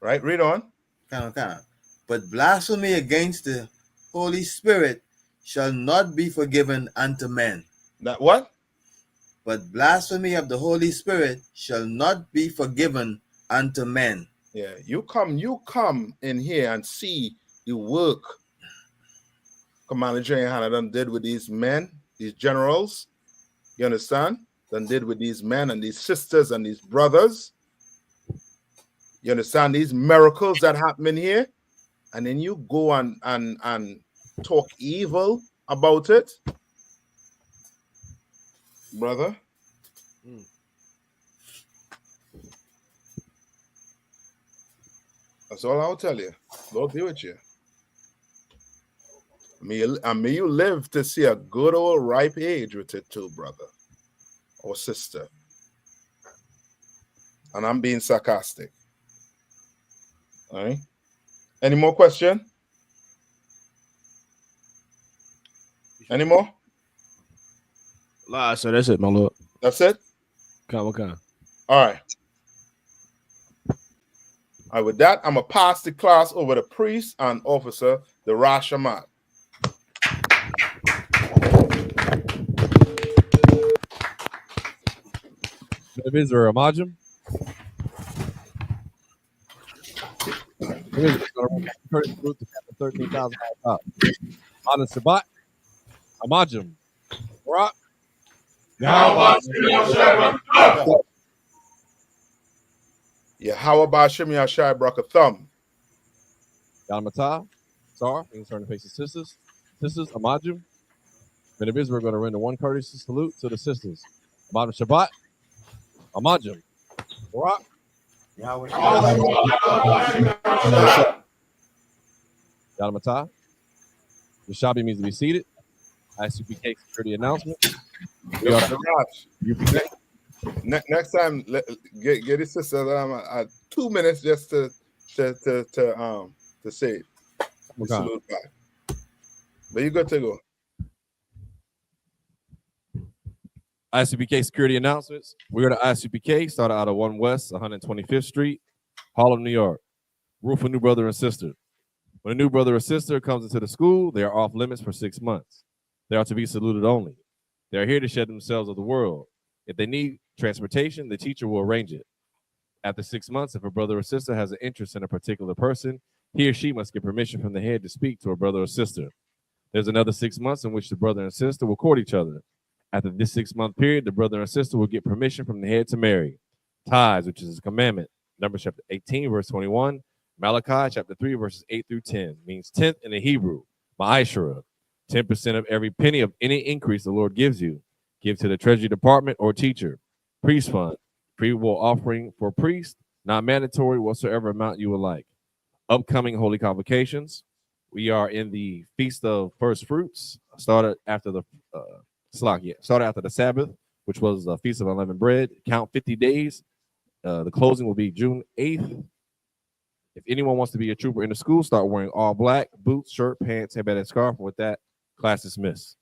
Right. Read on. Can. But blasphemy against the Holy Spirit shall not be forgiven unto men. That what? But blasphemy of the Holy Spirit shall not be forgiven unto men. Yeah, you come in here and see the work Commander YAHANNA done did with these men, these generals. You understand? Done did with these men and these sisters and these brothers. You understand these miracles that happen in here? And then you go and talk evil about it, brother. That's all I'll tell you. Lord be with you. May you live to see a good old ripe age with it too, brother or sister. And I'm being sarcastic. All right. Any more question? Any more? Nah, so that's it, my lord. That's it? Come. All right. All right, with that, I'm going to pass the class over to priest and officer, the Rashamat. Israel Majim. Here's going to Curtis Booth to captain 13,000 top. Anan Sabat, Amajim, Rock. Yahweh Bashim Yashai Brakathum. Yalmata, Sar, being turn to face the sisters. Sisters, Amajim. Men of Israel are going to render one courteous salute to the sisters. Amajim Shabbat, Amajim, Rock. Yalmata. Yashabi means to be seated. I.S.U.P.K security announcement. We are UPK. Next time, get his sister 2 minutes just to say it. We salute back. But you good to go. I.S.U.P.K security announcements. We are the I.S.U.P.K, started out of 1 West, 125th Street, Harlem, New York. Rule for new brother and sister. When a new brother or sister comes into the school, they are off limits for 6 months. They are to be saluted only. They are here to shed themselves of the world. If they need transportation, the teacher will arrange it. After 6 months, if a brother or sister has an interest in a particular person, he or she must get permission from the head to speak to a brother or sister. There's another 6 months in which the brother and sister will court each other. After this 6-month period, the brother and sister will get permission from the head to marry. Tithes, which is a commandment. Numbers chapter 18, verse 21. Malachi chapter 3, verses 8 through 10, means 10th in the Hebrew. Ma'ashara, 10% of every penny of any increase the Lord gives you. Give to the treasury department or teacher. Priest fund, free-will offering for priest, not mandatory, whatsoever amount you would like. Upcoming holy convocations. We are in the Feast of First Fruits. Started after the Sabbath, which was the Feast of Unleavened Bread. Count 50 days. The closing will be June 8th. If anyone wants to be a trooper in the school, start wearing all black, boots, shirt, pants, headband, and scarf. With that, class dismissed.